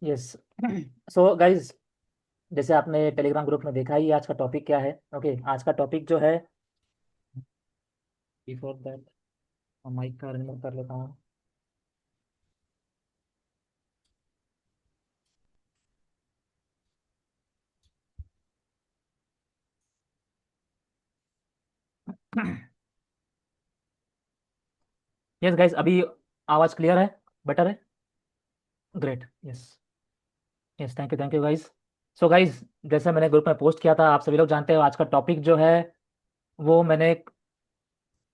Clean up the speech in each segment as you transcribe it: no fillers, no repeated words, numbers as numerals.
Yes. So guys, जैसे आपने Telegram group में देखा ही, आज का टॉपिक क्या है। ओके, आज का टॉपिक जो है, बिफोर दैट माइक का रिमूव कर लेता हूँ। यस गाइज, अभी आवाज़ क्लियर है? बेटर है? Great. Yes. Yes, thank you guys. So guys, जैसे मैंने ग्रुप में पोस्ट किया था, आप सभी लोग जानते हो आज का टॉपिक जो है, वो मैंने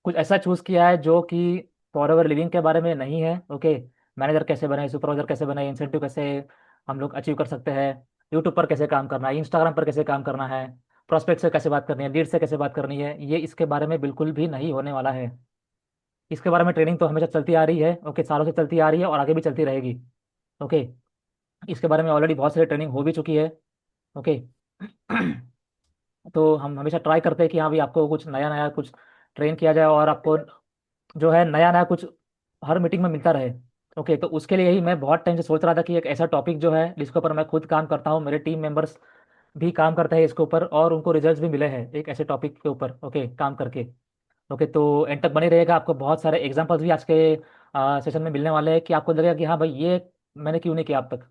कुछ ऐसा चूज़ किया है जो कि फॉरएवर लिविंग के बारे में नहीं है। ओके, मैनेजर कैसे बने, सुपरवाइजर कैसे बने, इंसेंटिव कैसे हम लोग अचीव कर सकते हैं, यूट्यूब पर कैसे काम करना है, इंस्टाग्राम पर कैसे काम करना है, प्रोस्पेक्ट से कैसे बात करनी है, लीड से कैसे बात करनी है, ये इसके बारे में बिल्कुल भी नहीं होने वाला है। इसके बारे में ट्रेनिंग तो हमेशा चलती आ रही है। ओके, सालों से चलती आ रही है और आगे भी चलती रहेगी। ओके, इसके बारे में ऑलरेडी बहुत सारी ट्रेनिंग हो भी चुकी है। ओके। तो हम हमेशा ट्राई करते हैं कि हाँ भाई, आपको कुछ नया नया कुछ ट्रेन किया जाए और आपको जो है नया नया कुछ हर मीटिंग में मिलता रहे। ओके, तो उसके लिए ही मैं बहुत टाइम से सोच रहा था कि एक ऐसा टॉपिक जो है जिसके ऊपर मैं खुद काम करता हूँ, मेरे टीम मेंबर्स भी काम करते हैं इसके ऊपर और उनको रिजल्ट्स भी मिले हैं एक ऐसे टॉपिक के ऊपर। ओके, काम करके। ओके, तो एंड तक बने रहेगा, आपको बहुत सारे एग्जांपल्स भी आज के सेशन में मिलने वाले हैं कि आपको लगेगा कि हाँ भाई, ये मैंने क्यों नहीं किया अब तक।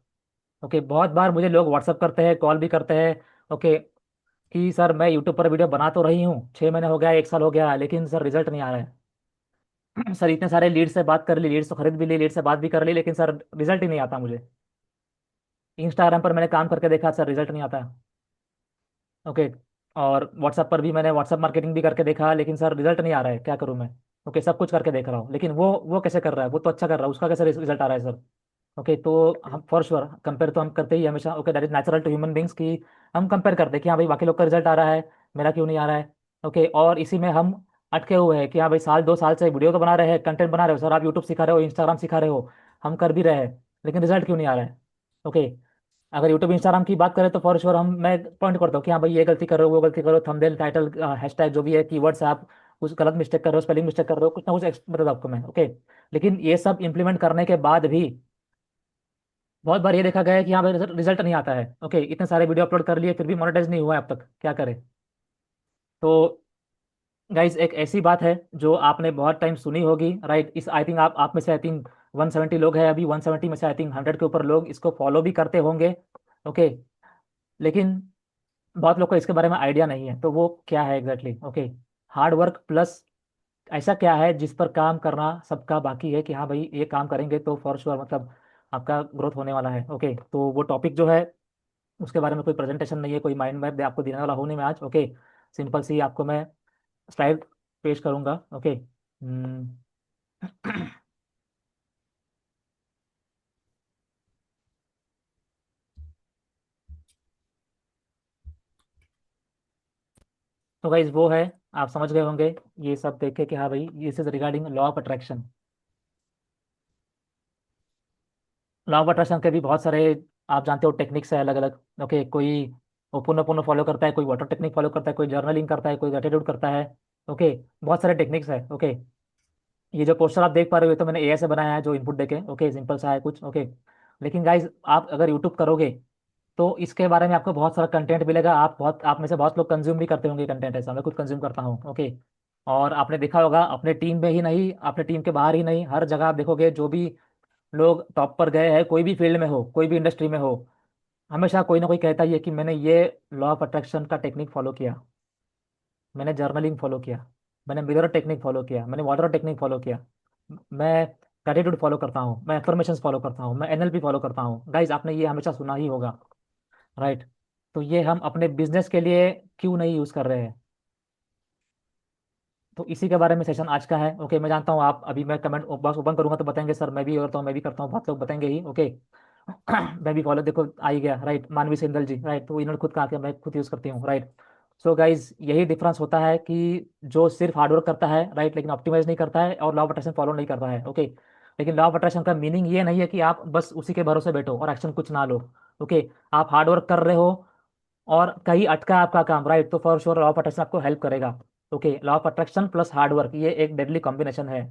ओके, बहुत बार मुझे लोग व्हाट्सअप करते हैं, कॉल भी करते हैं। ओके, कि सर मैं यूट्यूब पर वीडियो बना तो रही हूँ, 6 महीने हो गया, 1 साल हो गया, लेकिन सर रिजल्ट नहीं आ रहा है। सर इतने सारे लीड से बात कर ली, लीड तो खरीद भी ली, लीड से बात भी कर ली, लेकिन सर रिजल्ट ही नहीं आता मुझे। इंस्टाग्राम पर मैंने काम करके देखा, सर रिजल्ट नहीं आता। ओके, और व्हाट्सएप पर भी मैंने व्हाट्सएप मार्केटिंग भी करके देखा, लेकिन सर रिजल्ट नहीं आ रहा है, क्या करूँ मैं। ओके, सब कुछ करके देख रहा हूँ, लेकिन वो कैसे कर रहा है, वो तो अच्छा कर रहा है, उसका कैसे रिजल्ट आ रहा है सर। ओके, तो हम फॉर श्योर कंपेयर तो हम करते ही हैं हमेशा। Okay, that is natural to human beings कि हम कंपेयर करते हैं कि हाँ भाई, बाकी लोग का रिजल्ट आ रहा है, मेरा क्यों नहीं आ रहा है। ओके, और इसी में हम अटके हुए हैं कि हाँ भाई, साल 2 साल से वीडियो तो बना रहे हैं, कंटेंट बना रहे हो सर, आप यूट्यूब सिखा रहे हो, इंस्टाग्राम सिखा रहे हो, हम कर भी रहे हैं, लेकिन रिजल्ट क्यों नहीं आ रहा है। ओके, अगर यूट्यूब इंस्टाग्राम की बात करें तो फॉर श्योर मैं पॉइंट करता हूँ कि हाँ भाई, ये गलती कर रहे हो, वो गलती करो, थंबनेल टाइटल हैशटैग जो भी है कीवर्ड्स, आप कुछ गलत मिस्टेक कर रहे हो, स्पेलिंग मिस्टेक कर रहे हो, कुछ ना कुछ बता दो आपको मैं। ओके, लेकिन ये सब इंप्लीमेंट करने के बाद भी बहुत बार ये देखा गया है कि यहाँ पे रिजल्ट नहीं आता है। ओके, इतने सारे वीडियो अपलोड कर लिए फिर भी मोनेटाइज नहीं हुआ है अब तक, क्या करें। तो गाइज, एक ऐसी बात है जो आपने बहुत टाइम सुनी होगी, राइट। इस आई थिंक आप में से आई थिंक 170 लोग हैं अभी, 170 में से आई थिंक 100 के ऊपर लोग इसको फॉलो भी करते होंगे। ओके, लेकिन बहुत लोग को इसके बारे में आइडिया नहीं है। तो वो क्या है exactly. Okay, hard work plus ऐसा क्या है जिस पर काम करना सबका बाकी है कि हाँ भाई, ये काम करेंगे तो फॉर श्योर मतलब आपका ग्रोथ होने वाला है। ओके, तो वो टॉपिक जो है उसके बारे में कोई प्रेजेंटेशन नहीं है, कोई माइंड मैप आपको देने वाला हूँ नहीं मैं आज। ओके, सिंपल सी आपको मैं स्लाइड पेश करूंगा। ओके। तो गाइज वो है, आप समझ गए होंगे ये सब देख के कि हाँ भाई, this is regarding law of attraction. Law of attraction के भी बहुत सारे, आप जानते हो, टेक्निक्स है अलग अलग। ओके, कोई ओपुनो पुनो फॉलो करता है, कोई वाटर टेक्निक फॉलो करता है, कोई जर्नलिंग करता है, कोई ग्रेटिट्यूड करता है। ओके, बहुत सारे टेक्निक्स है। ओके, ये जो पोस्टर आप देख पा रहे हो ये तो मैंने एआई से बनाया है, जो इनपुट देके। ओके, सिंपल सा है कुछ। ओके, लेकिन गाइज आप अगर यूट्यूब करोगे तो इसके बारे में आपको बहुत सारा कंटेंट मिलेगा। आप में से बहुत लोग कंज्यूम भी करते होंगे कंटेंट, ऐसा मैं खुद कंज्यूम करता हूँ। ओके, और आपने देखा होगा अपने टीम में ही नहीं, अपने टीम के बाहर ही नहीं, हर जगह आप देखोगे जो भी लोग टॉप पर गए हैं, कोई भी फील्ड में हो, कोई भी इंडस्ट्री में हो, हमेशा कोई ना कोई कहता ही है कि मैंने ये लॉ ऑफ अट्रैक्शन का टेक्निक फॉलो किया, मैंने जर्नलिंग फॉलो किया, मैंने मिरर टेक्निक फॉलो किया, मैंने वाटर टेक्निक फॉलो किया, मैं ग्रेटिट्यूड फॉलो करता हूँ, मैं एफर्मेशंस फॉलो करता हूँ, मैं एनएलपी फॉलो करता हूँ। गाइज, आपने ये हमेशा सुना ही होगा, राइट। तो ये हम अपने बिजनेस के लिए क्यों नहीं यूज़ कर रहे हैं। तो इसी के बारे में सेशन आज का है। ओके, मैं जानता हूँ आप अभी, मैं कमेंट बॉक्स ओपन करूंगा तो बताएंगे सर मैं भी करता हूँ, मैं भी करता हूँ, बहुत लोग बताएंगे ही। ओके, मैं भी फॉलो, देखो आ ही गया, राइट, मानवी सिंदल जी, राइट, तो इन्होंने खुद कहा कि मैं खुद यूज़ करती हूँ, राइट। सो गाइज, यही डिफरेंस होता है कि जो सिर्फ हार्डवर्क करता है, राइट, लेकिन ऑप्टिमाइज नहीं करता है और लॉ ऑफ अट्रैक्शन फॉलो नहीं करता है। ओके, लेकिन लॉ ऑफ अट्रैक्शन का मीनिंग ये नहीं है कि आप बस उसी के भरोसे बैठो और एक्शन कुछ ना लो। ओके, आप हार्डवर्क कर रहे हो और कहीं अटका है आपका काम, राइट, तो for sure law of attraction आपको हेल्प करेगा। Okay, law of attraction plus hard work, ये एक डेडली कॉम्बिनेशन है।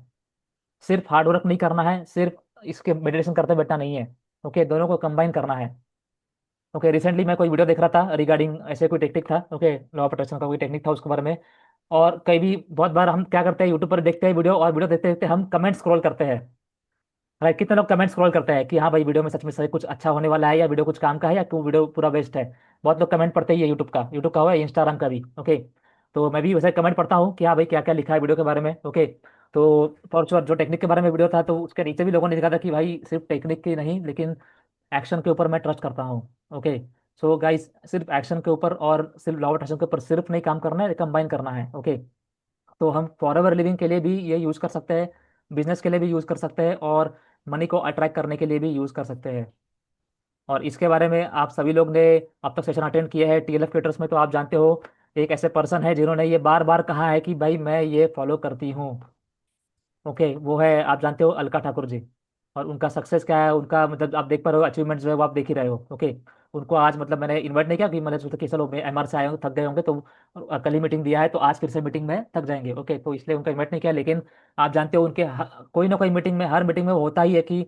सिर्फ हार्डवर्क नहीं करना है, सिर्फ इसके मेडिटेशन करते बैठना नहीं है। ओके, दोनों को कंबाइन करना है। ओके, रिसेंटली मैं कोई वीडियो देख रहा था रिगार्डिंग ऐसे कोई टेक्निक था, ओके, लॉ ऑफ अट्रैक्शन का कोई टेक्निक था उसके बारे में। और कई भी बहुत बार हम क्या करते हैं, यूट्यूब पर देखते हैं वीडियो, और वीडियो देखते देखते हम कमेंट स्क्रॉल करते हैं। राइट, कितने लोग कमेंट स्क्रॉल करते हैं कि हाँ भाई वीडियो में सच में सही कुछ अच्छा होने वाला है, या वीडियो कुछ काम का है, या क्यों वीडियो पूरा वेस्ट है। बहुत लोग कमेंट पढ़ते ही है, यूट्यूब का हुआ, इंस्टाग्राम का भी। ओके, तो मैं भी वैसे कमेंट पढ़ता हूँ कि हाँ भाई क्या क्या लिखा है वीडियो के बारे में। ओके, तो फॉर श्योर जो टेक्निक के बारे में वीडियो था, तो उसके नीचे भी लोगों ने लिखा था कि भाई सिर्फ टेक्निक की नहीं, लेकिन एक्शन के ऊपर मैं ट्रस्ट करता हूँ। ओके, सो गाइस, सिर्फ एक्शन के ऊपर और सिर्फ लॉ ऑफ अट्रैक्शन के ऊपर सिर्फ नहीं काम करना है, कंबाइन करना है। ओके, तो हम फॉरएवर लिविंग के लिए भी ये यूज़ कर सकते हैं, बिजनेस के लिए भी यूज़ कर सकते हैं, और मनी को अट्रैक्ट करने के लिए भी यूज़ कर सकते हैं। और इसके बारे में आप सभी लोग ने अब तक सेशन अटेंड किए हैं टीएलएफ क्रिएटर्स में, तो आप जानते हो एक ऐसे पर्सन है जिन्होंने ये बार बार कहा है कि भाई मैं ये फॉलो करती हूँ। ओके, वो है, आप जानते हो, अलका ठाकुर जी। और उनका सक्सेस क्या है, उनका मतलब आप देख पा रहे हो, अचीवमेंट जो है वो आप देख ही रहे हो। ओके, उनको आज मतलब मैंने इनवाइट नहीं किया कि मैंने सोचा कि चलो एमआर से आए होंगे, थक गए होंगे, तो कल ही मीटिंग दिया है तो आज फिर से मीटिंग में थक जाएंगे। ओके, तो इसलिए उनका इनवाइट नहीं किया, लेकिन आप जानते हो उनके कोई ना कोई मीटिंग में, हर मीटिंग में वो होता ही है कि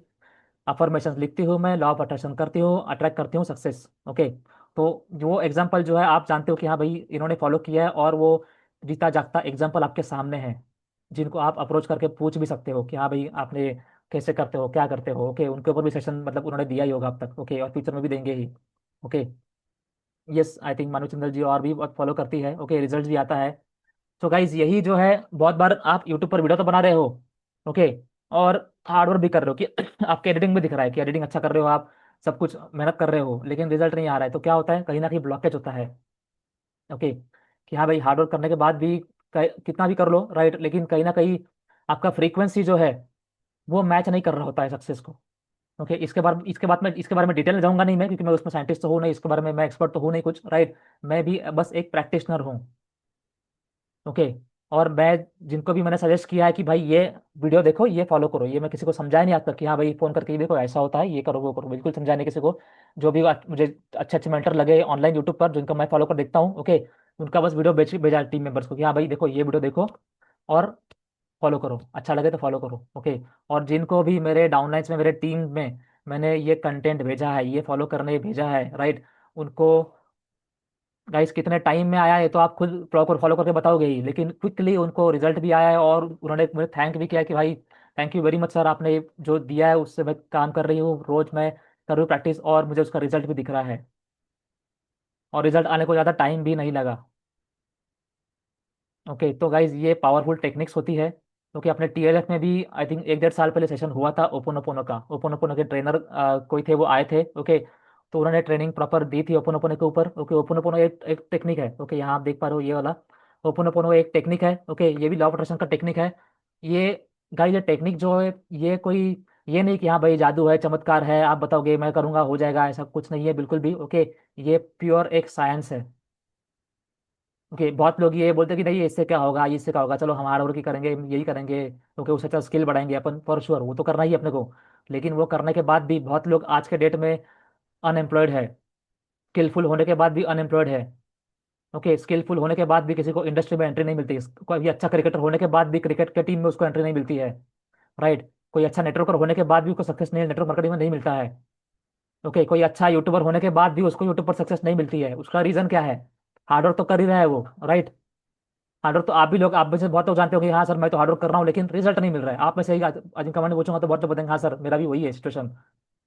अफर्मेशन लिखती हूँ मैं, लॉ ऑफ अट्रैक्शन करती हूँ, अट्रैक्ट करती हूँ सक्सेस। ओके, तो वो एग्जाम्पल जो है आप जानते हो कि हाँ भाई इन्होंने फॉलो किया है, और वो जीता जागता एग्जाम्पल आपके सामने है, जिनको आप अप्रोच करके पूछ भी सकते हो कि हाँ भाई आपने कैसे करते हो, क्या करते हो। ओके, उनके ऊपर भी सेशन मतलब उन्होंने दिया ही होगा अब तक। ओके, और फ्यूचर में भी देंगे ही। ओके, यस, आई थिंक मानव चंद्र जी और भी बहुत फॉलो करती है। ओके, रिजल्ट भी आता है। तो गाइज यही जो है, बहुत बार आप यूट्यूब पर वीडियो तो बना रहे हो, ओके, और हार्ड वर्क भी कर रहे हो कि आपके एडिटिंग में दिख रहा है कि एडिटिंग अच्छा कर रहे हो आप, सब कुछ मेहनत कर रहे हो, लेकिन रिजल्ट नहीं आ रहा है, तो क्या होता है, कहीं ना कहीं ब्लॉकेज होता है। ओके, कि हाँ भाई हार्ड वर्क करने के बाद भी कितना भी कर लो, राइट, लेकिन कहीं ना कहीं आपका फ्रीक्वेंसी जो है वो मैच नहीं कर रहा होता है सक्सेस को। ओके, इसके बाद मैं इसके बारे में डिटेल में जाऊंगा नहीं मैं, क्योंकि मैं उसमें साइंटिस्ट तो हूँ नहीं, इसके बारे में मैं एक्सपर्ट तो हूँ नहीं कुछ, राइट। मैं भी बस एक प्रैक्टिशनर हूँ। ओके, और मैं जिनको भी मैंने सजेस्ट किया है कि भाई ये वीडियो देखो, ये फॉलो करो, ये मैं किसी को समझाया नहीं आज तक कि हाँ भाई फोन करके ये देखो ऐसा होता है, ये करो वो करो, बिल्कुल समझाया नहीं किसी को। जो भी मुझे अच्छे अच्छे मेंटर लगे ऑनलाइन यूट्यूब पर, जिनको मैं फॉलो कर देखता हूँ, ओके, उनका बस वीडियो भेजा टीम मेंबर्स को कि हाँ भाई देखो ये वीडियो देखो, और फॉलो करो, अच्छा लगे तो फॉलो करो। ओके, और जिनको भी मेरे डाउनलाइंस में, मेरे टीम में मैंने ये कंटेंट भेजा है, ये फॉलो करने भेजा है, राइट, उनको गाइस कितने टाइम में आया है तो आप खुद प्रॉपर फॉलो करके बताओगे ही, लेकिन क्विकली उनको रिजल्ट भी आया है, और उन्होंने मुझे थैंक भी किया कि भाई thank you very much sir, आपने जो दिया है उससे मैं काम कर रही हूँ, रोज मैं कर रही हूँ प्रैक्टिस, और मुझे उसका रिजल्ट भी दिख रहा है, और रिजल्ट आने को ज़्यादा टाइम भी नहीं लगा। ओके, तो गाइज ये पावरफुल टेक्निक्स होती है। क्योंकि अपने टीएलएफ में भी आई थिंक 1 1.5 साल पहले सेशन हुआ था ओपोनोपोनो का। ओपोनोपोनो के ट्रेनर कोई थे, वो आए थे। ओके, तो उन्होंने ट्रेनिंग प्रॉपर दी थी ओपोनोपोनो के ऊपर। ओके, ओपोनोपोनो एक टेक्निक है। ओके, यहाँ आप देख पा रहे हो ये वाला ओपोनोपोनो एक टेक्निक है। ओके, ये भी लॉ ऑफ अट्रैक्शन का टेक्निक है। ये गाइज ये टेक्निक जो है, ये कोई ये नहीं कि हाँ भाई जादू है, चमत्कार है, आप बताओगे मैं करूँगा हो जाएगा, ऐसा कुछ नहीं है बिल्कुल भी। ओके, ये प्योर एक साइंस है। ओके, बहुत लोग ये बोलते हैं कि नहीं इससे क्या होगा, इससे क्या होगा, चलो हम हार्ड वर्क ही करेंगे, यही करेंगे, क्योंकि उससे अच्छा स्किल बढ़ाएंगे अपन, फॉर श्योर वो तो करना ही है अपने को। लेकिन वो करने के बाद भी बहुत लोग आज के डेट में अनएम्प्लॉयड है, स्किलफुल होने के बाद भी अनएम्प्लॉयड है। ओके, स्किलफुल होने के बाद भी किसी को इंडस्ट्री में एंट्री नहीं मिलती, कोई भी अच्छा क्रिकेटर होने के बाद भी क्रिकेट के टीम में उसको एंट्री नहीं मिलती है, राइट। कोई अच्छा नेटवर्कर होने के बाद भी उसको सक्सेस नहीं, नेटवर्क मार्केटिंग में नहीं मिलता है। ओके, कोई अच्छा यूट्यूबर होने के बाद भी उसको यूट्यूब पर सक्सेस नहीं मिलती है, उसका रीजन क्या है, हार्डवर्क तो कर ही रहा है वो, राइट। हार्डवर्क तो आप में से बहुत लोग जानते हो कि हाँ सर मैं तो हार्डवर्क कर रहा हूँ, लेकिन रिजल्ट नहीं मिल रहा है। आप में से ही आज कमेंट पूछूंगा तो बहुत लोग बताएंगे हाँ सर मेरा भी वही है सिचुएशन।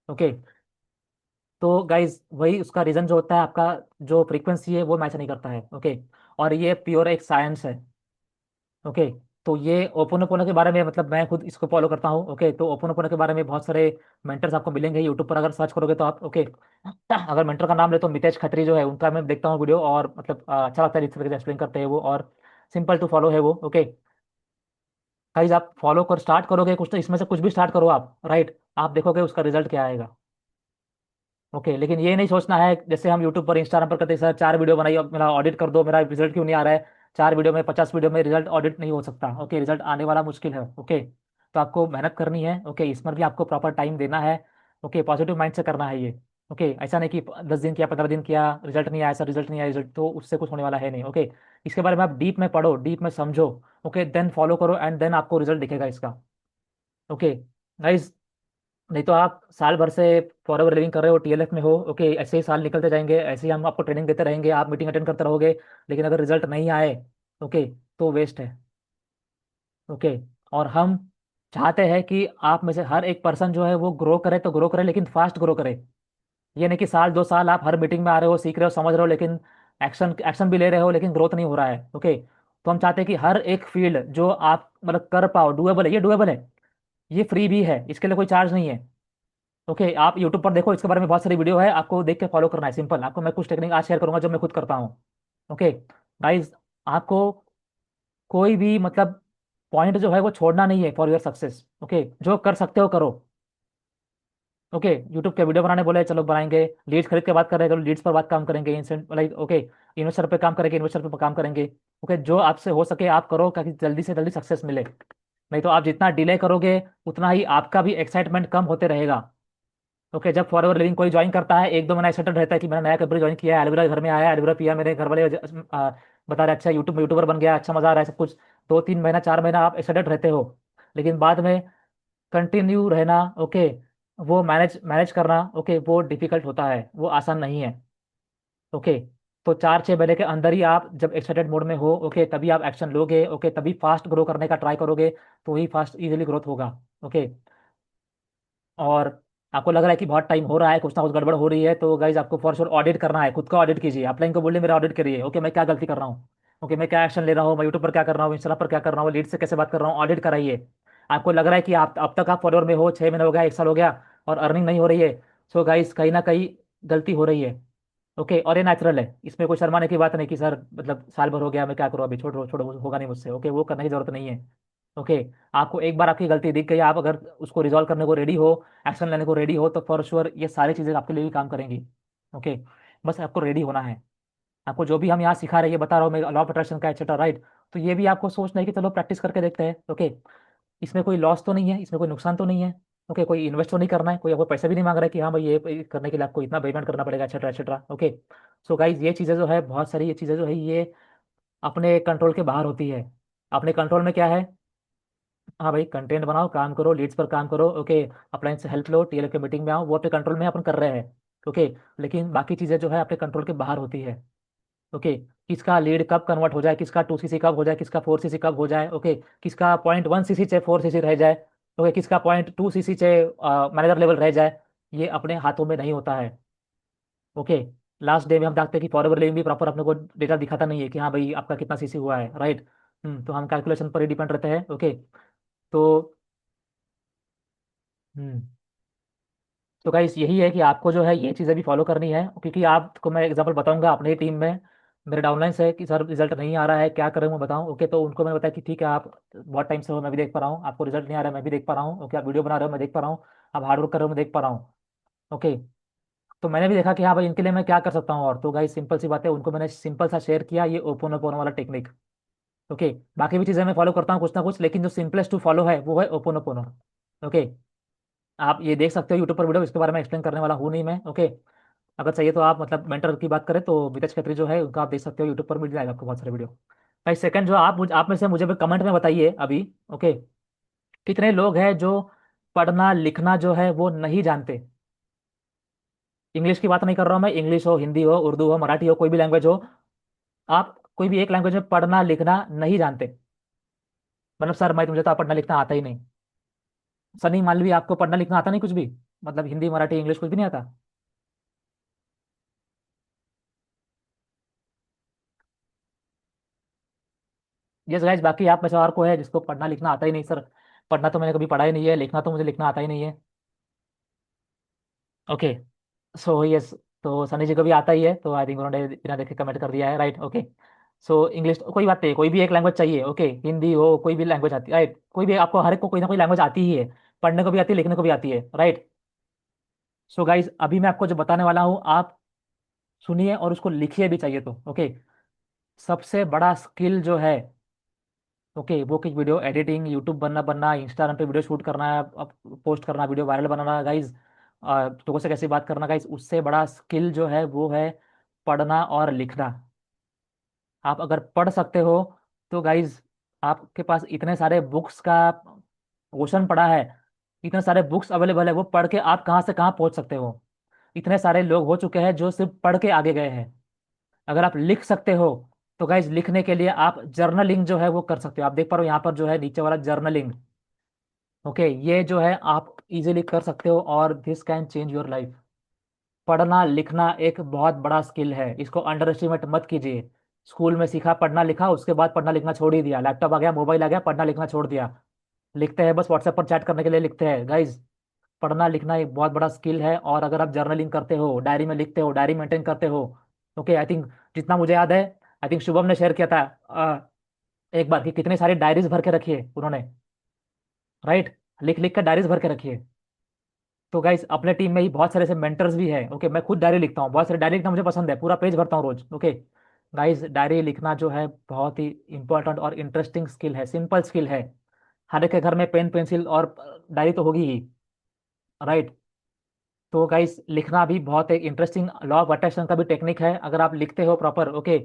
ओके, तो गाइज वही उसका रीजन जो होता है, आपका जो फ्रीक्वेंसी है वो मैच नहीं करता है। ओके, और ये प्योर एक साइंस है। ओके, तो ये ओपोनोपोनो के बारे में मतलब मैं खुद इसको फॉलो करता हूँ। ओके, तो ओपोनोपोनो के बारे में बहुत सारे मेंटर्स आपको मिलेंगे यूट्यूब पर, अगर सर्च करोगे तो आप। ओके, अगर मेंटर का नाम ले तो मितेश खत्री जो है, उनका मैं देखता हूँ वीडियो, और मतलब अच्छा लगता है जिस तरीके से एक्सप्लेन करते हैं वो, और सिंपल टू फॉलो है वो। ओके, गाइज आप फॉलो कर स्टार्ट करोगे कुछ तो, इसमें से कुछ भी स्टार्ट करो आप, राइट, आप देखोगे उसका रिजल्ट क्या आएगा। ओके, लेकिन ये नहीं सोचना है जैसे हम यूट्यूब पर इंस्टाग्राम पर करते हैं, सर 4 वीडियो बनाइए अब मेरा ऑडिट कर दो, मेरा रिजल्ट क्यों नहीं आ रहा है, 4 वीडियो में 50 वीडियो में रिजल्ट ऑडिट नहीं हो सकता। ओके, रिजल्ट आने वाला मुश्किल है। ओके, तो आपको मेहनत करनी है। ओके, इसमें भी आपको प्रॉपर टाइम देना है। ओके, पॉजिटिव माइंड से करना है ये। ओके, ऐसा नहीं कि 10 दिन किया, 15 दिन किया, रिजल्ट नहीं आया सर, रिजल्ट नहीं आया, रिजल्ट तो उससे कुछ होने वाला है नहीं। ओके, इसके बारे में आप डीप में पढ़ो, डीप में समझो। ओके, देन फॉलो करो, एंड देन आपको रिजल्ट दिखेगा इसका। ओके गाइज, नहीं तो आप साल भर से फॉर एवर लिविंग कर रहे हो, टीएलएफ में हो, ओके, ऐसे ही साल निकलते जाएंगे, ऐसे ही हम आपको ट्रेनिंग देते रहेंगे, आप मीटिंग अटेंड करते रहोगे, लेकिन अगर रिजल्ट नहीं आए, ओके, तो वेस्ट है। ओके। और हम चाहते हैं कि आप में से हर एक पर्सन जो है वो ग्रो करे, तो ग्रो करे लेकिन फास्ट ग्रो करे। ये नहीं कि साल 2 साल आप हर मीटिंग में आ रहे हो, सीख रहे हो, समझ रहे हो, लेकिन एक्शन एक्शन भी ले रहे हो लेकिन ग्रोथ नहीं हो रहा है। ओके। तो हम चाहते हैं कि हर एक फील्ड जो आप मतलब कर पाओ, डुएबल है, ये डुएबल है, ये फ्री भी है, इसके लिए कोई चार्ज नहीं है। ओके। आप यूट्यूब पर देखो, इसके बारे में बहुत सारी वीडियो है, आपको देख के फॉलो करना है, सिंपल। आपको मैं कुछ टेक्निक आज शेयर करूंगा जो मैं खुद करता हूँ। ओके गाइज, आपको कोई भी मतलब पॉइंट जो है वो छोड़ना नहीं है फॉर योर सक्सेस। ओके, जो कर सकते हो करो। ओके, यूट्यूब के वीडियो बनाने बोले, चलो बनाएंगे। लीड्स खरीद के बात कर रहे हैं, चलो लीड्स पर बात काम करेंगे। इंसेंट लाइक ओके, इन्वेस्टर पे काम करेंगे, इन्वेस्टर पे काम करेंगे। ओके, जो आपसे हो सके आप करो, ताकि जल्दी से जल्दी सक्सेस मिले। नहीं तो आप जितना डिले करोगे उतना ही आपका भी एक्साइटमेंट कम होते रहेगा। ओके, जब फॉर एवर लिविंग कोई ज्वाइन करता है, 1-2 महीना एक्साइटेड रहता है कि मैंने नया कंपनी ज्वाइन किया है, एलोवेरा घर में आया, एलोवेरा पिया, मेरे घर वाले बता रहे अच्छा यूट्यूब यूट्यूबर बन गया, अच्छा मजा आ रहा है सब कुछ। 2-3 महीना 4 महीना आप एक्साइटेड रहते हो, लेकिन बाद में कंटिन्यू रहना, ओके, वो मैनेज मैनेज करना, ओके, वो डिफिकल्ट होता है, वो आसान नहीं है। ओके। तो 4-6 महीने के अंदर ही आप जब एक्साइटेड मोड में हो, ओके, तभी आप एक्शन लोगे, ओके, तभी फास्ट ग्रो करने का ट्राई करोगे, तो ही फास्ट इजीली ग्रोथ होगा। ओके। और आपको लग रहा है कि बहुत टाइम हो रहा है, कुछ ना कुछ गड़बड़ हो रही है, तो गाइज आपको फॉर श्योर ऑडिट करना है, खुद का ऑडिट कीजिए। अपलाइन को बोलिए मेरा ऑडिट करिए, ओके, मैं क्या गलती कर रहा हूँ, ओके, मैं क्या एक्शन ले रहा हूँ, मैं यूट्यूब पर क्या कर रहा हूँ, इंस्टा पर क्या कर रहा हूँ, लीड से कैसे बात कर रहा हूँ, ऑडिट कराइए। आपको लग रहा है कि आप अब तक आप फॉलोअर में हो, 6 महीने हो गया, 1 साल हो गया, और अर्निंग नहीं हो रही है, सो गाइज कहीं ना कहीं गलती हो रही है। ओके, और ये नेचुरल है, इसमें कोई शर्माने की बात नहीं कि सर मतलब साल भर हो गया मैं क्या करूँ, अभी छोड़ो छोड़ो, होगा नहीं मुझसे। ओके, वो करने की जरूरत नहीं है। ओके। आपको एक बार आपकी गलती दिख गई, आप अगर उसको रिजॉल्व करने को रेडी हो, एक्शन लेने को रेडी हो, तो फॉर श्योर ये सारी चीज़ें आपके लिए भी काम करेंगी। ओके। बस आपको रेडी होना है। आपको जो भी हम यहाँ सिखा रहे हैं, ये बता रहा हूँ मैं, लॉ ऑफ अट्रैक्शन का एक्सेट्रा, राइट। तो ये भी आपको सोचना है कि चलो प्रैक्टिस करके देखते हैं। ओके, इसमें कोई लॉस तो नहीं है, इसमें कोई नुकसान तो नहीं है। ओके, कोई इन्वेस्ट तो नहीं करना है, कोई आपको पैसा भी नहीं मांग रहा है कि हाँ भाई ये करने के लिए आपको इतना पेमेंट करना पड़ेगा, etcetera etcetera. Okay. So guys, ये चीज़ें जो है, बहुत सारी ये चीज़ें जो है, ये अपने कंट्रोल के बाहर होती है। अपने कंट्रोल में क्या है? हाँ भाई, कंटेंट बनाओ, काम करो, लीड्स पर काम करो, ओके, अपलाइन से हेल्प लो, टीएल के मीटिंग में आओ, वो अपने कंट्रोल में अपन कर रहे हैं। ओके। लेकिन बाकी चीज़ें जो है अपने कंट्रोल के बाहर होती है। ओके। किसका लीड कब कन्वर्ट हो जाए, किसका 2 सीसी कब हो जाए, किसका 4 सीसी कब हो जाए, ओके, किसका 0.1 सीसी से 4 सीसी रह जाए, ओके, किसका 0.2 सीसी से मैनेजर लेवल रह जाए, ये अपने हाथों में नहीं होता है। ओके। लास्ट डे में हम देखते हैं कि फॉरएवर लिविंग भी प्रॉपर अपने को डेटा दिखाता नहीं है कि हाँ भाई आपका कितना सीसी हुआ है, राइट। तो हम कैलकुलेशन पर ही डिपेंड रहते हैं। ओके। तो हम्म तो गाइस यही है कि आपको जो है ये चीज़ें भी फॉलो करनी है, क्योंकि आपको मैं एग्जांपल बताऊंगा अपने ही टीम में, मेरे डाउनलाइन से कि सर रिजल्ट नहीं आ रहा है, क्या करूँ मैं बताऊँ। ओके, तो उनको मैंने बताया कि ठीक है, आप बहुत टाइम से हो, मैं भी देख पा रहा हूँ, आपको रिजल्ट नहीं आ रहा है, मैं भी देख पा रहा हूँ। ओके, आप वीडियो बना रहे हो, मैं देख पा रहा हूँ, आप हार्ड वर्क कर रहे हो, मैं देख पा रहा हूँ। ओके। तो मैंने भी देखा कि हाँ भाई इनके लिए मैं क्या कर सकता हूँ, और तो गाइस सिंपल सी बात है, उनको मैंने सिंपल सा शेयर किया, ये ओपन ओपन वाला टेक्निक। ओके। बाकी भी चीज़ें मैं फॉलो करता हूँ कुछ ना कुछ, लेकिन जो सिंपलेस्ट टू फॉलो है वो है ओपन ओपन। ओके। आप ये देख सकते हो यूट्यूब पर वीडियो, इसके बारे में एक्सप्लेन करने वाला हूँ नहीं मैं। ओके। अगर चाहिए तो आप मतलब मेंटर की बात करें तो नीरज खत्री जो है उनका आप देख सकते हो, यूट्यूब पर मिल जाएगा आपको बहुत सारे वीडियो। भाई सेकंड जो आप में से मुझे कमेंट में बताइए अभी। ओके, कितने लोग हैं जो पढ़ना लिखना जो है वो नहीं जानते? इंग्लिश की बात नहीं कर रहा हूँ मैं, इंग्लिश हो, हिंदी हो, उर्दू हो, मराठी हो, कोई भी लैंग्वेज हो, आप कोई भी एक लैंग्वेज में पढ़ना लिखना नहीं जानते। मतलब सर मैं, मुझे तो पढ़ना लिखना आता ही नहीं। सनी मालवी, आपको पढ़ना लिखना आता नहीं कुछ भी? मतलब हिंदी मराठी इंग्लिश कुछ भी नहीं आता? यस गाइज, बाकी आप में से और को है जिसको पढ़ना लिखना आता ही नहीं? सर पढ़ना तो मैंने कभी पढ़ा ही नहीं है, लिखना तो मुझे लिखना आता ही नहीं है। ओके। सो यस, तो सनी जी को भी आता ही है, तो आई थिंक उन्होंने बिना देखे कमेंट कर दिया है, राइट। ओके। सो इंग्लिश कोई बात नहीं, कोई भी एक लैंग्वेज चाहिए, ओके, हिंदी हो, कोई भी लैंग्वेज आती है, राइट, कोई भी, आपको हर एक को कोई ना कोई लैंग्वेज आती ही है, पढ़ने को भी आती है, लिखने को भी आती है, राइट। सो गाइज, अभी मैं आपको जो बताने वाला हूँ आप सुनिए और उसको लिखिए भी चाहिए तो। ओके। सबसे बड़ा स्किल जो है, ओके, वो कि वीडियो एडिटिंग, यूट्यूब बनना बनना, इंस्टाग्राम पे वीडियो शूट करना, पोस्ट करना, वीडियो वायरल बनाना गाइज, लोगों से कैसे बात करना गाइज, उससे बड़ा स्किल जो है वो है पढ़ना और लिखना। आप अगर पढ़ सकते हो तो गाइज आपके पास इतने सारे बुक्स का ओशन पड़ा है, इतने सारे बुक्स अवेलेबल है, वो पढ़ के आप कहाँ से कहाँ पहुंच सकते हो। इतने सारे लोग हो चुके हैं जो सिर्फ पढ़ के आगे गए हैं। अगर आप लिख सकते हो तो गाइज लिखने के लिए आप जर्नलिंग जो है वो कर सकते हो। आप देख पा रहे हो यहाँ पर जो है नीचे वाला जर्नलिंग। ओके, ये जो है आप इजीली कर सकते हो और this can change your life. पढ़ना लिखना एक बहुत बड़ा स्किल है, इसको अंडर एस्टिमेट मत कीजिए। स्कूल में सीखा पढ़ना लिखा, उसके बाद पढ़ना लिखना छोड़ ही दिया। लैपटॉप आ गया, मोबाइल आ गया, पढ़ना लिखना छोड़ दिया। लिखते हैं बस व्हाट्सएप पर चैट करने के लिए लिखते हैं। गाइज पढ़ना लिखना एक बहुत बड़ा स्किल है, और अगर आप जर्नलिंग करते हो, डायरी में लिखते हो, डायरी मेंटेन करते हो। ओके, आई थिंक जितना मुझे याद है, आई थिंक शुभम ने शेयर किया था एक बार कि कितने सारी डायरीज भर के रखी है उन्होंने। राइट, लिख लिख कर डायरीज भर के रखी है। तो गाइस अपने टीम में ही बहुत सारे ऐसे मेंटर्स भी हैं। ओके, मैं खुद डायरी लिखता हूँ, बहुत सारे डायरी लिखना मुझे पसंद है, पूरा पेज भरता हूँ रोज। ओके गाइस, डायरी लिखना जो है बहुत ही इंपॉर्टेंट और इंटरेस्टिंग स्किल है, सिंपल स्किल है। हर एक के घर में पेन पेंसिल और डायरी तो होगी ही। राइट, तो गाइस लिखना भी बहुत एक इंटरेस्टिंग लॉ ऑफ अट्रैक्शन का भी टेक्निक है, अगर आप लिखते हो प्रॉपर। ओके,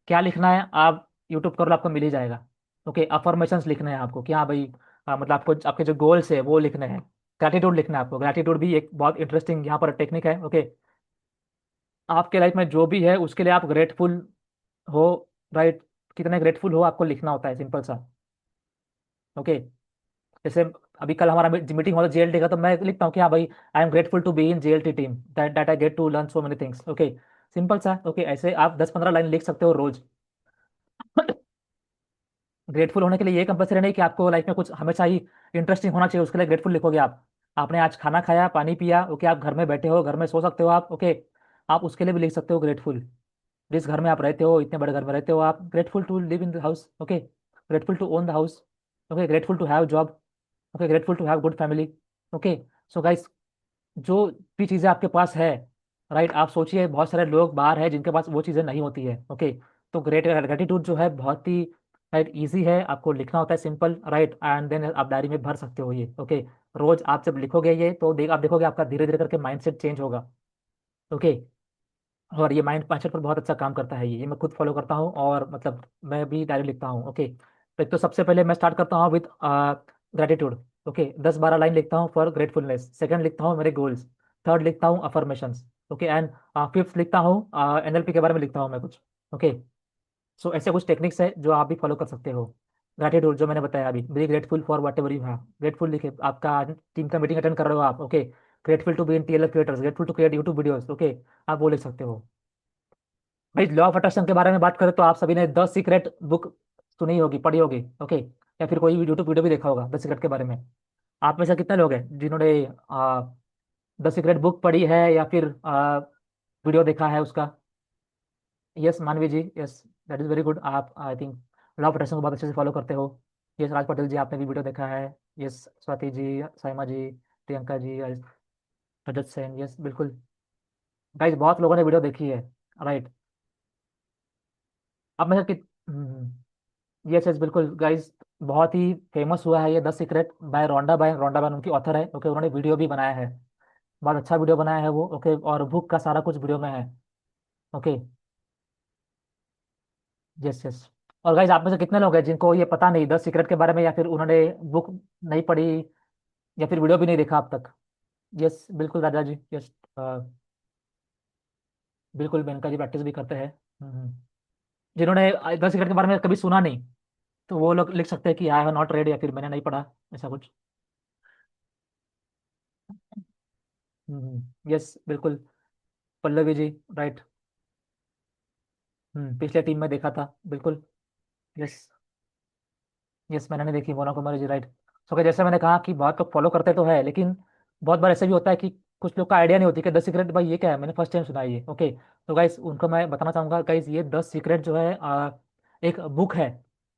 क्या लिखना है आप यूट्यूब कर लो, आपको मिल ही जाएगा। ओके, अफर्मेशंस लिखने हैं आपको कि हाँ भाई, मतलब आपको आपके जो गोल्स है वो लिखने हैं। ग्रैटिट्यूड लिखना है आपको, ग्रैटिट्यूड भी एक बहुत इंटरेस्टिंग यहाँ पर टेक्निक है। ओके, आपके लाइफ में जो भी है उसके लिए आप ग्रेटफुल हो। राइट, कितने ग्रेटफुल हो आपको लिखना होता है, सिंपल सा। ओके, जैसे अभी कल हमारा मीटिंग होता है जेएलटी का, तो मैं लिखता हूँ कि हाँ भाई, I am grateful to be in JLT team, that that I get to learn so many things. Okay, simple सा। ओके, ऐसे आप 10-15 लाइन लिख सकते हो रोज। ग्रेटफुल होने के लिए ये कंपलसरी नहीं कि आपको लाइफ में कुछ हमेशा ही इंटरेस्टिंग होना चाहिए उसके लिए ग्रेटफुल लिखोगे आप। आपने आज खाना खाया, पानी पिया, ओके, आप घर में बैठे हो, घर में सो सकते हो आप। ओके, आप उसके लिए भी लिख सकते हो ग्रेटफुल। जिस घर में आप रहते हो, इतने बड़े घर में रहते हो आप, grateful to live in the house. Okay, grateful to own the house. Okay, grateful to have job. Okay, grateful to have good family. Okay, so guys, जो भी चीज़ें आपके पास है, राइट, आप सोचिए बहुत सारे लोग बाहर हैं जिनके पास वो चीज़ें नहीं होती है। ओके, तो ग्रेटिट्यूड जो है बहुत ही राइट ईजी है, आपको लिखना होता है सिंपल। राइट, एंड देन आप डायरी में भर सकते हो ये। ओके, रोज आप जब लिखोगे ये तो आप देखोगे आपका धीरे धीरे करके माइंडसेट चेंज होगा। ओके, और ये माइंडसेट पर बहुत अच्छा काम करता है ये मैं खुद फॉलो करता हूँ, और मतलब मैं भी डायरी लिखता हूँ। ओके, तो एक तो सबसे पहले मैं स्टार्ट करता हूँ विद ग्रेटिट्यूड। ओके, 10-12 लाइन लिखता हूँ फॉर ग्रेटफुलनेस। सेकंड लिखता हूँ मेरे गोल्स। थर्ड लिखता हूँ अफर्मेशंस। ओके, एंड फिफ्थ लिखता हूँ एनएलपी के बारे में लिखता हूँ मैं कुछ। ओके, सो ऐसे कुछ टेक्निक्स है जो आप भी फॉलो कर सकते हो। ग्रेटिट्यूड जो मैंने बताया अभी, very grateful for what ever you have, grateful लिखे, आपका टीम का मीटिंग अटेंड कर रहे हो आप। Okay, grateful to be in TLF creators, grateful to create YouTube videos. Okay, आप वो लिख सकते हो। भाई लॉ ऑफ अट्रैक्शन के बारे में बात करें तो आप सभी ने द सीक्रेट बुक सुनी होगी, पढ़ी होगी। ओके, या फिर कोई भी यूट्यूब वीडियो भी देखा होगा द सीक्रेट के बारे में। आप में से कितने लोग हैं जिन्होंने द सीक्रेट बुक पढ़ी है या फिर वीडियो देखा है उसका? Yes Manvi ji, yes, that is very good. आप I think law of attraction को बहुत अच्छे से फॉलो करते हो। यस राज पटेल जी, आपने भी वीडियो देखा है। यस स्वाति जी, साइमा जी, प्रियंका जी, रजत सेन, यस बिल्कुल। गाइज बहुत लोगों ने वीडियो देखी है। राइट, अब मैं कि यस यस बिल्कुल गाइज, बहुत ही फेमस हुआ है ये the secret by Rhonda by, Rhonda by उनकी ऑथर है। ओके, उन्होंने वीडियो भी बनाया है, बहुत अच्छा वीडियो बनाया है वो। ओके, और बुक का सारा कुछ वीडियो में है। Okay, yes yes. और गाइज आप में से कितने लोग हैं जिनको ये पता नहीं द सीक्रेट के बारे में, या फिर उन्होंने बुक नहीं पढ़ी, या फिर वीडियो भी नहीं देखा अब तक? यस बिल्कुल राजा जी, यस, बिल्कुल मेनका जी प्रैक्टिस भी करते हैं। जिन्होंने द सीक्रेट के बारे में कभी सुना नहीं, तो वो लोग लिख सकते हैं कि आई हैव नॉट रेड, या फिर मैंने नहीं पढ़ा, ऐसा कुछ। यस बिल्कुल, पल्लवी जी, राइट। पिछले टीम में देखा था, बिल्कुल। यस यस, मैंने नहीं देखी मोना कुमारी जी, राइट। सो जैसे मैंने कहा कि बहुत लोग फॉलो करते तो है, लेकिन बहुत बार ऐसा भी होता है कि कुछ लोग का आइडिया नहीं होती कि द सीक्रेट भाई ये क्या है, मैंने फर्स्ट टाइम सुना है ये। ओके, तो गाइस उनको मैं बताना चाहूंगा गाइस, ये द सीक्रेट जो है एक बुक है।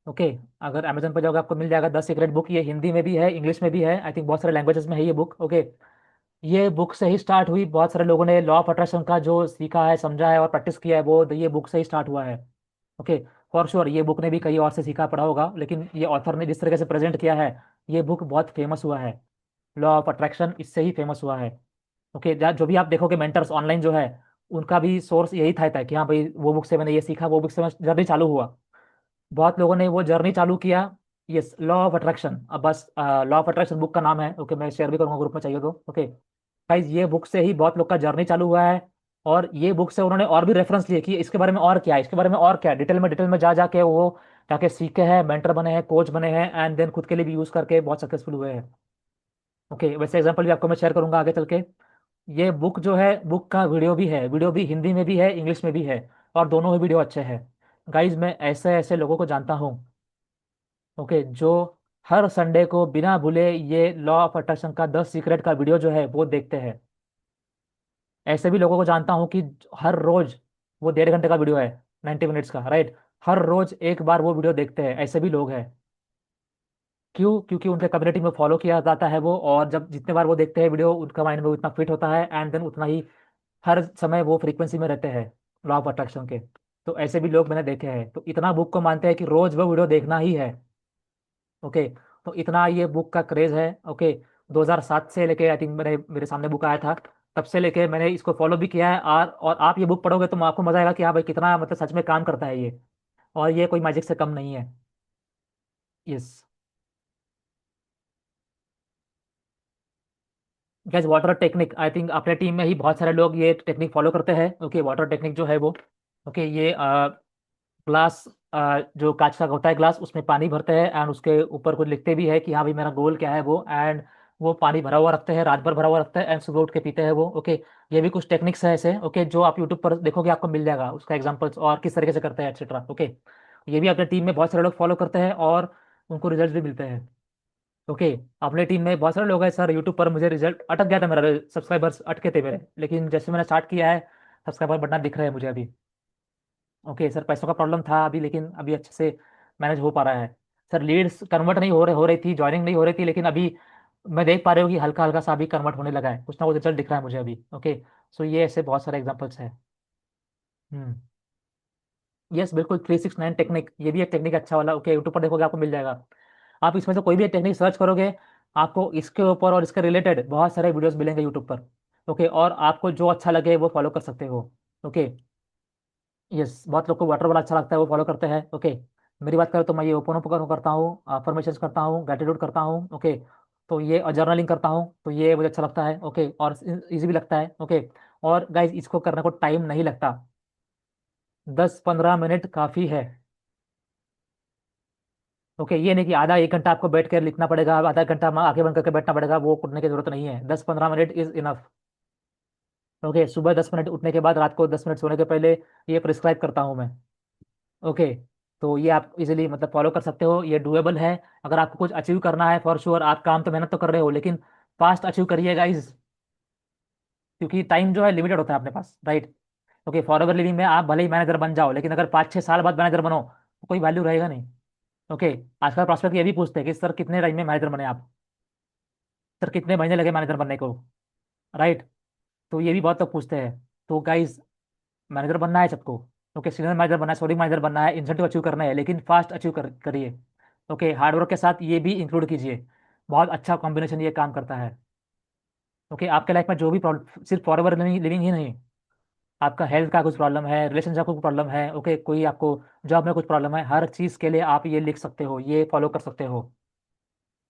ओके, अगर अमेजन पर जाओगे आपको मिल जाएगा द सीक्रेट बुक। ये हिंदी में भी है, इंग्लिश में भी है, आई थिंक बहुत सारे लैंग्वेजेस में है ये बुक। ओके, ये बुक से ही स्टार्ट हुई, बहुत सारे लोगों ने लॉ ऑफ अट्रैक्शन का जो सीखा है, समझा है और प्रैक्टिस किया है, वो ये बुक से ही स्टार्ट हुआ है। ओके, फॉर श्योर ये बुक ने भी कहीं और से सीखा पढ़ा होगा, लेकिन ये ऑथर ने जिस तरीके से प्रेजेंट किया है, ये बुक बहुत फेमस हुआ है। लॉ ऑफ अट्रैक्शन इससे ही फेमस हुआ है। ओके, जो भी आप देखोगे मेंटर्स ऑनलाइन जो है, उनका भी सोर्स यही था कि हाँ भाई वो बुक से मैंने ये सीखा, वो बुक से मैं जर्नी चालू हुआ। बहुत लोगों ने वो जर्नी चालू किया, यस, लॉ ऑफ अट्रैक्शन। अब बस लॉ ऑफ अट्रैक्शन बुक का नाम है, ओके, मैं शेयर भी करूंगा ग्रुप में, चाहिए तो, ओके। गाइज ये बुक से ही बहुत लोग का जर्नी चालू हुआ है। और ये बुक से उन्होंने और भी रेफरेंस लिए कि इसके बारे में और क्या है, इसके बारे में और क्या है, डिटेल में जा जाके वो जाके सीखे हैं, मेंटर बने हैं, कोच बने हैं, एंड देन खुद के लिए भी यूज करके बहुत सक्सेसफुल हुए हैं। ओके, वैसे एग्जांपल भी आपको मैं शेयर करूंगा आगे चल के। ये बुक जो है, बुक का वीडियो भी है, वीडियो भी हिंदी में भी है, इंग्लिश में भी है, और दोनों ही वीडियो अच्छे हैं। गाइज मैं ऐसे ऐसे लोगों को जानता हूँ, ओके, जो हर संडे को बिना भूले ये लॉ ऑफ अट्रैक्शन का 10 सीक्रेट का वीडियो जो है वो देखते हैं। ऐसे भी लोगों को जानता हूँ कि हर रोज, वो 1.5 घंटे का वीडियो है, 90 मिनट्स का, राइट, हर रोज एक बार वो वीडियो देखते हैं, ऐसे भी लोग हैं। क्यों? क्योंकि उनके कम्युनिटी में फॉलो किया जाता है वो, और जब जितने बार वो देखते हैं वीडियो, उनका माइंड में उतना फिट होता है, एंड देन उतना ही हर समय वो फ्रीक्वेंसी में रहते हैं लॉ ऑफ अट्रैक्शन के। तो ऐसे भी लोग मैंने देखे हैं, तो इतना बुक को मानते हैं कि रोज वो वीडियो देखना ही है। ओके, तो इतना ये बुक का क्रेज है। ओके, 2007 से लेके आई थिंक मेरे मेरे सामने बुक आया था, तब से लेके मैंने इसको फॉलो भी किया है। और आप ये बुक पढ़ोगे तो आपको मजा आएगा कि हाँ भाई, कितना मतलब सच में काम करता है ये, और ये कोई मैजिक से कम नहीं है। Yes. Gas water technique, I think अपने टीम में ही बहुत सारे लोग ये टेक्निक फॉलो करते हैं। ओके, वाटर टेक्निक जो है वो, ओके, ये ग्लास, जो कांच का होता है ग्लास, उसमें पानी भरते हैं, एंड उसके ऊपर कुछ लिखते भी है कि हाँ भाई मेरा गोल क्या है वो, एंड वो पानी भरा हुआ रखते हैं, रात भर भरा हुआ रखते हैं, एंड सुबह उठ के पीते हैं वो। ओके, ये भी कुछ टेक्निक्स है ऐसे, ओके, जो आप यूट्यूब पर देखोगे आपको मिल जाएगा उसका एग्जांपल्स, और किस तरीके से करते हैं एक्सेट्रा। ओके, ये भी अपने टीम में बहुत सारे लोग फॉलो करते हैं, और उनको रिजल्ट भी मिलते हैं। ओके, अपने टीम में बहुत सारे लोग हैं सर, यूट्यूब पर मुझे रिजल्ट अटक गया था, मेरा सब्सक्राइबर्स अटके थे मेरे, लेकिन जैसे मैंने स्टार्ट किया है, सब्सक्राइबर बढ़ना दिख रहा है मुझे अभी। ओके सर, पैसों का प्रॉब्लम था अभी, लेकिन अभी अच्छे से मैनेज हो पा रहा है। सर लीड्स कन्वर्ट नहीं हो रही थी, ज्वाइनिंग नहीं हो रही थी, लेकिन अभी मैं देख पा रही हूँ कि हल्का हल्का सा अभी कन्वर्ट होने लगा है, कुछ ना कुछ रिजल्ट दिख रहा है मुझे अभी। ओके, सो ये ऐसे बहुत सारे एग्जांपल्स हैं। हम्म। यस बिल्कुल, 369 टेक्निक, ये भी एक टेक्निक अच्छा वाला, ओके, यूट्यूब पर देखोगे आपको मिल जाएगा। आप इसमें से कोई भी एक टेक्निक सर्च करोगे, आपको इसके ऊपर और इसके रिलेटेड बहुत सारे वीडियोस मिलेंगे यूट्यूब पर। ओके, और आपको जो अच्छा लगे वो फॉलो कर सकते हो। ओके। यस, बहुत लोग को वाटर वाला अच्छा लगता है, वो फॉलो करते हैं। ओके, मेरी बात करें तो मैं ये ओपन ओपन करता हूँ, अफर्मेशन करता हूँ, ग्रेटिट्यूड करता हूँ। ओके, तो ये जर्नलिंग करता हूँ, तो ये मुझे अच्छा लगता है। ओके, और इजी भी लगता है। ओके, और गाइज इसको करने को टाइम नहीं लगता, 10-15 मिनट काफ़ी है। ओके, ये नहीं कि आधा 1 घंटा आपको बैठ कर लिखना पड़ेगा, आधा घंटा आंखें बंद करके बैठना पड़ेगा, वो करने की जरूरत नहीं है, 10-15 मिनट इज इनफ। ओके, सुबह 10 मिनट उठने के बाद, रात को 10 मिनट सोने के पहले, ये प्रिस्क्राइब करता हूँ मैं। ओके, तो ये आप इजीली मतलब फॉलो कर सकते हो, ये डुएबल है। अगर आपको कुछ अचीव करना है, फॉर श्योर, आप काम तो मेहनत तो कर रहे हो, लेकिन फास्ट अचीव करिए गाइज, क्योंकि टाइम जो है लिमिटेड होता है अपने पास, right. Okay, Forever Living में आप भले ही मैनेजर बन जाओ, लेकिन अगर 5-6 साल बाद मैनेजर बनो तो कोई वैल्यू रहेगा नहीं। ओके, आजकल प्रॉस्पेक्ट ये भी पूछते हैं कि सर कितने टाइम में मैनेजर बने आप, सर कितने महीने लगे मैनेजर बनने को, राइट। तो ये भी बहुत लोग पूछते हैं। तो गाइज मैनेजर बनना है सबको, ओके, सीनियर मैनेजर बनना है, सॉरी मैनेजर बनना है, इंसेंटिव अचीव करना है, लेकिन फास्ट अचीव करिए। ओके, हार्डवर्क के साथ ये भी इंक्लूड कीजिए, बहुत अच्छा कॉम्बिनेशन ये काम करता है। ओके, आपके लाइफ में जो भी प्रॉब्लम, सिर्फ फॉरएवर लिविंग लिविंग ही नहीं, आपका हेल्थ का कुछ प्रॉब्लम है, रिलेशनशिप का कुछ प्रॉब्लम है, ओके, कोई आपको जॉब में कुछ प्रॉब्लम है, हर चीज़ के लिए आप ये लिख सकते हो, ये फॉलो कर सकते हो।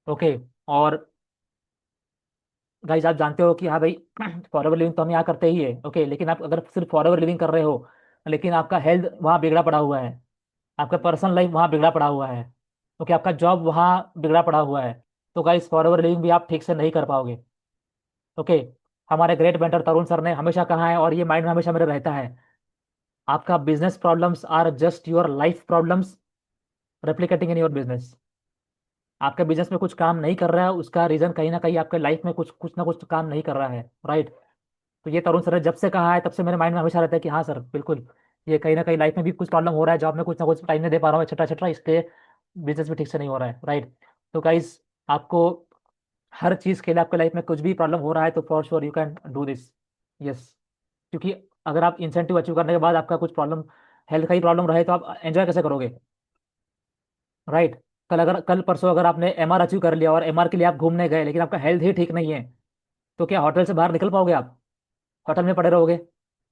ओके, और गाइस आप जानते हो कि हाँ भाई, फॉरएवर लिविंग तो हम यहाँ करते ही है, ओके, लेकिन आप अगर सिर्फ फॉरएवर लिविंग कर रहे हो, लेकिन आपका हेल्थ वहाँ बिगड़ा पड़ा हुआ है, आपका पर्सनल लाइफ वहाँ बिगड़ा पड़ा हुआ है, ओके, आपका जॉब वहाँ बिगड़ा पड़ा हुआ है, तो गाइस फॉरएवर लिविंग भी आप ठीक से नहीं कर पाओगे। ओके, हमारे ग्रेट मेंटर तरुण सर ने हमेशा कहा है, और ये माइंड में हमेशा मेरे रहता है, आपका business problems are just your life problems replicating in your business. आपके बिजनेस में कुछ काम नहीं कर रहा है, उसका रीजन कहीं ना कहीं आपके लाइफ में कुछ कुछ ना कुछ काम नहीं कर रहा है, राइट। तो ये तरुण सर ने जब से कहा है, तब से मेरे माइंड में हमेशा रहता है कि हाँ सर बिल्कुल, ये कहीं ना कहीं लाइफ में भी कुछ प्रॉब्लम हो रहा है, जॉब में कुछ ना कुछ टाइम नहीं दे पा रहा हूँ, एक्सेट्रा एक्सेट्रा, इसलिए बिजनेस भी ठीक से नहीं हो रहा है, राइट। तो गाइस, आपको हर चीज़ के लिए, आपके लाइफ में कुछ भी प्रॉब्लम हो रहा है तो for sure you can do this. Yes, क्योंकि अगर आप इंसेंटिव अचीव करने के बाद आपका कुछ प्रॉब्लम, हेल्थ का ही प्रॉब्लम रहे, तो आप एंजॉय कैसे करोगे, राइट। कल परसों अगर आपने एमआर अचीव कर लिया और एमआर के लिए आप घूमने गए, लेकिन आपका हेल्थ ही ठीक नहीं है, तो क्या होटल से बाहर निकल पाओगे आप? होटल में पड़े रहोगे,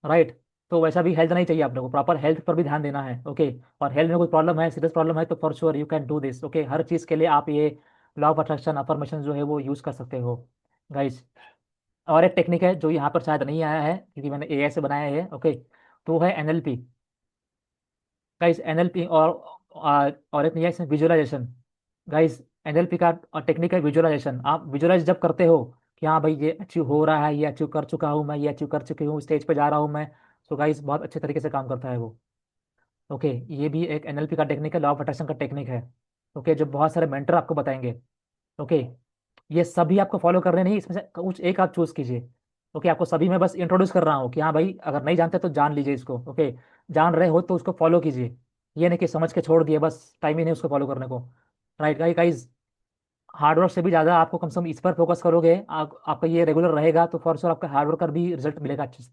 राइट। तो वैसा भी हेल्थ नहीं चाहिए आप लोगों को, प्रॉपर हेल्थ पर भी ध्यान देना है। ओके, और हेल्थ में कोई प्रॉब्लम है, सीरियस प्रॉब्लम है, तो for sure you can do this. Okay, हर चीज़ के लिए आप ये लॉ ऑफ अट्रैक्शन अफर्मेशन जो है वो यूज़ कर सकते हो गाइज। और एक टेक्निक है जो यहाँ पर शायद नहीं आया है क्योंकि मैंने एआई से बनाया है। ओके, तो है एनएलपी गाइज। एनएलपी और एक नहीं है इसमें विजुअलाइजेशन गाइज। एनएलपी का टेक्निक है विजुअलाइजेशन। आप विजुअलाइज जब करते हो कि हाँ भाई ये अचीव हो रहा है, ये अचीव कर चुका हूँ मैं, ये अचीव कर चुकी हूँ, स्टेज पे जा रहा हूँ मैं, तो गाइज बहुत अच्छे तरीके से काम करता है वो। ओके, ये भी एक एनएलपी का टेक्निक है, लॉ ऑफ अट्रैक्शन का टेक्निक है। ओके, जो बहुत सारे मेंटर आपको बताएंगे। ओके, ये सभी आपको फॉलो करने नहीं, इसमें से कुछ एक आप चूज कीजिए। ओके, आपको सभी में बस इंट्रोड्यूस कर रहा हूँ कि हाँ भाई अगर नहीं जानते तो जान लीजिए इसको। ओके, जान रहे हो तो उसको फॉलो कीजिए, ये नहीं कि समझ के छोड़ दिए, बस टाइम ही नहीं उसको फॉलो करने को। राइट गाइस, हार्डवर्क से भी ज़्यादा आपको कम से कम इस पर फोकस करोगे, आपका ये रेगुलर रहेगा तो फॉर श्योर आपका हार्डवर्क का भी रिजल्ट मिलेगा अच्छे से।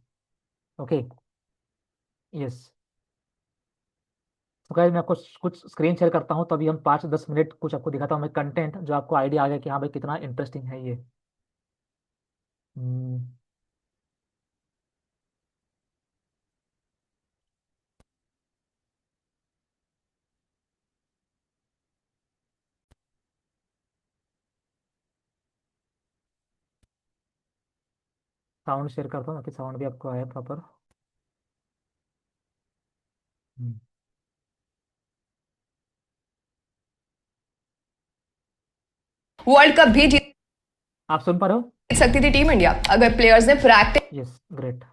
Okay, yes. तो गाइस मैं आपको कुछ स्क्रीन शेयर करता हूँ, तो अभी हम 5-10 मिनट कुछ आपको दिखाता हूँ मैं कंटेंट, जो आपको आइडिया आ गया कि हाँ भाई कितना इंटरेस्टिंग है ये। साउंड शेयर करता हूँ ताकि साउंड भी आपको आए प्रॉपर। वर्ल्ड कप भी जीत आप सुन पा रहे हो? सकती थी टीम इंडिया अगर प्लेयर्स ने practice. Yes, great.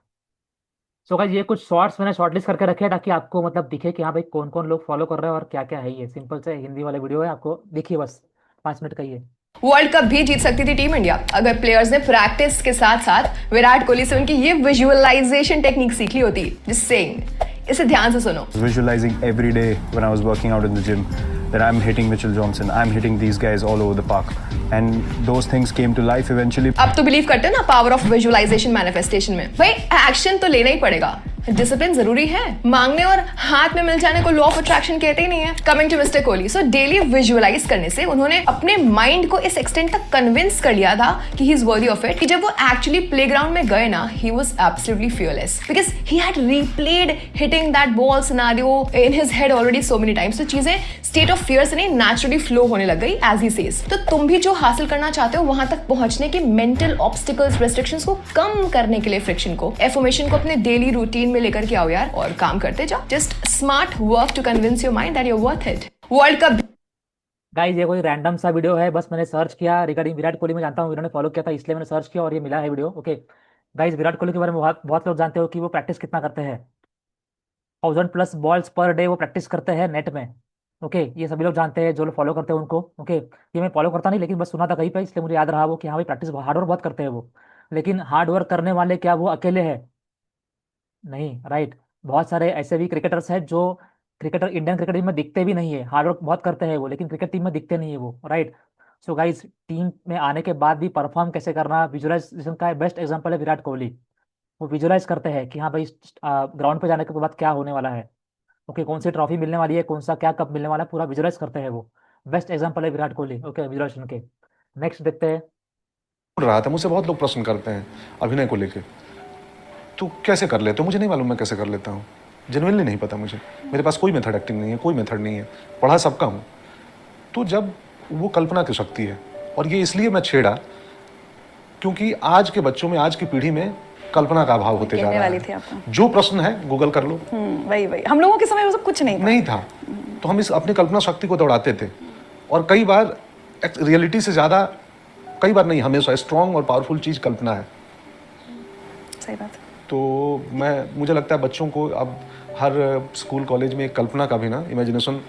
So guys ये कुछ शॉर्ट्स मैंने शॉर्टलिस्ट करके रखे हैं ताकि आपको मतलब दिखे कि हाँ भाई कौन कौन लोग फॉलो कर रहे हैं और क्या क्या है। ये सिंपल से हिंदी वाले वीडियो है, आपको देखिए बस 5 मिनट का ही है। वर्ल्ड कप भी जीत सकती थी टीम इंडिया अगर प्लेयर्स ने प्रैक्टिस के साथ साथ विराट कोहली से उनकी ये विजुअलाइजेशन टेक्निक सीख ली होती। जिस सेइंग, इसे ध्यान से सुनो। Visualizing every day when I was working out in the gym that I'm hitting Mitchell Johnson, I'm hitting these guys all over the park, and those things came to life eventually. अब तो believe करते हैं ना power of visualisation manifestation में। भाई action तो लेना ही पड़ेगा, डिसिप्लिन जरूरी है। मांगने और हाथ में मिल जाने को लॉ ऑफ अट्रैक्शन कहते ही नहीं है। Coming to mister Kohli, so daily visualize करने से उन्होंने अपने माइंड को इस एक्सटेंट तक कन्विंस कर लिया था कि he is worthy of it कि जब वो एक्चुअली प्लेग्राउंड में गए ना, he was absolutely fearless because he had replayed hitting that ball scenario in his head already so many times. तो चीजें स्टेट ऑफ फियर से नहीं नेचुरली फ्लो होने लग गई एज ही सेज। तो तुम भी जो हासिल करना चाहते हो वहां तक पहुंचने के मेंटल ऑब्स्टिकल्स, रेस्ट्रिक्शंस को कम करने के लिए, फ्रिक्शन को, एफर्मेशन को अपने डेली रूटीन में लेकर के आओ यार और काम करते जाओ। Just smart work to convince your mind that you are worth it. World cup guys ये कोई रैंडम सा वीडियो है, बस मैंने सर्च किया रिगार्डिंग विराट कोहली। मैं जानता हूँ इन्होंने फॉलो किया था इसलिए मैंने सर्च किया और ये मिला है video. Okay guys, Virat Kohli के बारे में बहुत बहुत लोग जानते हो कि वो प्रैक्टिस कितना करते हैं। 1000+ बॉल्स पर डे वो प्रैक्टिस करते हैं नेट में। ओके, ये सभी लोग जानते हैं जो लोग फॉलो करते हैं उनको। ओके, ये मैं फॉलो करता नहीं लेकिन बस सुना था कहीं पे, इसलिए मुझे याद रहा वो कि हाँ भाई प्रैक्टिस हार्ड वर्क बहुत करते हैं वो। लेकिन हार्ड वर्क करने वाले क्या वो अकेले हैं? नहीं, राइट। बहुत सारे ऐसे भी क्रिकेटर्स हैं जो क्रिकेटर इंडियन क्रिकेट टीम में दिखते भी नहीं है, हार्ड वर्क बहुत करते हैं वो, लेकिन क्रिकेट टीम में दिखते नहीं है वो। राइट। सो गाइस, टीम में आने के बाद भी परफॉर्म कैसे करना, विजुअलाइजेशन का बेस्ट एग्जांपल है विराट कोहली। वो विजुअलाइज करते हैं कि हाँ भाई ग्राउंड पे जाने के बाद क्या होने वाला है। ओके, कौन सी ट्रॉफी मिलने वाली है, कौन सा क्या कप मिलने वाला है, पूरा विजुअलाइज करते हैं वो। बेस्ट एग्जांपल है विराट कोहली। ओके, विजुअलाइजेशन के। नेक्स्ट देखते हैं। बोल रहा था, मुझसे बहुत लोग प्रश्न करते हैं अभिनय को लेके, तू कैसे कर लेते हो? मुझे नहीं मालूम मैं कैसे कर लेता हूँ, जेनुइनली नहीं पता मुझे। मेरे पास कोई मेथड एक्टिंग नहीं है, कोई मेथड नहीं है, पढ़ा सबका हूँ। तो जब वो कल्पना की शक्ति है, और ये इसलिए मैं छेड़ा क्योंकि आज के बच्चों में, आज की पीढ़ी में कल्पना का अभाव होते जा रहा है। जो प्रश्न है गूगल कर लो। वही हम लोगों के समय वो सब कुछ नहीं था, तो हम इस अपनी कल्पना शक्ति को दौड़ाते थे, और कई बार रियलिटी से ज्यादा, कई बार नहीं, हमेशा स्ट्रॉन्ग और पावरफुल चीज कल्पना है। सही बात। तो मुझे लगता है बच्चों को अब हर स्कूल कॉलेज में एक कल्पना का भी ना, इमेजिनेशन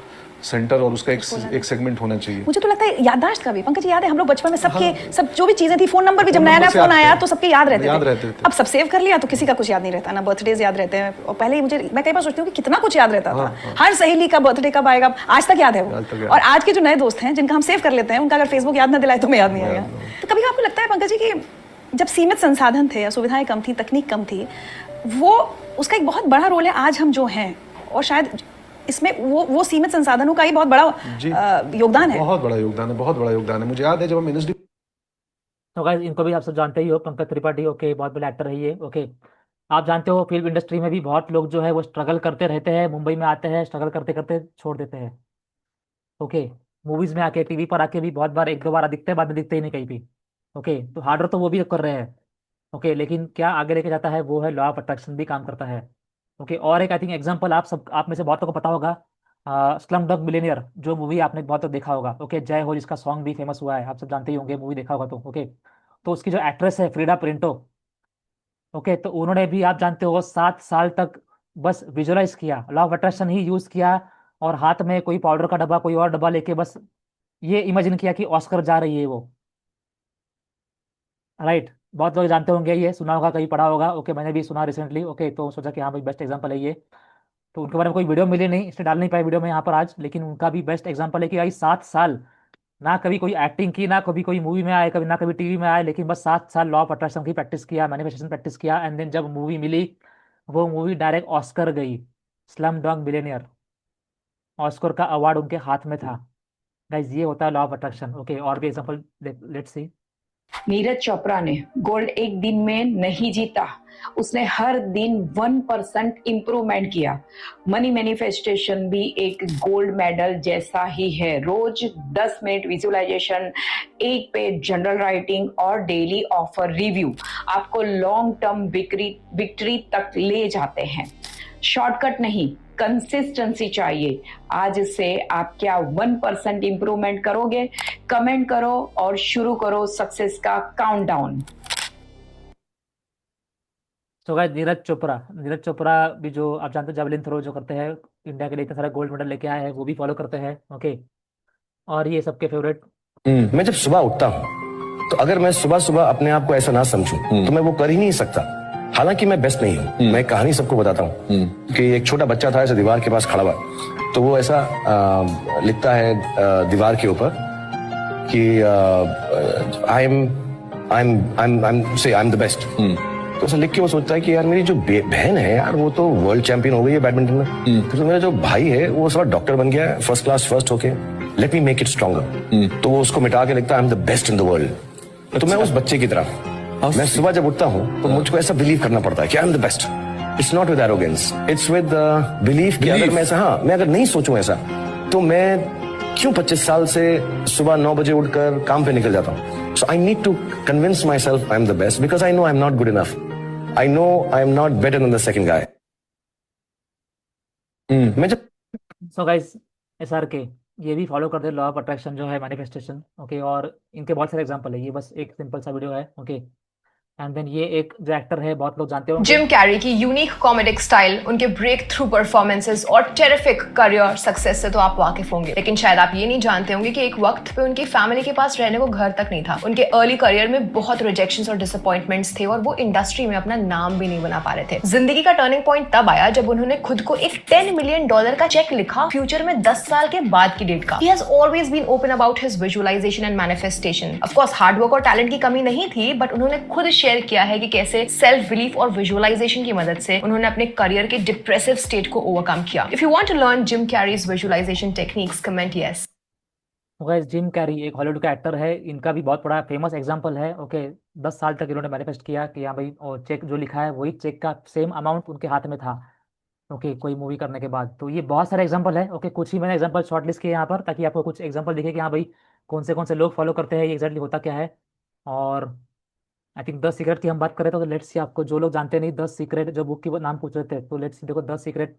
सेंटर, और उसका एक सेगमेंट होना चाहिए। मुझे तो लगता है याददाश्त का भी। पंकज जी, याद है हम लोग बचपन में सबके सब जो भी चीजें थी, फोन नंबर भी जब नया नया फोन आया तो सबके याद रहते थे। अब सब सेव कर लिया तो किसी का कुछ याद नहीं रहता ना, बर्थडेज याद रहते हैं। और पहले मैं कई बार सोचती हूँ कि कितना कुछ याद रहता था। हर सहेली का बर्थडे कब आएगा आज तक याद है वो। और आज के जो नए दोस्त हैं जिनका हम सेव कर लेते हैं, उनका अगर फेसबुक याद ना दिलाए तो हमें याद नहीं आएगा। तो कभी आपको लगता है पंकज जी कि जब सीमित संसाधन थे, सुविधाएं कम थी, तकनीक कम थी, वो उसका एक बहुत बड़ा रोल है आज हम जो हैं, और शायद इसमें वो सीमित संसाधनों का ही बहुत बड़ा योगदान है। बहुत बड़ा योगदान है, बहुत बड़ा योगदान है। मुझे याद है जब हम तो गाइस इनको भी आप सब जानते ही हो, पंकज त्रिपाठी। ओके, बहुत बड़े एक्टर है ये। ओके, आप जानते हो फिल्म इंडस्ट्री में भी बहुत लोग जो है वो स्ट्रगल करते रहते हैं, मुंबई में आते हैं, स्ट्रगल करते करते छोड़ देते हैं। ओके, मूवीज में आके, टीवी पर आके भी बहुत बार, एक दो बार दिखते हैं, बाद में दिखते ही नहीं कहीं भी। ओके, तो हार्ड वर्क तो वो भी कर रहे हैं। ओके, लेकिन क्या आगे लेके जाता है वो है लॉ ऑफ अट्रैक्शन भी काम करता है। ओके, और एक आई थिंक एग्जांपल आप में से बहुतों को पता होगा, स्लम डॉग मिलियनेयर जो मूवी आपने बहुत देखा होगा। ओके, जय हो, जिसका सॉन्ग भी फेमस हुआ है, आप सब जानते ही होंगे, मूवी देखा होगा तो। ओके, तो उसकी जो एक्ट्रेस है फ्रीडा प्रिंटो, ओके, तो उन्होंने भी आप जानते हो 7 साल तक बस विजुअलाइज किया, law of attraction he use किया, और हाथ में कोई पाउडर का डब्बा, कोई और डब्बा लेके बस ये इमेजिन किया कि ऑस्कर जा रही है वो। राइट, बहुत लोग जानते होंगे, ये सुना होगा, कहीं पढ़ा होगा। ओके, मैंने भी सुना रिसेंटली। ओके, तो सोचा कि हाँ भाई बेस्ट एग्जांपल है ये। तो उनके बारे में कोई वीडियो मिली नहीं, इसलिए डाल नहीं पाए वीडियो में यहाँ पर आज, लेकिन उनका भी बेस्ट एग्जांपल है कि भाई 7 साल ना कभी कोई एक्टिंग की, ना कभी कोई मूवी में आए, कभी ना कभी टीवी में आए, लेकिन बस 7 साल लॉ ऑफ अट्रैक्शन की प्रैक्टिस किया, मैनिफेस्टेशन प्रैक्टिस किया, एंड देन जब मूवी मिली, वो मूवी डायरेक्ट ऑस्कर गई। स्लम डॉग मिलियनेयर, ऑस्कर का अवार्ड उनके हाथ में था। गाइज, ये होता है लॉ ऑफ अट्रैक्शन। ओके, और भी example let's see. Neeraj Chopra ने गोल्ड एक दिन में नहीं जीता, उसने हर दिन 1% इंप्रूवमेंट किया। मनी मैनिफेस्टेशन भी एक गोल्ड मेडल जैसा ही है। रोज 10 मिनट विजुअलाइजेशन, एक पेज जनरल राइटिंग और डेली ऑफर रिव्यू आपको लॉन्ग टर्म विक्ट्री तक ले जाते हैं। शॉर्टकट नहीं, कंसिस्टेंसी चाहिए। आज से आप क्या 1% इंप्रूवमेंट करोगे? कमेंट करो और शुरू करो सक्सेस का काउंटडाउन। तो गाइस, नीरज चोपड़ा भी, जो आप जानते हो जावलिन थ्रो जो करते हैं, इंडिया के लिए इतना सारा गोल्ड मेडल लेके आए हैं, वो भी फॉलो करते हैं। ओके, और ये सबके फेवरेट। मैं जब सुबह उठता हूँ तो अगर मैं सुबह सुबह अपने आप को ऐसा ना समझूं तो मैं वो कर ही नहीं सकता। हालांकि मैं बेस्ट नहीं हूँ। मैं कहानी सबको बताता हूँ कि एक छोटा बच्चा था, ऐसे दीवार के पास खड़ा हुआ, तो वो ऐसा लिखता है दीवार के ऊपर कि आई एम द बेस्ट। तो ऐसा लिख के वो सोचता है कि यार मेरी जो बहन है यार, वो तो वर्ल्ड चैंपियन हो गई है बैडमिंटन में, तो मेरा जो भाई है वो सब डॉक्टर बन गया है, फर्स्ट क्लास फर्स्ट होके, let me make it stronger. तो वो उसको मिटा के लिखता है आई am the best in the world. तो मैं उस बच्चे की तरह, मैं सुबह जब उठता हूँ तो मुझको ऐसा बिलीव करना पड़ता है कि आई am the best. It's not with arrogance, it's with belief कि अगर मैं ऐसा, हाँ, मैं अगर नहीं सोचूं ऐसा, तो मैं क्यों 25 साल से सुबह 9 बजे उठकर काम पे निकल जाता हूँ। So I need to convince myself I am the best, because I know I am not good enough, I know I am not better than the second guy. मैं जब सो गाइस, SR के ये भी follow करते हैं law of attraction जो है, manifestation. Okay, और इनके बहुत सारे एग्जांपल है, ये बस एक सिंपल सा वीडियो है। ओके, एंड देन ये एक जो एक्टर है, बहुत लोग जानते हो, जिम कैरी की यूनिक कॉमेडिक स्टाइल, उनके ब्रेक थ्रू परफॉर्मेंसेस और टेरिफिक करियर सक्सेस से तो आप वाकिफ होंगे, लेकिन शायद आप ये नहीं जानते होंगे कि एक वक्त पे उनकी फैमिली के पास रहने को घर तक नहीं था। उनके अर्ली करियर में बहुत रिजेक्शंस और डिसअपॉइंटमेंट्स थे, और वो इंडस्ट्री में अपना नाम भी नहीं बना पा रहे थे। जिंदगी का टर्निंग पॉइंट तब आया जब उन्होंने खुद को एक $10 मिलियन का चेक लिखा, फ्यूचर में 10 साल के बाद की डेट का। He has always been open about his visualization and manifestation. Of course, hard work और टैलेंट की कमी नहीं थी, बट उन्होंने खुद शेयर किया है कि कैसे सेल्फ बिलीफ और विजुअलाइजेशन की मदद से उन्होंने अपने करियर के डिप्रेसिव स्टेट को ओवरकम किया। If you want to learn Jim Carrey's visualization techniques, comment yes. Guys, Jim Carrey एक हॉलीवुड का एक्टर है, इनका भी बहुत बड़ा फेमस एग्जांपल है। ओके, 10 साल तक इन्होंने मैनिफेस्ट किया कि हाँ भाई, और चेक जो लिखा है वही चेक का सेम अमाउंट उनके हाथ में था। ओके, कोई मूवी करने के बाद। तो ये बहुत सारे एग्जांपल है। ओके, कुछ ही मैंने एग्जांपल शॉर्टलिस्ट किए यहाँ पर, ताकि आपको कुछ एग्जांपल दिखे कि हाँ भाई कौन से लोग फॉलो करते हैं, ये एग्जैक्टली होता क्या है। और आई थिंक 10 सीक्रेट की हम बात करें तो लेट्स सी, आपको जो लोग जानते नहीं 10 सीक्रेट जो बुक की नाम पूछ रहे थे, तो लेट्स सी, देखो 10 सीक्रेट,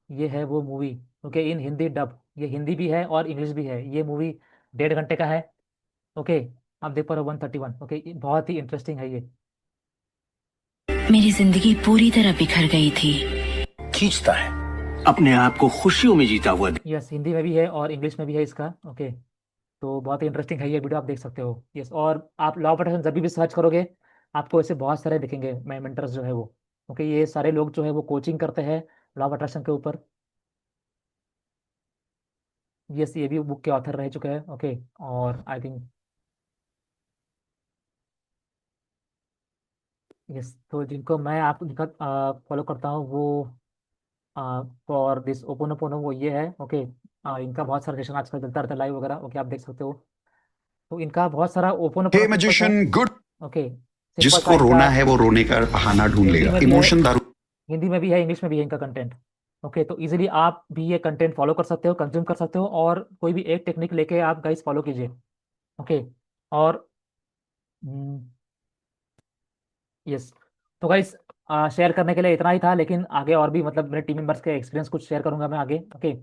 ये है वो मूवी। ओके, इन हिंदी डब, ये हिंदी भी है और इंग्लिश भी है। ये मूवी 1.5 घंटे का है। ओके, आप देख पा रहे हो 131। ओके, बहुत ही इंटरेस्टिंग है ये। मेरी जिंदगी पूरी तरह बिखर गई थी। खींचता है अपने आप को खुशियों में जीता हुआ। यस, हिंदी में भी है और इंग्लिश में भी है इसका। ओके, तो बहुत ही इंटरेस्टिंग है ये वीडियो, आप देख सकते हो। यस, और आप लॉ ऑफ अट्रैक्शन जब भी सर्च करोगे, आपको ऐसे बहुत सारे दिखेंगे मेंटर्स जो है वो। ओके, ये सारे लोग जो है वो कोचिंग करते हैं लॉ ऑफ अट्रैक्शन के ऊपर। यस, ये भी बुक के ऑथर रह चुके हैं। ओके, और आई थिंक यस, तो जिनको मैं आप उनका फॉलो करता हूँ, वो फॉर दिस ओपोनोपोनो वो ये है। ओके, इनका बहुत सारा सेशन आजकल चलता रहता है लाइव वगैरह। ओके, आप देख सकते हो, तो इनका बहुत सारा ओपोनोपोनो। Hey magician, good. Okay, simple सा जिसको इनका रोना है वो रोने का बहाना ढूंढ हिंदी लेगा, में भी है, इमोशन दारू। हिंदी में भी है, इंग्लिश में भी है इनका कंटेंट। ओके, तो इजीली आप भी ये कंटेंट फॉलो कर सकते हो, कंज्यूम कर सकते हो, और कोई भी एक टेक्निक लेके आप गाइस फॉलो कीजिए। ओके। और यस, तो गाइस शेयर करने के लिए इतना ही था, लेकिन आगे और भी मतलब मेरे टीम मेंबर्स के एक्सपीरियंस कुछ शेयर करूंगा मैं आगे। ओके।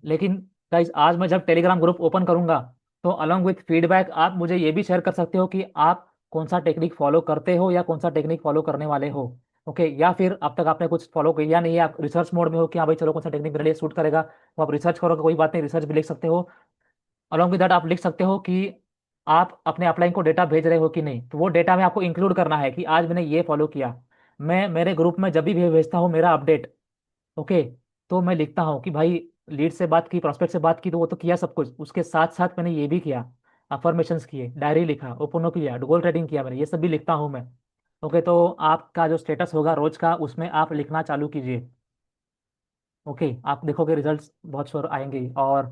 लेकिन गाइज आज मैं जब टेलीग्राम ग्रुप ओपन करूंगा तो अलॉन्ग विथ फीडबैक आप मुझे ये भी शेयर कर सकते हो कि आप कौन सा टेक्निक फॉलो करते हो या कौन सा टेक्निक फॉलो करने वाले हो। ओके, या फिर अब तक आपने कुछ फॉलो किया नहीं है, आप रिसर्च मोड में हो कि हाँ भाई चलो कौन सा टेक्निक मेरे लिए सूट करेगा, तो आप रिसर्च करोगे, कोई बात नहीं, रिसर्च भी लिख सकते हो। अलॉन्ग विद दैट आप लिख सकते हो कि आप अपने अपलाइन को डेटा भेज रहे हो कि नहीं, तो वो डेटा में आपको इंक्लूड करना है कि आज मैंने ये फॉलो किया। मैं मेरे ग्रुप में जब भी भेजता हूँ मेरा अपडेट, ओके, तो मैं लिखता हूँ कि भाई लीड से बात की, प्रोस्पेक्ट से बात की, तो वो तो किया सब कुछ, उसके साथ साथ मैंने ये भी किया, अफर्मेशंस किए, डायरी लिखा, ओपनो किया, गोल ट्रेडिंग किया, मैंने ये सब भी लिखता हूँ मैं। ओके, तो आपका जो स्टेटस होगा रोज का उसमें आप लिखना चालू कीजिए। ओके, आप देखोगे रिजल्ट्स बहुत श्योर आएंगे। और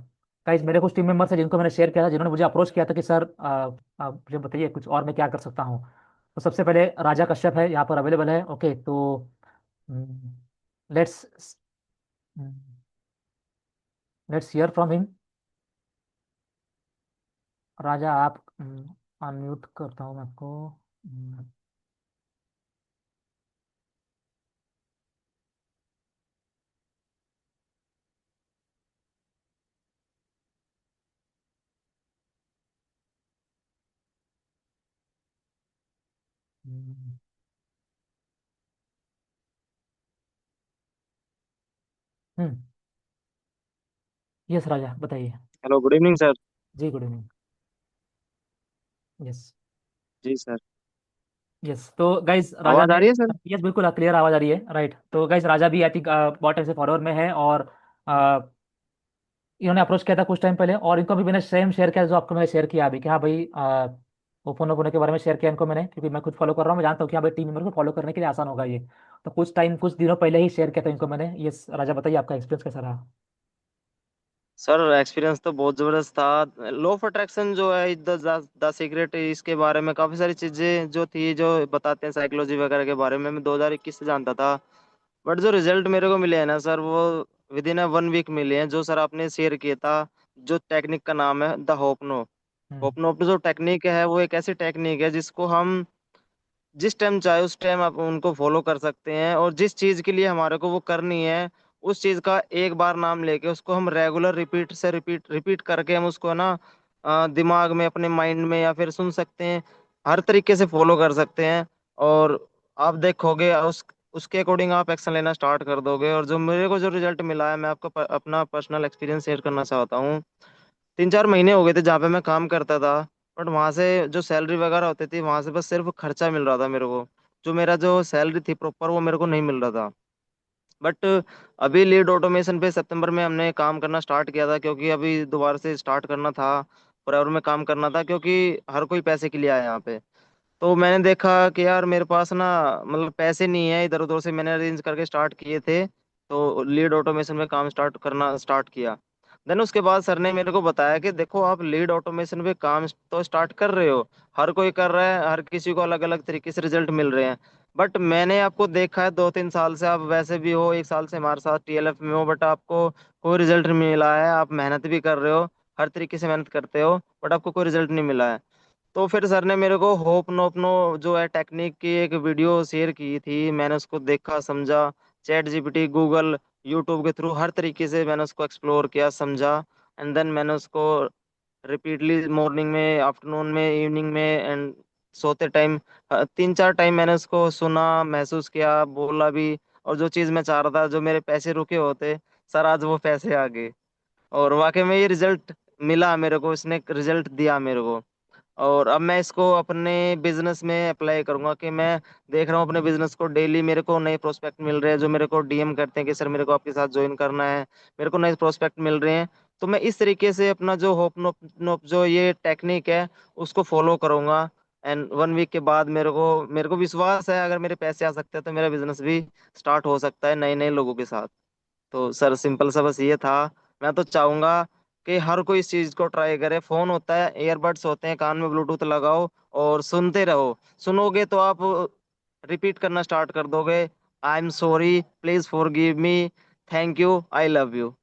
गाइज मेरे कुछ टीम मेंबर्स हैं जिनको मैंने शेयर किया था, जिन्होंने मुझे अप्रोच किया था कि सर मुझे बताइए कुछ और मैं क्या कर सकता हूँ। तो सबसे पहले राजा कश्यप है, यहाँ पर अवेलेबल है। ओके, तो let's let's hear from him. Raja आप अनम्यूट करता हूँ मैं आपको। हम्म, हम्म, यस राजा बताइए। Hello, good evening sir. जी गुड इवनिंग। यस। जी सर। यस, तो गाइज राजा आवाज आ ने, रही है सर? यस बिल्कुल क्लियर आवाज़ आ रही है, राइट। तो गाइज राजा भी आई थिंक बहुत टाइम से फॉलोअर में है, और अ, इन्होंने अप्रोच किया था कुछ टाइम पहले, और इनको भी मैंने सेम शेयर किया जो आपको मैंने शेयर किया अभी कि हाँ भाई ओपन ओपन के बारे में शेयर किया इनको मैंने, क्योंकि मैं खुद फॉलो कर रहा हूँ, मैं जानता हूँ कि हाँ भाई टीम मेंबर को फॉलो करने के लिए आसान होगा ये। तो कुछ दिनों पहले ही शेयर किया था इनको मैंने। यस राजा बताइए आपका एक्सपीरियंस कैसा रहा। सर एक्सपीरियंस तो बहुत जबरदस्त था। लॉ ऑफ अट्रैक्शन जो है, द सीक्रेट, इसके बारे में काफी सारी चीजें जो थी, जो बताते हैं साइकोलॉजी वगैरह के बारे में, मैं 2021 से जानता था। बट जो रिजल्ट मेरे को मिले हैं ना सर, वो विद इन 1 वीक मिले हैं, जो सर आपने शेयर किया था। जो टेक्निक का नाम है द होपनो। हम्म। होपनो जो टेक्निक है, वो एक ऐसी टेक्निक है जिसको हम जिस टाइम चाहे उस टाइम आप उनको फॉलो कर सकते हैं, और जिस चीज के लिए हमारे को वो करनी है, उस चीज का एक बार नाम लेके उसको हम रेगुलर रिपीट से रिपीट रिपीट करके हम उसको ना दिमाग में, अपने माइंड में, या फिर सुन सकते हैं, हर तरीके से फॉलो कर सकते हैं। और आप देखोगे उसके अकॉर्डिंग आप एक्शन लेना स्टार्ट कर दोगे। और जो मेरे को जो रिजल्ट मिला है, मैं आपको अपना पर्सनल एक्सपीरियंस शेयर करना चाहता हूँ। 3-4 महीने हो गए थे जहाँ पे मैं काम करता था, बट वहां से जो सैलरी वगैरह होती थी, वहां से बस सिर्फ खर्चा मिल रहा था मेरे को। जो मेरा जो सैलरी थी प्रॉपर, वो मेरे को नहीं मिल रहा था। बट अभी लीड ऑटोमेशन पे सितंबर में हमने काम करना स्टार्ट किया था, क्योंकि अभी दोबारा से स्टार्ट करना था, फॉरएवर में काम करना था, क्योंकि हर कोई पैसे के लिए आया यहाँ पे। तो मैंने देखा कि यार मेरे पास ना, मतलब पैसे नहीं है, इधर उधर से मैंने अरेंज करके स्टार्ट किए थे। तो लीड ऑटोमेशन में काम स्टार्ट किया। देन उसके बाद सर ने मेरे को बताया कि देखो, आप लीड ऑटोमेशन पे काम तो स्टार्ट कर रहे हो, हर कोई कर रहा है, हर किसी को अलग अलग तरीके से रिजल्ट मिल रहे हैं। बट मैंने आपको देखा है 2-3 साल से, आप वैसे भी हो, 1 साल से हमारे साथ टीएलएफ में हो, बट आपको कोई रिजल्ट नहीं मिला है। आप मेहनत भी कर रहे हो, हर तरीके से मेहनत करते हो, बट आपको कोई रिजल्ट नहीं मिला है। तो फिर सर ने मेरे को होप नोपनो जो है टेक्निक की एक वीडियो शेयर की थी, मैंने उसको देखा, समझा। चैट जीपीटी, गूगल, यूट्यूब के थ्रू हर तरीके से मैंने उसको एक्सप्लोर किया, समझा। एंड देन मैंने उसको रिपीटली मॉर्निंग में, आफ्टरनून में, इवनिंग में, एंड सोते टाइम 3-4 टाइम मैंने उसको सुना, महसूस किया, बोला भी। और जो चीज़ मैं चाह रहा था, जो मेरे पैसे रुके होते, सर आज वो पैसे आ गए। और वाकई में ये रिजल्ट मिला मेरे को, इसने रिजल्ट दिया मेरे को। और अब मैं इसको अपने बिजनेस में अप्लाई करूंगा, कि मैं देख रहा हूँ अपने बिजनेस को, डेली मेरे को नए प्रोस्पेक्ट मिल रहे हैं, जो मेरे को डीएम करते हैं कि सर मेरे को आपके साथ ज्वाइन करना है। मेरे को नए प्रोस्पेक्ट मिल रहे हैं। तो मैं इस तरीके से अपना जो होप नोप नोप जो ये टेक्निक है, उसको फॉलो करूंगा। एंड 1 वीक के बाद मेरे को विश्वास है, अगर मेरे पैसे आ सकते हैं तो मेरा बिजनेस भी स्टार्ट हो सकता है नए नए लोगों के साथ। तो सर सिंपल सा बस ये था। मैं तो चाहूंगा कि हर कोई इस चीज को ट्राई करे। फोन होता है, ईयरबड्स होते हैं, कान में ब्लूटूथ लगाओ और सुनते रहो। सुनोगे तो आप रिपीट करना स्टार्ट कर दोगे। I am sorry, please forgive me, thank you, I love you.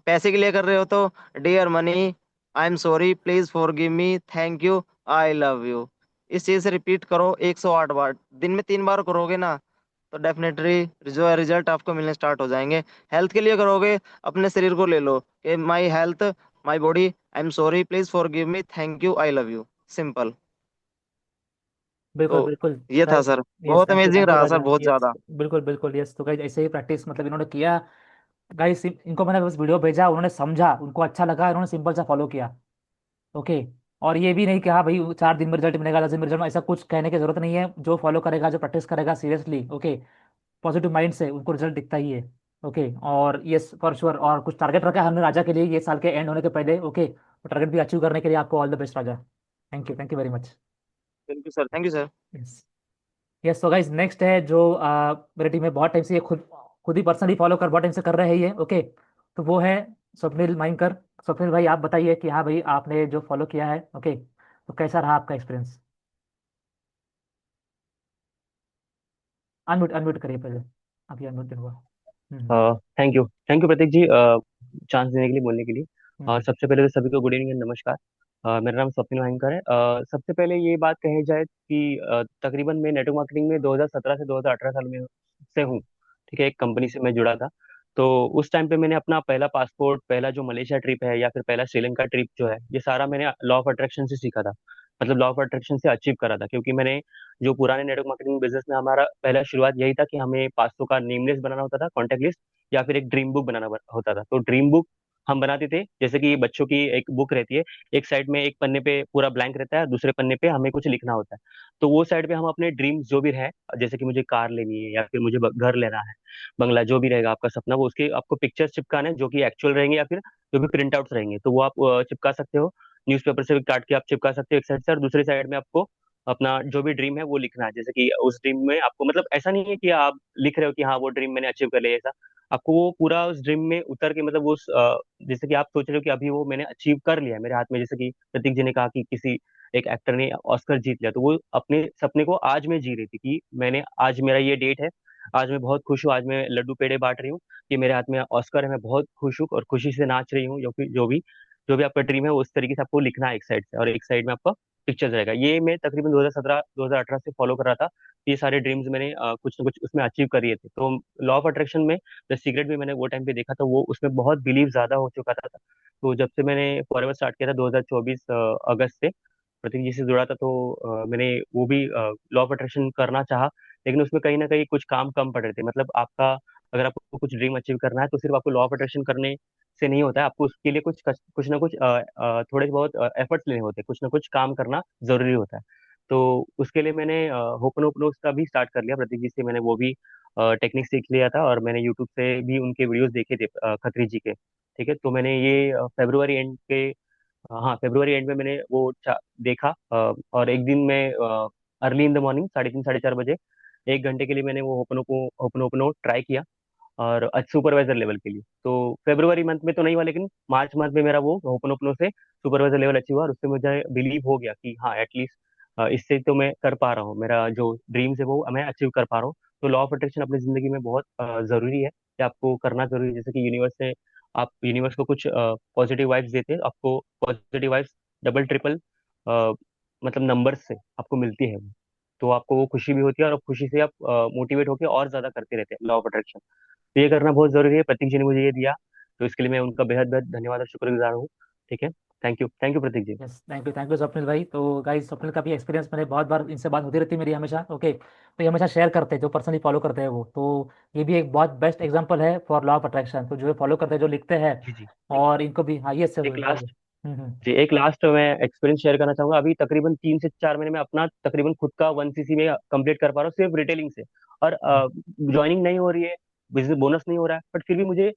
पैसे के लिए कर रहे हो तो dear money, I am sorry, please forgive me, thank you, I love you. इस चीज से रिपीट करो 108 बार। दिन में 3 बार करोगे ना तो डेफिनेटली जो है रिजल्ट आपको मिलने स्टार्ट हो जाएंगे। हेल्थ के लिए करोगे, अपने शरीर को ले लो कि my health, my body, I am sorry, please forgive me, thank you, I love you. Simple. बिल्कुल तो बिल्कुल। ये था सर, यस, बहुत अमेजिंग थैंक यू रहा सर, राजा। बहुत यस ज्यादा। बिल्कुल बिल्कुल। यस, तो गाइस ऐसे ही प्रैक्टिस मतलब इन्होंने किया। गाइस इनको मैंने बस वीडियो भेजा, उन्होंने समझा, उनको अच्छा लगा, इन्होंने सिंपल सा फॉलो किया। ओके। और ये भी नहीं कि हाँ भाई 4 दिन में रिजल्ट मिलेगा, 10 दिन में रिजल्ट, ऐसा कुछ कहने की जरूरत नहीं है। जो फॉलो करेगा, जो प्रैक्टिस करेगा सीरियसली, ओके, पॉजिटिव माइंड से, उनको रिजल्ट दिखता ही है। ओके। और यस फॉर श्योर। और कुछ टारगेट रखा है हमने राजा के लिए ये साल के एंड होने के पहले। ओके, तो टारगेट भी अचीव करने के लिए आपको all the best Raja. Thank you very much. Thank you sir, thank you sir. Yes. Yes, तो गाइज नेक्स्ट है जो मेरे टीम में बहुत टाइम से ये खुद खुद ही पर्सनली फॉलो कर बहुत टाइम से कर रहे हैं ये। ओके, तो वो है स्वप्निल माइनकर। स्वप्निल भाई, आप बताइए कि हाँ भाई आपने जो फॉलो किया है, ओके, तो कैसा रहा आपका एक्सपीरियंस? अनम्यूट अनम्यूट करिए पहले। अभी अनम्यूट हुआ। Thank you Pratik ji, chance देने के लिए, बोलने के लिए। हम्म। सबसे पहले तो सभी को गुड इवनिंग एंड नमस्कार। मेरा नाम स्वप्निल वाहिंकर है। सबसे पहले ये बात कही जाए कि तकरीबन मैं नेटवर्क मार्केटिंग में 2017 से 2018 साल में से हूँ। ठीक है, एक कंपनी से मैं जुड़ा था। तो उस टाइम पे मैंने अपना पहला पासपोर्ट, पहला जो मलेशिया ट्रिप है या फिर पहला श्रीलंका ट्रिप जो है, ये सारा मैंने लॉ ऑफ अट्रैक्शन से सीखा था। मतलब लॉ ऑफ अट्रैक्शन से अचीव करा था, क्योंकि मैंने जो पुराने नेटवर्क मार्केटिंग बिजनेस में हमारा पहला शुरुआत यही था कि हमें 500 का नेम लिस्ट बनाना होता था, कॉन्टेक्ट लिस्ट, या फिर एक ड्रीम बुक बनाना होता था। तो ड्रीम बुक हम बनाते थे, जैसे कि बच्चों की एक बुक रहती है, एक साइड में एक पन्ने पे पूरा ब्लैंक रहता है, दूसरे पन्ने पे हमें कुछ लिखना होता है। तो वो साइड पे हम अपने ड्रीम्स जो भी है, जैसे कि मुझे कार लेनी है या फिर मुझे घर लेना है, बंगला, जो भी रहेगा आपका सपना, वो उसके आपको पिक्चर्स चिपकाने हैं जो कि एक्चुअल रहेंगे या फिर जो भी प्रिंट आउट्स रहेंगे, तो वो आप चिपका सकते हो। न्यूज़पेपर से भी काट के आप चिपका सकते हो एक साइड से, और दूसरी साइड में आपको अपना जो भी ड्रीम है वो लिखना है। जैसे कि उस ड्रीम में आपको, मतलब ऐसा नहीं है कि आप लिख रहे हो कि हाँ वो ड्रीम मैंने अचीव कर लिया, ऐसा आपको वो पूरा उस ड्रीम में उतर के, मतलब उस जैसे कि आप सोच रहे हो कि अभी वो मैंने अचीव कर लिया है मेरे हाथ में, जैसे कि प्रतीक जी ने कहा कि किसी एक एक्टर ने ऑस्कर जीत लिया, तो वो अपने सपने को आज में जी रही थी कि मैंने, आज मेरा ये डेट है, आज मैं बहुत खुश हूँ, आज मैं लड्डू पेड़े बांट रही हूँ, कि मेरे हाथ में ऑस्कर है, मैं बहुत खुश हूँ और खुशी से नाच रही हूँ। जो भी आपका ड्रीम है उस तरीके से आपको लिखना है एक साइड से, और एक साइड में आपका पिक्चर्स रहेगा। ये मैं तकरीबन 2017 2018 से फॉलो कर रहा था। ये सारे ड्रीम्स मैंने कुछ ना कुछ उसमें अचीव करिए थे। तो लॉ ऑफ अट्रैक्शन में द सीक्रेट भी मैंने वो टाइम पे देखा, तो वो उसमें बहुत बिलीव ज्यादा हो चुका था। तो जब से मैंने फॉरएवर स्टार्ट किया था 2024 अगस्त से, प्रतीक जी से जुड़ा था, तो मैंने वो भी लॉ ऑफ अट्रैक्शन करना चाहा, लेकिन उसमें कहीं ना कहीं कुछ काम कम पड़ रहे थे। मतलब आपका, अगर आपको कुछ ड्रीम अचीव करना है तो सिर्फ आपको लॉ ऑफ अट्रैक्शन करने से नहीं होता है, आपको उसके लिए कुछ ना कुछ थोड़े बहुत एफर्ट्स लेने होते हैं, कुछ ना कुछ काम करना जरूरी होता है। तो उसके लिए मैंने होपनोपनोस का भी स्टार्ट कर लिया, प्रतीक जी से मैंने वो भी टेक्निक सीख लिया था, और मैंने यूट्यूब से भी उनके वीडियोस देखे थे, खत्री जी के। ठीक है, तो मैंने ये फेब्रुवरी एंड के, हाँ फेब्रुवरी एंड में मैंने वो देखा, और एक दिन में अर्ली इन द मॉर्निंग 3:30 4:30 बजे 1 घंटे के लिए मैंने वो ओपन ओपनो ट्राई किया, और सुपरवाइजर लेवल के लिए। तो फेब्रुवरी मंथ में तो नहीं हुआ, लेकिन मार्च मंथ में मेरा वो ओपन ओपनो से सुपरवाइजर लेवल अचीव हुआ, और उससे मुझे बिलीव हो गया कि हाँ एटलीस्ट इससे तो मैं कर पा रहा हूँ, मेरा जो ड्रीम्स है वो मैं अचीव कर पा रहा हूँ। तो लॉ ऑफ अट्रैक्शन अपनी जिंदगी में बहुत जरूरी है, कि आपको करना जरूरी है। जैसे कि यूनिवर्स से, आप यूनिवर्स को कुछ पॉजिटिव वाइब्स देते हैं, आपको पॉजिटिव वाइब्स डबल ट्रिपल मतलब नंबर से आपको मिलती है वो। तो आपको वो खुशी भी होती है, और खुशी से आप मोटिवेट होकर और ज्यादा करते रहते हैं लॉ ऑफ अट्रैक्शन। तो ये करना बहुत जरूरी है, प्रतीक जी ने मुझे ये दिया, तो इसके लिए मैं उनका बेहद बेहद धन्यवाद और शुक्रगुजार हूँ। ठीक है, thank you Pratik ji. Yes, thank you Swapnil भाई। तो गाइस स्वप्निल का भी एक्सपीरियंस, मैंने बहुत बार इनसे बात होती रहती है मेरी हमेशा। ओके, तो ये हमेशा शेयर करते हैं जो पर्सनली फॉलो करते हैं वो। तो ये भी एक बहुत बेस्ट एग्जांपल है फॉर लॉ ऑफ अट्रैक्शन। तो जो फॉलो करते हैं, जो लिखते हैं, जी जी। और इनको भी, हाँ, ये सब एक बताइए। लास्ट जी एक लास्ट मैं एक्सपीरियंस शेयर करना चाहूंगा। अभी तकरीबन 3 से 4 महीने में अपना तकरीबन खुद का 1 सीसी में कंप्लीट कर पा रहा हूँ, सिर्फ रिटेलिंग से। और ज्वाइनिंग नहीं हो रही है, बिजनेस बोनस नहीं हो रहा है, बट फिर भी मुझे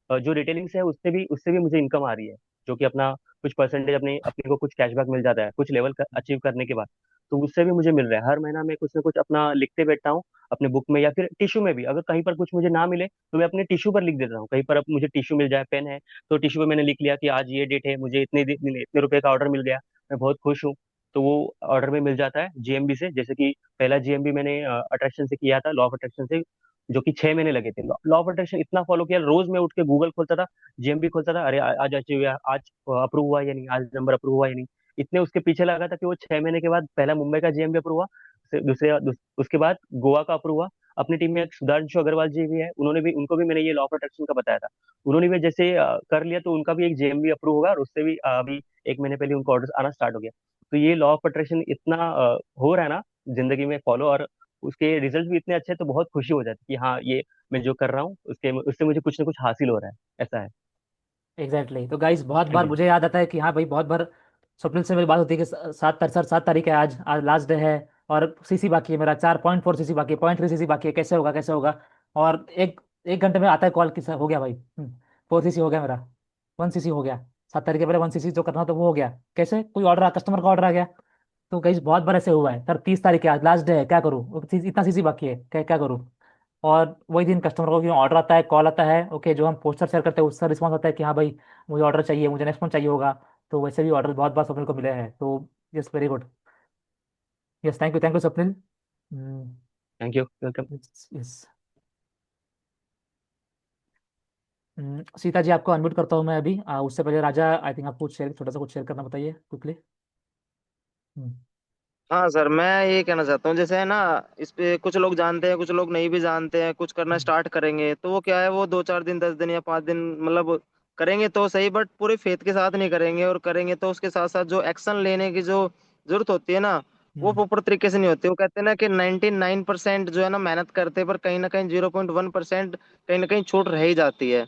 जो रिटेलिंग से है उससे भी मुझे इनकम आ रही है। जो कि अपना कुछ परसेंटेज अपने अपने को कुछ कैशबैक मिल जाता है कुछ लेवल अचीव करने के बाद। तो उससे भी मुझे मिल रहा है, हर महीना मैं कुछ ना कुछ अपना लिखते बैठता हूँ अपने बुक में, या फिर टिश्यू में भी अगर कहीं पर कुछ मुझे ना मिले तो मैं अपने टिश्यू पर लिख देता हूँ। कहीं पर अब मुझे टिश्यू मिल जाए, पेन है, तो टिश्यू पे मैंने लिख लिया कि आज ये डेट है, मुझे इतने रुपए का ऑर्डर मिल गया, मैं बहुत खुश हूँ। तो वो ऑर्डर में मिल जाता है जीएमबी से। जैसे कि पहला जीएमबी मैंने अट्रैक्शन से किया था, लॉ ऑफ अट्रैक्शन से, जो कि 6 महीने लगे थे। लॉ ऑफ अट्रैक्शन इतना फॉलो किया, रोज मैं उठ के गूगल खोलता था, जीएमबी खोलता था, अरे आज अचीव हुआ, आज अप्रूव हुआ या नहीं, आज नंबर अप्रूव हुआ या नहीं। इतने उसके पीछे लगा था कि वो 6 महीने के बाद पहला मुंबई का जीएमबी अप्रूव हुआ, उसके बाद गोवा का अप्रूव हुआ। अपनी टीम में एक सुधांशु अग्रवाल जी भी है, उनको भी मैंने ये लॉ ऑफ अट्रैक्शन का बताया था। उन्होंने भी जैसे कर लिया, तो उनका भी एक जेएमबी अप्रूव होगा, और उससे भी अभी 1 महीने पहले उनको ऑर्डर आना स्टार्ट हो गया। तो ये लॉ ऑफ अट्रैक्शन इतना हो रहा है ना जिंदगी में फॉलो, और उसके रिजल्ट भी इतने अच्छे हैं, तो बहुत खुशी हो जाती है कि हाँ, ये मैं जो कर रहा हूँ उससे मुझे कुछ ना कुछ हासिल हो रहा है, ऐसा है। एग्जैक्टली। तो गाइस बहुत हाँ बार जी। मुझे याद आता है कि हाँ भाई, बहुत बार स्वप्निल से मेरी बात होती है कि 7 तारीख है, आज आज लास्ट डे है, और सीसी बाकी है मेरा, 4.4 सीसी बाकी है, 0.3 सीसी बाकी है, कैसे होगा कैसे होगा। और एक एक घंटे में आता है कॉल कि सर हो गया भाई, 4 सीसी हो गया मेरा, 1 सीसी हो गया, 7 तारीख के पहले 1 सीसी जो करना था वो हो गया। कैसे? कोई ऑर्डर, कस्टमर का ऑर्डर आ गया। तो गाइस बहुत बार ऐसे हुआ है सर, 30 तारीख है, आज लास्ट डे है, क्या करूँ, इतना सीसी बाकी है, क्या क्या करूँ। और वही दिन कस्टमर को ऑर्डर आता है, कॉल आता है, ओके, जो हम पोस्टर शेयर करते हैं उसका रिस्पॉन्स आता है कि हाँ भाई मुझे ऑर्डर चाहिए, मुझे नेक्स्ट मंथ चाहिए होगा। तो वैसे भी ऑर्डर बहुत बार स्वप्निल को मिले हैं। तो yes, very good. Yes, thank you Swapnil. Thank you, welcome. Yes. Sita ji, आपको अनम्यूट करता हूँ मैं अभी। उससे पहले राजा, आई थिंक आपको छोटा सा कुछ शेयर करना, बताइए क्विकली। हाँ सर, मैं ये कहना चाहता हूँ, जैसे है ना, इस पे कुछ लोग जानते हैं, कुछ लोग नहीं भी जानते हैं, कुछ करना स्टार्ट करेंगे तो वो क्या है, वो 2 4 दिन 10 दिन या 5 दिन मतलब करेंगे तो सही, बट पूरे फेथ के साथ नहीं करेंगे, और करेंगे तो उसके साथ साथ जो एक्शन लेने की जो जरूरत होती है ना, वो प्रॉपर तरीके से नहीं होती। वो कहते हैं ना कि 99% जो है ना मेहनत करते हैं, पर कहीं ना कहीं 0.1% कहीं ना कहीं छूट रह ही जाती है।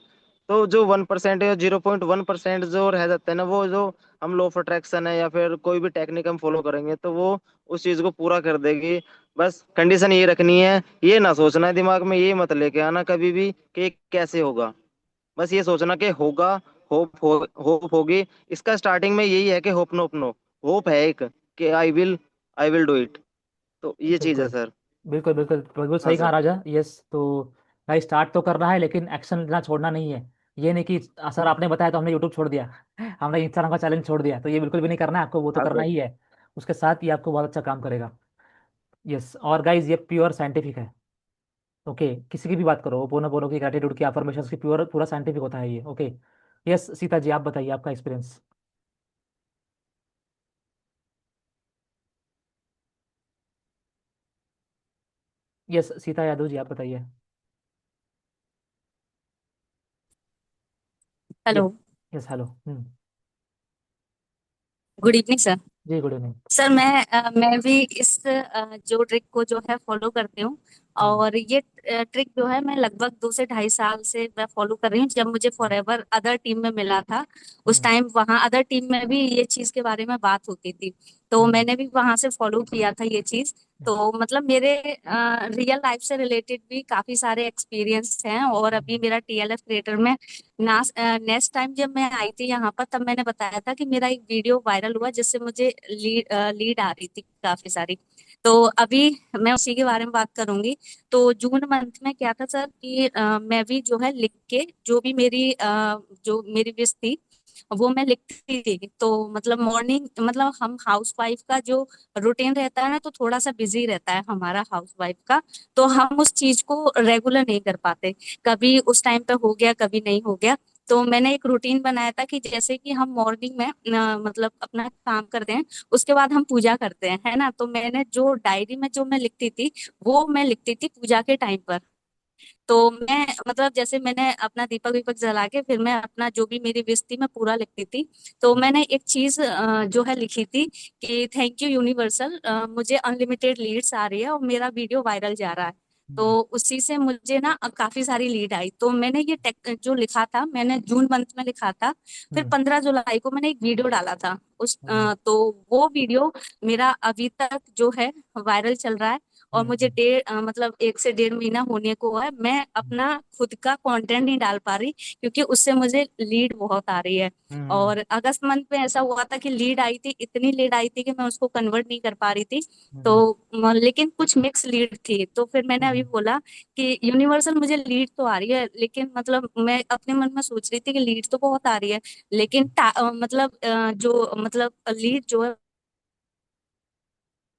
तो जो 1% या 0.1% जो रह जाता है ना, वो जो हम लॉ ऑफ अट्रैक्शन है या फिर कोई भी टेक्निक हम फॉलो करेंगे तो वो उस चीज को पूरा कर देगी। बस कंडीशन ये रखनी है, ये ना सोचना है दिमाग में, ये मत लेके आना कभी भी कि कैसे होगा। बस ये सोचना कि होगा, होप होगी। इसका स्टार्टिंग में यही है कि होप नो अपनो, होप है एक कि आई विल डू इट। तो ये चीज है बिल्कुल सर। बिल्कुल बिल्कुल बिल्कुल हाँ सही कहा सर। राजा। यस। तो भाई स्टार्ट तो करना है, लेकिन एक्शन लेना छोड़ना नहीं है। ये नहीं कि सर आपने बताया तो हमने यूट्यूब छोड़ दिया, हमने इंस्टाग्राम का चैलेंज छोड़ दिया, तो ये बिल्कुल भी नहीं करना है आपको, वो तो हाँ करना सर। ही है। उसके साथ ये आपको बहुत अच्छा काम करेगा। यस। और गाइज, ये प्योर साइंटिफिक है। ओके, किसी की भी बात करो, पोनो पोनो की, ग्रेटिट्यूड की, अफर्मेशन की, प्योर पूरा साइंटिफिक होता है ये। ओके। यस सीता जी, आप बताइए आपका एक्सपीरियंस। यस सीता यादव जी, आप बताइए। Hello. Yes. Yes hello. Good evening sir. जी गुड इवनिंग। सर मैं भी इस जो ट्रिक को जो है फॉलो करती हूँ। और ये ट्रिक जो है मैं लगभग 2 से 2.5 साल से मैं फॉलो कर रही हूँ। जब मुझे फॉरएवर अदर टीम में मिला था, उस टाइम वहाँ अदर टीम में भी ये चीज के बारे में बात होती थी, तो मैंने भी वहां से फॉलो किया था ये चीज। तो मतलब मेरे रियल लाइफ से रिलेटेड भी काफी सारे एक्सपीरियंस हैं। और अभी मेरा टीएलएफ क्रिएटर में नेक्स्ट टाइम जब मैं आई थी यहाँ पर, तब मैंने बताया था कि मेरा एक वीडियो वायरल हुआ जिससे मुझे लीड आ रही थी काफी सारी। तो अभी मैं उसी के बारे में बात करूंगी। तो जून मंथ में क्या था सर कि मैं भी जो है लिख के, जो भी जो मेरी विश थी वो मैं लिखती थी। तो मतलब मॉर्निंग, मतलब हम हाउस वाइफ का जो रूटीन रहता है ना, तो थोड़ा सा बिजी रहता है हमारा हाउस वाइफ का। तो हम उस चीज को रेगुलर नहीं कर पाते, कभी उस टाइम पे हो गया, कभी नहीं हो गया। तो मैंने एक रूटीन बनाया था कि जैसे कि हम मॉर्निंग में मतलब अपना काम करते हैं, उसके बाद हम पूजा करते हैं, है ना। तो मैंने जो डायरी में जो मैं लिखती थी, वो मैं लिखती थी पूजा के टाइम पर। तो मैं मतलब जैसे मैंने अपना दीपक वीपक जला के फिर मैं अपना जो भी मेरी विश थी मैं पूरा लिखती थी। तो मैंने एक चीज जो है लिखी थी कि थैंक यू यूनिवर्सल, मुझे अनलिमिटेड लीड्स आ रही है और मेरा वीडियो वायरल जा रहा है। तो उसी से मुझे ना काफी सारी लीड आई। तो मैंने ये जो लिखा था, मैंने जून मंथ में लिखा था। फिर 15 जुलाई को मैंने एक वीडियो डाला था तो वो वीडियो मेरा अभी तक जो है वायरल चल रहा है। और मुझे मतलब 1 से 1.5 महीना होने को है, मैं अपना खुद का कंटेंट नहीं डाल पा रही क्योंकि उससे मुझे लीड बहुत आ रही है। हम्म। और अगस्त मंथ में ऐसा हुआ था कि लीड आई थी, इतनी लीड आई थी कि मैं उसको कन्वर्ट नहीं कर पा रही थी। तो हम्म। लेकिन कुछ मिक्स लीड थी, तो फिर मैंने अभी हम्म। बोला कि यूनिवर्सल मुझे लीड तो आ रही है, लेकिन मतलब मैं अपने मन में सोच रही थी कि लीड तो बहुत आ रही है, लेकिन मतलब जो मतलब लीड जो है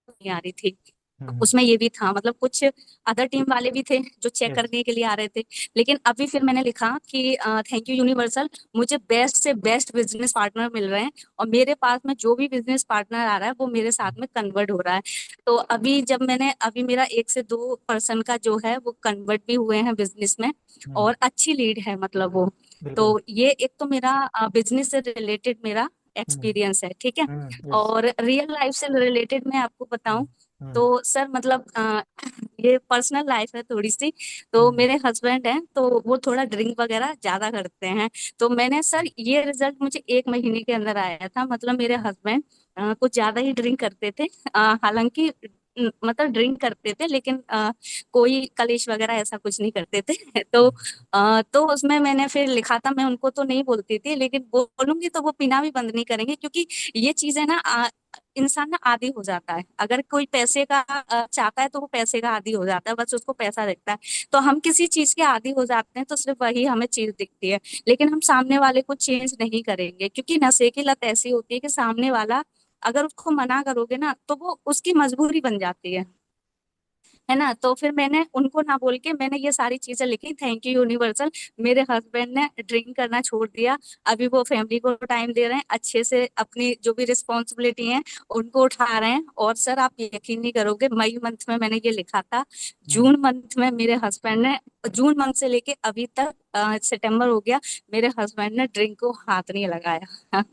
नहीं आ रही थी। हम्म। उसमें ये भी था, मतलब कुछ अदर टीम वाले भी थे जो चेक यस। करने के लिए आ रहे थे। लेकिन अभी फिर मैंने लिखा कि थैंक यू यूनिवर्सल, मुझे बेस्ट से बेस्ट बिजनेस पार्टनर मिल रहे हैं और मेरे पास में जो भी बिजनेस पार्टनर आ रहा है वो मेरे साथ में कन्वर्ट हो रहा है। तो अभी जब मैंने अभी मेरा 1 से 2 पर्सन का जो है वो कन्वर्ट भी हुए हैं बिजनेस में, हम्म। और अच्छी लीड है मतलब वो। बिल्कुल। तो ये एक तो मेरा बिजनेस से रिलेटेड मेरा हम्म। एक्सपीरियंस है, ठीक है। यस। और रियल लाइफ से रिलेटेड मैं आपको बताऊं हम्म। तो सर मतलब ये पर्सनल लाइफ है थोड़ी सी। तो हम्म। मेरे हस्बैंड हैं तो वो थोड़ा ड्रिंक वगैरह ज्यादा करते हैं। तो मैंने सर ये रिजल्ट मुझे 1 महीने के अंदर आया था, मतलब मेरे हस्बैंड कुछ ज्यादा ही ड्रिंक करते थे। हालांकि मतलब ड्रिंक करते थे, लेकिन कोई कलेश वगैरह ऐसा कुछ नहीं करते थे। तो उसमें मैंने फिर लिखा था, मैं उनको तो नहीं बोलती थी लेकिन बोलूंगी तो वो पीना भी बंद नहीं करेंगे, क्योंकि ये चीजें ना इंसान ना आदी हो जाता है। अगर कोई पैसे का चाहता है तो वो पैसे का आदी हो जाता है, बस उसको पैसा दिखता है। तो हम किसी चीज के आदी हो जाते हैं तो सिर्फ वही हमें चीज दिखती है, लेकिन हम सामने वाले को चेंज नहीं करेंगे, क्योंकि नशे की लत ऐसी होती है कि सामने वाला अगर उसको मना करोगे ना तो वो उसकी मजबूरी बन जाती है ना। तो फिर मैंने उनको ना बोल के मैंने ये सारी चीजें लिखी, थैंक यू यूनिवर्सल, मेरे हस्बैंड ने ड्रिंक करना छोड़ दिया, अभी वो फैमिली को टाइम दे रहे हैं, अच्छे से अपनी जो भी रिस्पॉन्सिबिलिटी है उनको उठा रहे हैं। और सर आप यकीन नहीं करोगे, मई मंथ में मैंने ये लिखा था, जून मंथ में मेरे हस्बैंड ने, जून मंथ से लेके अभी तक सितंबर हो गया, मेरे हस्बैंड ने ड्रिंक को हाथ नहीं लगाया।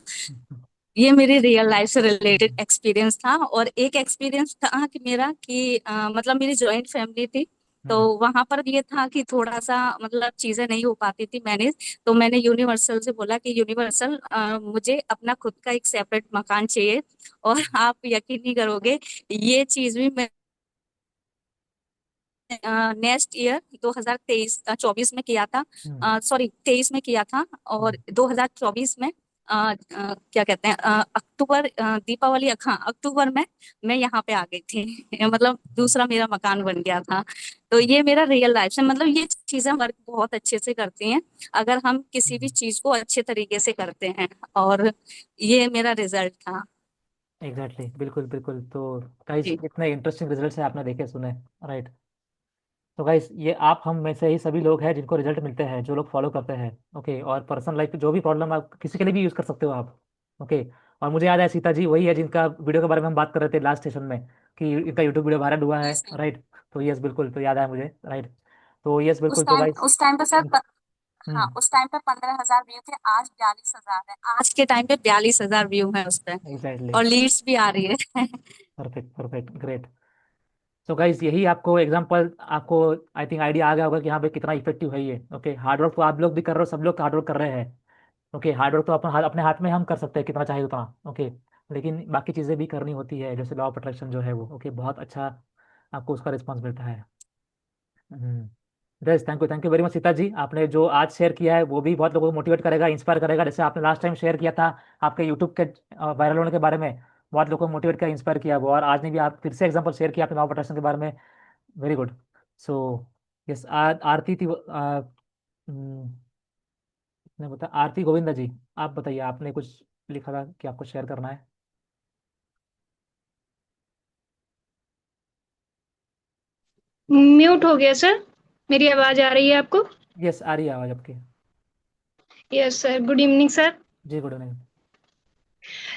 ये मेरी रियल लाइफ से रिलेटेड एक्सपीरियंस था। और एक एक्सपीरियंस था कि मेरा कि मतलब मेरी जॉइंट फैमिली थी, तो वहां पर ये था कि थोड़ा सा मतलब चीजें नहीं हो पाती थी मैनेज। तो मैंने यूनिवर्सल से बोला कि यूनिवर्सल मुझे अपना खुद का एक सेपरेट मकान चाहिए। और आप यकीन नहीं करोगे, ये चीज भी मैं नेक्स्ट ईयर 2023-24 में किया था, सॉरी 23 में किया था। और 2024 में क्या कहते हैं अक्टूबर, दीपावली, हाँ अक्टूबर में मैं यहाँ पे आ गई थी। मतलब दूसरा मेरा मकान बन गया था। तो ये मेरा रियल लाइफ से, मतलब ये चीजें वर्क बहुत अच्छे से करती हैं अगर हम किसी भी चीज को अच्छे तरीके से करते हैं। और ये मेरा रिजल्ट था। एग्जैक्टली, बिल्कुल बिल्कुल। तो गाइस जी। इतने इंटरेस्टिंग रिजल्ट्स है आपने देखे सुने, राइट। तो गाइस ये आप हम में से ही सभी लोग हैं जिनको रिजल्ट मिलते हैं, जो लोग फॉलो करते हैं। ओके, और पर्सनल लाइफ जो भी प्रॉब्लम आप किसी के लिए भी यूज़ कर सकते हो आप। ओके। और मुझे याद है सीता जी वही है जिनका वीडियो के बारे में हम बात कर रहे थे लास्ट सेशन में, कि इनका यूट्यूब वीडियो वायरल हुआ है, राइट। तो यस बिल्कुल, तो याद आया मुझे, राइट। तो यस बिल्कुल, तो गाइस। उस टाइम पे सर हाँ हम्म। उस टाइम पे 15,000 व्यू थे, आज 42,000 है। आज के टाइम पे 42,000 व्यू है उस पे, एग्जैक्टली। और लीड्स भी आ रही है। Perfect perfect, great. तो गाइस यही आपको एग्जांपल, आपको आई थिंक आइडिया आ गया होगा कि यहाँ पे कितना इफेक्टिव है ये। ओके, हार्डवर्क तो आप लोग भी कर रहे हो, सब लोग हार्डवर्क कर रहे हैं। ओके, हार्डवर्क तो अपने हाथ में हम कर सकते हैं कितना चाहिए उतना। ओके, लेकिन बाकी चीज़ें भी करनी होती है, जैसे लॉ ऑफ अट्रैक्शन जो है वो। ओके, बहुत अच्छा आपको उसका रिस्पॉन्स मिलता है। Yes, thank you very much Sita ji. आपने जो आज शेयर किया है वो भी बहुत लोगों को मोटिवेट करेगा, इंस्पायर करेगा। जैसे आपने लास्ट टाइम शेयर किया था आपके यूट्यूब के वायरल होने के बारे में, बहुत लोगों को मोटिवेट किया, इंस्पायर किया वो। और आज ने भी आप फिर से एग्जाम्पल शेयर किया आपने लॉ ऑफ अट्रैक्शन के बारे में। Very good. सो यस, आरती थी ने बता, आरती गोविंदा जी, आप बताइए, आपने कुछ लिखा था कि आपको शेयर करना है। म्यूट हो गया सर। मेरी आवाज आ रही है आपको? यस, आ रही है आवाज आपकी। Yes sir, good evening sir. जी गुड इवनिंग।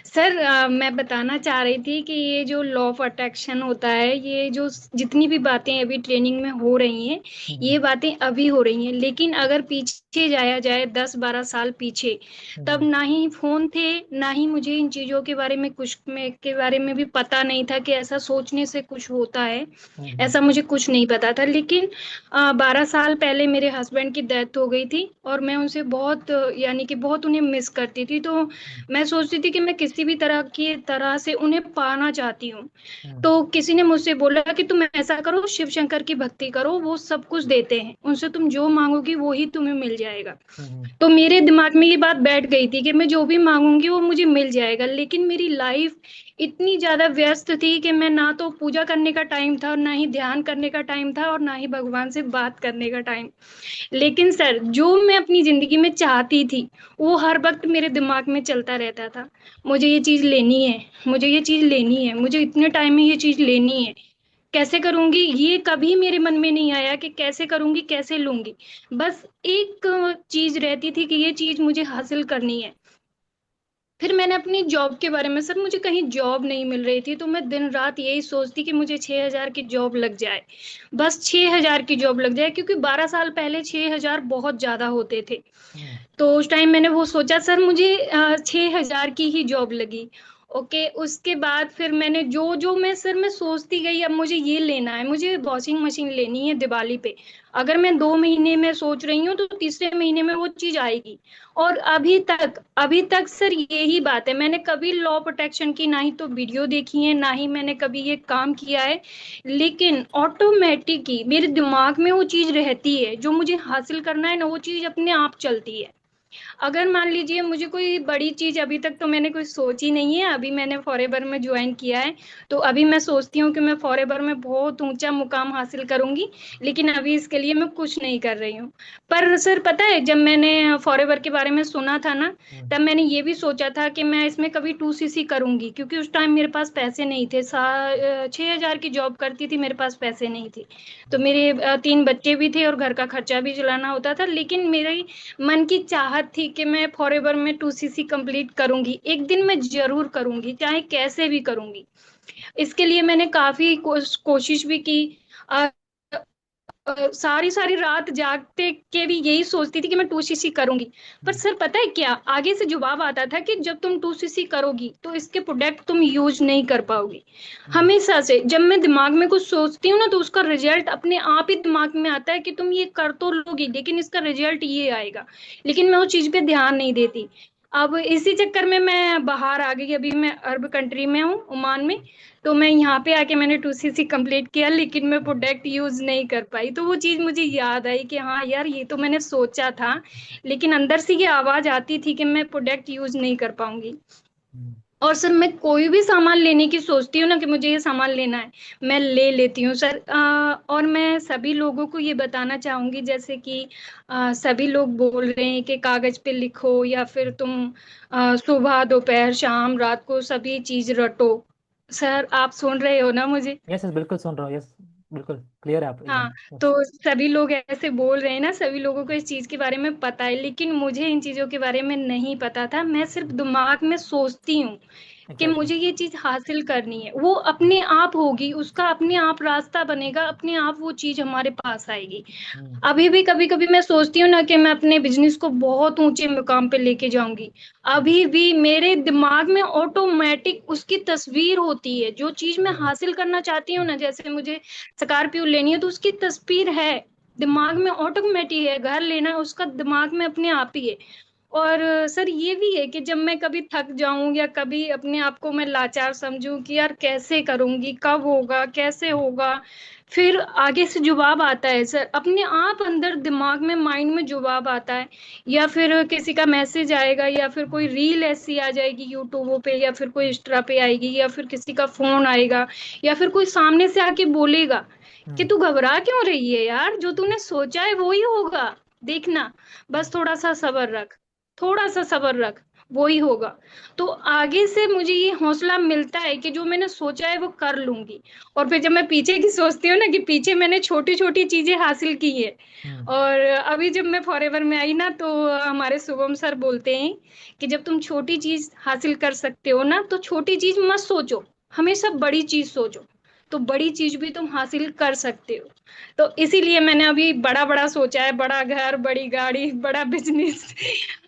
सर मैं बताना चाह रही थी कि ये जो लॉ ऑफ अट्रैक्शन होता है, ये जो जितनी भी बातें अभी ट्रेनिंग में हो रही हैं, ये बातें अभी हो रही हैं, लेकिन अगर पीछे जाया जाए 10-12 साल पीछे, तब ना ही फोन थे, ना ही मुझे इन चीजों के बारे में कुछ के बारे में भी पता नहीं था कि ऐसा सोचने से कुछ होता है। ऐसा मुझे कुछ नहीं पता था। लेकिन 12 साल पहले मेरे हस्बैंड की डेथ हो गई थी और मैं उनसे बहुत यानी कि बहुत उन्हें मिस करती थी। तो मैं सोचती थी कि मैं किसी भी तरह से उन्हें पाना चाहती हूँ। तो किसी ने मुझसे बोला कि तुम ऐसा करो, शिव शंकर की भक्ति करो, वो सब कुछ देते हैं, उनसे तुम जो मांगोगी वो ही तुम्हें मिल जाएगा। तो मेरे दिमाग में ये बात बैठ गई थी कि मैं जो भी मांगूंगी वो मुझे मिल जाएगा। लेकिन मेरी लाइफ इतनी ज्यादा व्यस्त थी कि मैं ना तो पूजा करने का टाइम था, और ना ही ध्यान करने का टाइम था, और ना ही भगवान से बात करने का टाइम। लेकिन सर, जो मैं अपनी जिंदगी में चाहती थी वो हर वक्त मेरे दिमाग में चलता रहता था। मुझे ये चीज लेनी है, मुझे ये चीज लेनी है, मुझे इतने टाइम में ये चीज लेनी है। कैसे करूंगी ये कभी मेरे मन में नहीं आया कि कैसे करूंगी, कैसे लूंगी। बस एक चीज रहती थी कि ये चीज मुझे हासिल करनी है। फिर मैंने अपनी जॉब के बारे में, सर मुझे कहीं जॉब नहीं मिल रही थी, तो मैं दिन रात यही सोचती कि मुझे 6,000 की जॉब लग जाए, बस 6,000 की जॉब लग जाए, क्योंकि 12 साल पहले 6,000 बहुत ज्यादा होते थे। तो उस टाइम मैंने वो सोचा, सर मुझे 6,000 की ही जॉब लगी। ओके, उसके बाद फिर मैंने जो जो मैं सोचती गई, अब मुझे ये लेना है, मुझे वॉशिंग मशीन लेनी है दिवाली पे। अगर मैं 2 महीने में सोच रही हूँ तो तीसरे महीने में वो चीज आएगी। और अभी तक सर यही बात है, मैंने कभी लॉ प्रोटेक्शन की ना ही तो वीडियो देखी है, ना ही मैंने कभी ये काम किया है। लेकिन ऑटोमेटिक ही मेरे दिमाग में वो चीज रहती है, जो मुझे हासिल करना है ना, वो चीज अपने आप चलती है। अगर मान लीजिए मुझे कोई बड़ी चीज, अभी तक तो मैंने कोई सोची नहीं है, अभी मैंने फॉरएवर में ज्वाइन किया है, तो अभी मैं सोचती हूँ कि मैं फॉरएवर में बहुत ऊंचा मुकाम हासिल करूंगी। लेकिन अभी इसके लिए मैं कुछ नहीं कर रही हूँ। पर सर पता है, जब मैंने फॉरएवर के बारे में सुना था ना, तब मैंने ये भी सोचा था कि मैं इसमें कभी 2cc करूंगी, क्योंकि उस टाइम मेरे पास पैसे नहीं थे। 6,000 की जॉब करती थी, मेरे पास पैसे नहीं थे। तो मेरे 3 बच्चे भी थे और घर का खर्चा भी चलाना होता था। लेकिन मेरी मन की चाहत थी कि मैं फॉरएवर में 2cc कंप्लीट करूंगी, एक दिन मैं जरूर करूंगी, चाहे कैसे भी करूंगी। इसके लिए मैंने काफी कोशिश भी की। अ, सारी सारी रात जागते के भी यही सोचती थी कि मैं 2cc करूंगी। पर सर पता है क्या, आगे से जवाब आता था कि जब तुम 2cc करोगी तो इसके प्रोडक्ट तुम यूज नहीं कर पाओगी। हमेशा से जब मैं दिमाग में कुछ सोचती हूँ ना, तो उसका रिजल्ट अपने आप ही दिमाग में आता है कि तुम ये कर तो लोगी, लेकिन इसका रिजल्ट ये आएगा। लेकिन मैं उस चीज पे ध्यान नहीं देती। अब इसी चक्कर में मैं बाहर आ गई, अभी मैं अरब कंट्री में हूँ, ओमान में। तो मैं यहाँ पे आके मैंने 2cc कंप्लीट किया, लेकिन मैं प्रोडक्ट यूज नहीं कर पाई। तो वो चीज मुझे याद आई कि हाँ यार, ये तो मैंने सोचा था, लेकिन अंदर से ये आवाज आती थी कि मैं प्रोडक्ट यूज नहीं कर पाऊंगी। और सर मैं कोई भी सामान लेने की सोचती हूँ ना कि मुझे ये सामान लेना है, मैं ले लेती हूँ सर। और मैं सभी लोगों को ये बताना चाहूंगी, जैसे कि सभी लोग बोल रहे हैं कि कागज पे लिखो, या फिर तुम सुबह दोपहर शाम रात को सभी चीज रटो। सर आप सुन रहे हो ना मुझे? यस यस, बिल्कुल सुन रहा हूँ। यस, बिल्कुल क्लियर है आप हाँ, एकदम। तो सभी लोग ऐसे बोल रहे हैं ना, सभी लोगों को इस चीज के बारे में पता है, लेकिन मुझे इन चीजों के बारे में नहीं पता था। मैं सिर्फ दिमाग में सोचती हूँ कि मुझे ये चीज हासिल करनी है, वो अपने आप होगी, उसका अपने आप रास्ता बनेगा, अपने आप वो चीज हमारे पास आएगी। अभी भी कभी कभी मैं सोचती हूँ ना कि मैं अपने बिजनेस को बहुत ऊंचे मुकाम पे लेके जाऊंगी। अभी भी मेरे दिमाग में ऑटोमेटिक उसकी तस्वीर होती है, जो चीज मैं हासिल करना चाहती हूँ ना, जैसे मुझे स्कॉर्पियो लेनी है तो उसकी तस्वीर है दिमाग में, ऑटोमेटिक है। घर लेना है, उसका दिमाग में अपने आप ही है। और सर ये भी है कि जब मैं कभी थक जाऊं, या कभी अपने आप को मैं लाचार समझूं कि यार कैसे करूंगी, कब होगा, कैसे होगा, फिर आगे से जवाब आता है सर, अपने आप अंदर दिमाग में, माइंड में जवाब आता है। या फिर किसी का मैसेज आएगा, या फिर कोई रील ऐसी आ जाएगी यूट्यूब पे, या फिर कोई इंस्टा पे आएगी, या फिर किसी का फोन आएगा, या फिर कोई सामने से आके बोलेगा कि तू घबरा क्यों रही है यार, जो तूने सोचा है वो ही होगा, देखना, बस थोड़ा सा सब्र रख, थोड़ा सा सब्र रख, वो ही होगा। तो आगे से मुझे ये हौसला मिलता है कि जो मैंने सोचा है वो कर लूंगी। और फिर जब मैं पीछे की सोचती हूँ ना, कि पीछे मैंने छोटी छोटी चीजें हासिल की है, और अभी जब मैं फॉरएवर में आई ना, तो हमारे शुभम सर बोलते हैं कि जब तुम छोटी चीज हासिल कर सकते हो ना, तो छोटी चीज मत सोचो, हमेशा बड़ी चीज सोचो, तो बड़ी चीज भी तुम हासिल कर सकते हो। तो इसीलिए मैंने अभी बड़ा बड़ा सोचा है, बड़ा घर, बड़ी गाड़ी, बड़ा बिजनेस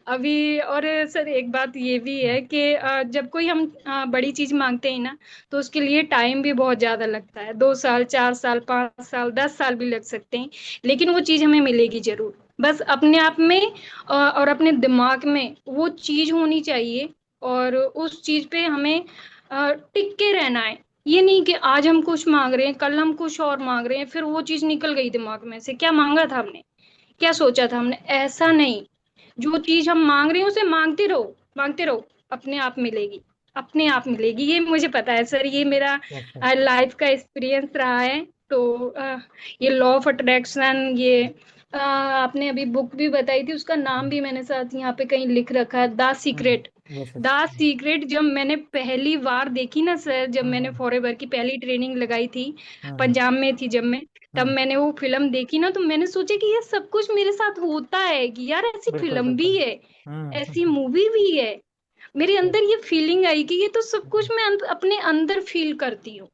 अभी। और सर एक बात ये भी है कि जब कोई हम बड़ी चीज मांगते हैं ना, तो उसके लिए टाइम भी बहुत ज्यादा लगता है, 2 साल, 4 साल, 5 साल, 10 साल भी लग सकते हैं, लेकिन वो चीज हमें मिलेगी जरूर। बस अपने आप में और अपने दिमाग में वो चीज होनी चाहिए, और उस चीज पे हमें टिक के रहना है। ये नहीं कि आज हम कुछ मांग रहे हैं, कल हम कुछ और मांग रहे हैं, फिर वो चीज निकल गई दिमाग में से, क्या मांगा था हमने, क्या सोचा था हमने, ऐसा नहीं। जो चीज हम मांग रहे हैं उसे मांगते रहो, मांगते रहो, अपने आप मिलेगी, अपने आप मिलेगी। ये मुझे पता है सर, ये मेरा यस यस लाइफ का एक्सपीरियंस रहा है। तो ये लॉ ऑफ अट्रैक्शन, ये आपने अभी बुक भी बताई थी, उसका नाम भी मैंने साथ यहाँ पे कहीं लिख रखा है, the secret. Yes the yes secret जब मैंने पहली बार देखी ना सर, जब मैंने फॉरएवर की पहली ट्रेनिंग लगाई थी, पंजाब में थी जब मैं, तब मैंने वो फिल्म देखी ना, तो मैंने सोचा कि ये सब कुछ मेरे साथ होता है, कि यार ऐसी बिल्कुल फिल्म भी बिल्कुल है, ऐसी मूवी भी है। मेरे अंदर ये फीलिंग आई कि ये तो सब कुछ मैं अपने अंदर फील करती हूँ।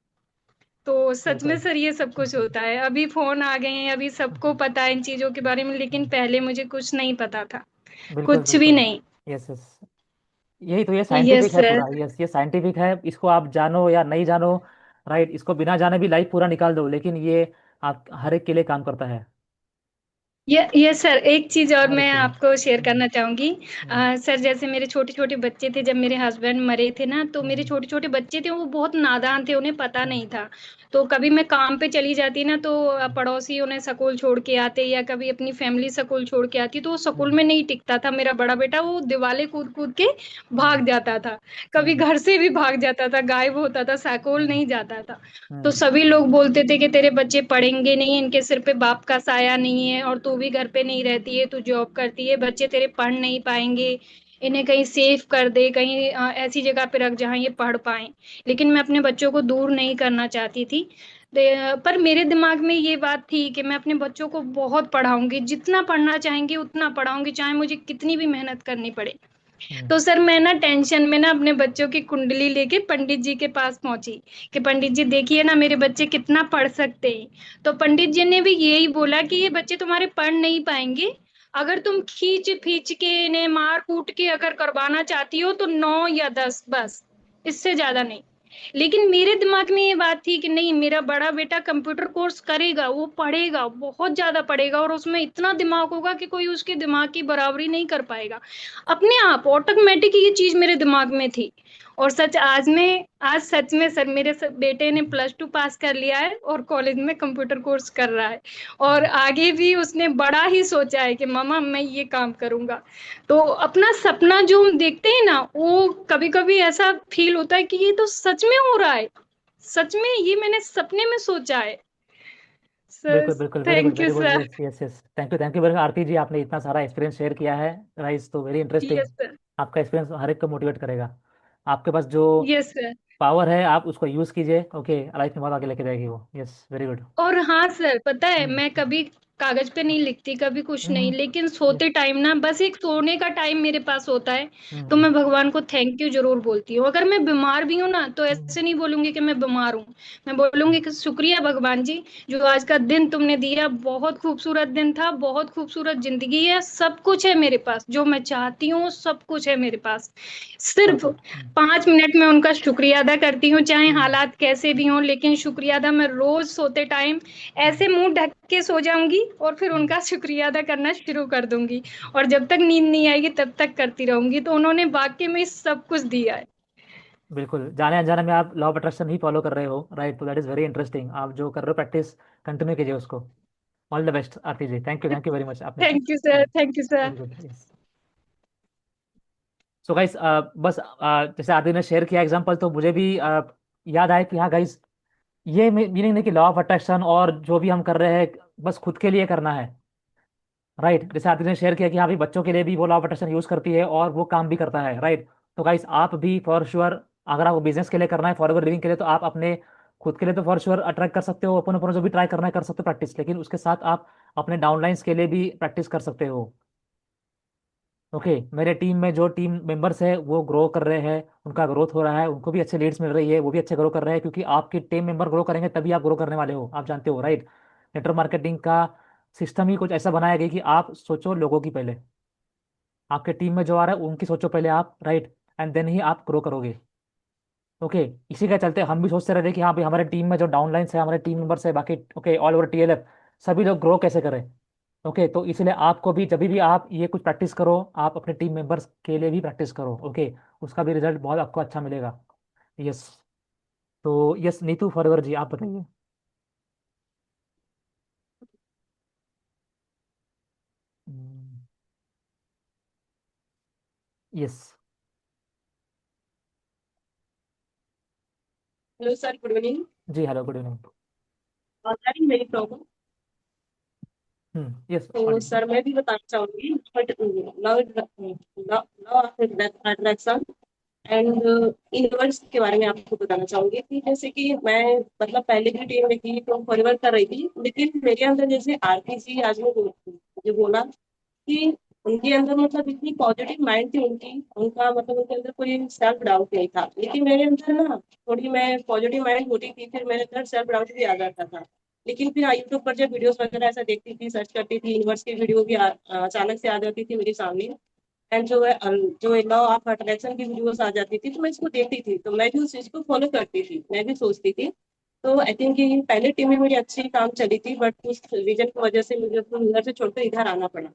तो सच में बिल्कुल सर ये सब कुछ होता है। अभी फोन आ गए हैं, अभी सबको पता है इन चीजों के बारे में, लेकिन पहले मुझे कुछ नहीं पता था, बिल्कुल कुछ भी बिल्कुल नहीं। यस यस यही तो, ये यस साइंटिफिक है सर। पूरा। यस ये साइंटिफिक है, इसको आप जानो या नहीं जानो, राइट, इसको बिना जाने भी लाइफ पूरा निकाल दो, लेकिन ये आप हर एक के लिए काम करता है, ये सर एक चीज और हर एक मैं के लिए। आपको शेयर करना चाहूंगी। हम्म, सर जैसे मेरे छोटे छोटे बच्चे थे, जब मेरे हस्बैंड मरे थे ना, तो मेरे हम्म, छोटे छोटे बच्चे थे, वो बहुत नादान थे, उन्हें पता हम्म, नहीं था। तो कभी मैं काम पे चली जाती ना, तो पड़ोसी उन्हें स्कूल छोड़ के आते, या कभी अपनी फैमिली स्कूल छोड़ के आती, तो वो स्कूल हम्म, में नहीं टिकता था मेरा बड़ा बेटा, वो दीवारें कूद कूद के हम्म, भाग जाता था, कभी हम्म, घर से भी भाग जाता था, गायब होता था, स्कूल हम्म, नहीं जाता था। तो हम्म, सभी लोग बोलते थे कि तेरे बच्चे पढ़ेंगे नहीं, इनके सिर पे बाप का साया नहीं है, और तू भी घर पे नहीं रहती है, तू जॉब करती है, बच्चे तेरे पढ़ नहीं पाएंगे, इन्हें कहीं सेफ कर दे, कहीं ऐसी जगह पे रख जहाँ ये पढ़ पाए। लेकिन मैं अपने बच्चों को दूर नहीं करना चाहती थी। पर मेरे दिमाग में ये बात थी कि मैं अपने बच्चों को बहुत पढ़ाऊंगी, जितना पढ़ना चाहेंगे उतना पढ़ाऊंगी, चाहे मुझे कितनी भी मेहनत करनी पड़े। हम्म, तो सर मैं ना टेंशन में ना अपने बच्चों की कुंडली लेके पंडित जी के पास पहुंची, कि पंडित जी देखिए ना मेरे बच्चे कितना पढ़ सकते हैं। तो पंडित जी ने भी यही बोला कि ये बच्चे तुम्हारे पढ़ नहीं पाएंगे, अगर तुम खींच खींच के इन्हें मार कूट के अगर करवाना चाहती हो तो 9 या 10 बस, इससे ज्यादा नहीं। लेकिन मेरे दिमाग में ये बात थी कि नहीं, मेरा बड़ा बेटा कंप्यूटर कोर्स करेगा, वो पढ़ेगा, बहुत ज्यादा पढ़ेगा, और उसमें इतना दिमाग होगा कि कोई उसके दिमाग की बराबरी नहीं कर पाएगा। अपने आप ऑटोमेटिक ये चीज मेरे दिमाग में थी। और सच आज सच में सर मेरे बेटे ने +2 पास कर लिया है, और कॉलेज में कंप्यूटर कोर्स कर रहा है, और आगे भी उसने बड़ा ही सोचा है कि मामा मैं ये काम करूंगा। तो अपना सपना जो हम देखते हैं ना, वो कभी कभी ऐसा फील होता है कि ये तो सच में हो रहा है, सच में ये मैंने सपने में सोचा है। सर बिल्कुल बिल्कुल, thank you very good, sir. Yes yes yes, thank you very much Aarti ji, आपने इतना सारा एक्सपीरियंस शेयर किया है, राइस तो वेरी इंटरेस्टिंग। Yes sir. आपका एक्सपीरियंस हर एक को मोटिवेट करेगा। आपके पास जो यस सर। पावर है आप उसको यूज़ कीजिए, ओके, लाइफ में बहुत आगे लेके जाएगी वो। Yes very good. और हाँ सर, पता है हम्म, मैं कभी कागज पे नहीं लिखती, कभी कुछ नहीं, हम्म, लेकिन यस, सोते टाइम ना, बस एक सोने का टाइम मेरे पास होता है, तो हम्म, मैं भगवान को थैंक यू जरूर बोलती हूँ। अगर मैं बीमार भी हूँ ना, तो हम्म, ऐसे नहीं बोलूंगी कि मैं बीमार हूँ, मैं बोलूंगी कि शुक्रिया भगवान जी, जो आज का दिन तुमने दिया, बहुत खूबसूरत दिन था, बहुत खूबसूरत जिंदगी है, सब कुछ है मेरे पास, जो मैं चाहती हूँ सब कुछ है मेरे पास। सिर्फ बिल्कुल, 5 मिनट में उनका शुक्रिया अदा करती हूँ, चाहे हम्म, हालात कैसे भी हों, लेकिन शुक्रिया अदा मैं रोज सोते टाइम हम्म, ऐसे मुंह ढक के सो जाऊंगी, और फिर हम्म, उनका शुक्रिया अदा करना शुरू कर दूंगी, और जब तक नींद नहीं आएगी तब तक करती रहूंगी। तो उन्होंने वाकई में सब कुछ दिया है। बिल्कुल, जाने अनजाने में आप law of attraction he follow कर रहे हो, राइट, तो दैट इज़ वेरी इंटरेस्टिंग। आप जो कर रहे हो प्रैक्टिस कंटिन्यू कीजिए उसको। All the best Aarti ji, thank you very much, आपने thank you sir, thank you sir. Very good, yes. So guys, बस जैसे आरती ने शेयर किया एग्जांपल, तो मुझे भी याद आया कि हाँ गाइस, ये मीनिंग नहीं कि लॉ ऑफ अट्रैक्शन और जो भी हम कर रहे हैं बस खुद के लिए करना है, राइट। जैसे आरती ने शेयर किया कि हाँ भी बच्चों के लिए भी वो लॉ ऑफ अट्रैक्शन यूज करती है और वो काम भी करता है, राइट। तो गाइस आप भी फॉर श्योर, अगर आपको बिजनेस के लिए करना है, फॉर एवर लिविंग के लिए, तो आप अपने खुद के लिए तो फॉर श्योर अट्रैक्ट कर सकते हो, अपन अपन जो भी ट्राई करना है कर सकते हो प्रैक्टिस, लेकिन उसके साथ आप अपने डाउनलाइंस के लिए भी प्रैक्टिस कर सकते हो। ओके, मेरे टीम में जो टीम मेंबर्स है वो ग्रो कर रहे हैं, उनका ग्रोथ हो रहा है, उनको भी अच्छे लीड्स मिल रही है, वो भी अच्छे ग्रो कर रहे हैं, क्योंकि आपके टीम मेंबर ग्रो करेंगे तभी आप ग्रो करने वाले हो, आप जानते हो, राइट। नेटवर्क मार्केटिंग का सिस्टम ही कुछ ऐसा बनाया गया कि आप सोचो लोगों की पहले, आपके टीम में जो आ रहा है उनकी सोचो पहले आप, राइट, एंड देन ही आप ग्रो करोगे। ओके, इसी के चलते हम भी सोचते रहते हैं कि हाँ भाई हमारे टीम में जो डाउनलाइंस है, हमारे टीम मेंबर्स है बाकी, ओके, ऑल ओवर टीएलएफ, सभी लोग ग्रो कैसे करें। ओके, तो इसलिए आपको भी जब भी आप ये कुछ प्रैक्टिस करो, आप अपने टीम मेंबर्स के लिए भी प्रैक्टिस करो, ओके। उसका भी रिजल्ट बहुत आपको अच्छा मिलेगा। यस। तो यस नीतू फॉरएवर जी, आप बताइए। Yes. Hello sir, good evening. जी हेलो, गुड इवनिंग। मेरी प्रॉब्लम। यस तो सर मैं भी बताना चाहूंगी, but love love attraction and universe के बारे में आपको बताना चाहूंगी कि जैसे कि मैं मतलब पहले भी टीम में थी तो फॉरवर्ड कर रही थी, लेकिन मेरे अंदर जैसे आरती जी आज में जो बोला कि उनके अंदर मतलब इतनी पॉजिटिव माइंड थी उनकी, उनका मतलब उनके अंदर कोई सेल्फ डाउट नहीं था, लेकिन मेरे अंदर ना थोड़ी मैं पॉजिटिव माइंड होती थी, फिर मेरे अंदर सेल्फ डाउट भी आ जाता था। लेकिन फिर यूट्यूब पर जब वीडियोस वगैरह ऐसा देखती थी, सर्च करती थी, यूनिवर्स की वीडियो भी अचानक से आ जाती थी मेरे सामने। एंड जो लॉ ऑफ अट्रैक्शन की वीडियोस आ जाती थी तो मैं इसको देखती थी, तो मैं भी उस चीज को फॉलो करती थी, मैं भी सोचती थी। तो आई थिंक कि पहले टीम में मेरी अच्छी काम चली थी, बट उस रीजन की वजह से मुझे अपने घर से छोड़कर इधर आना पड़ा।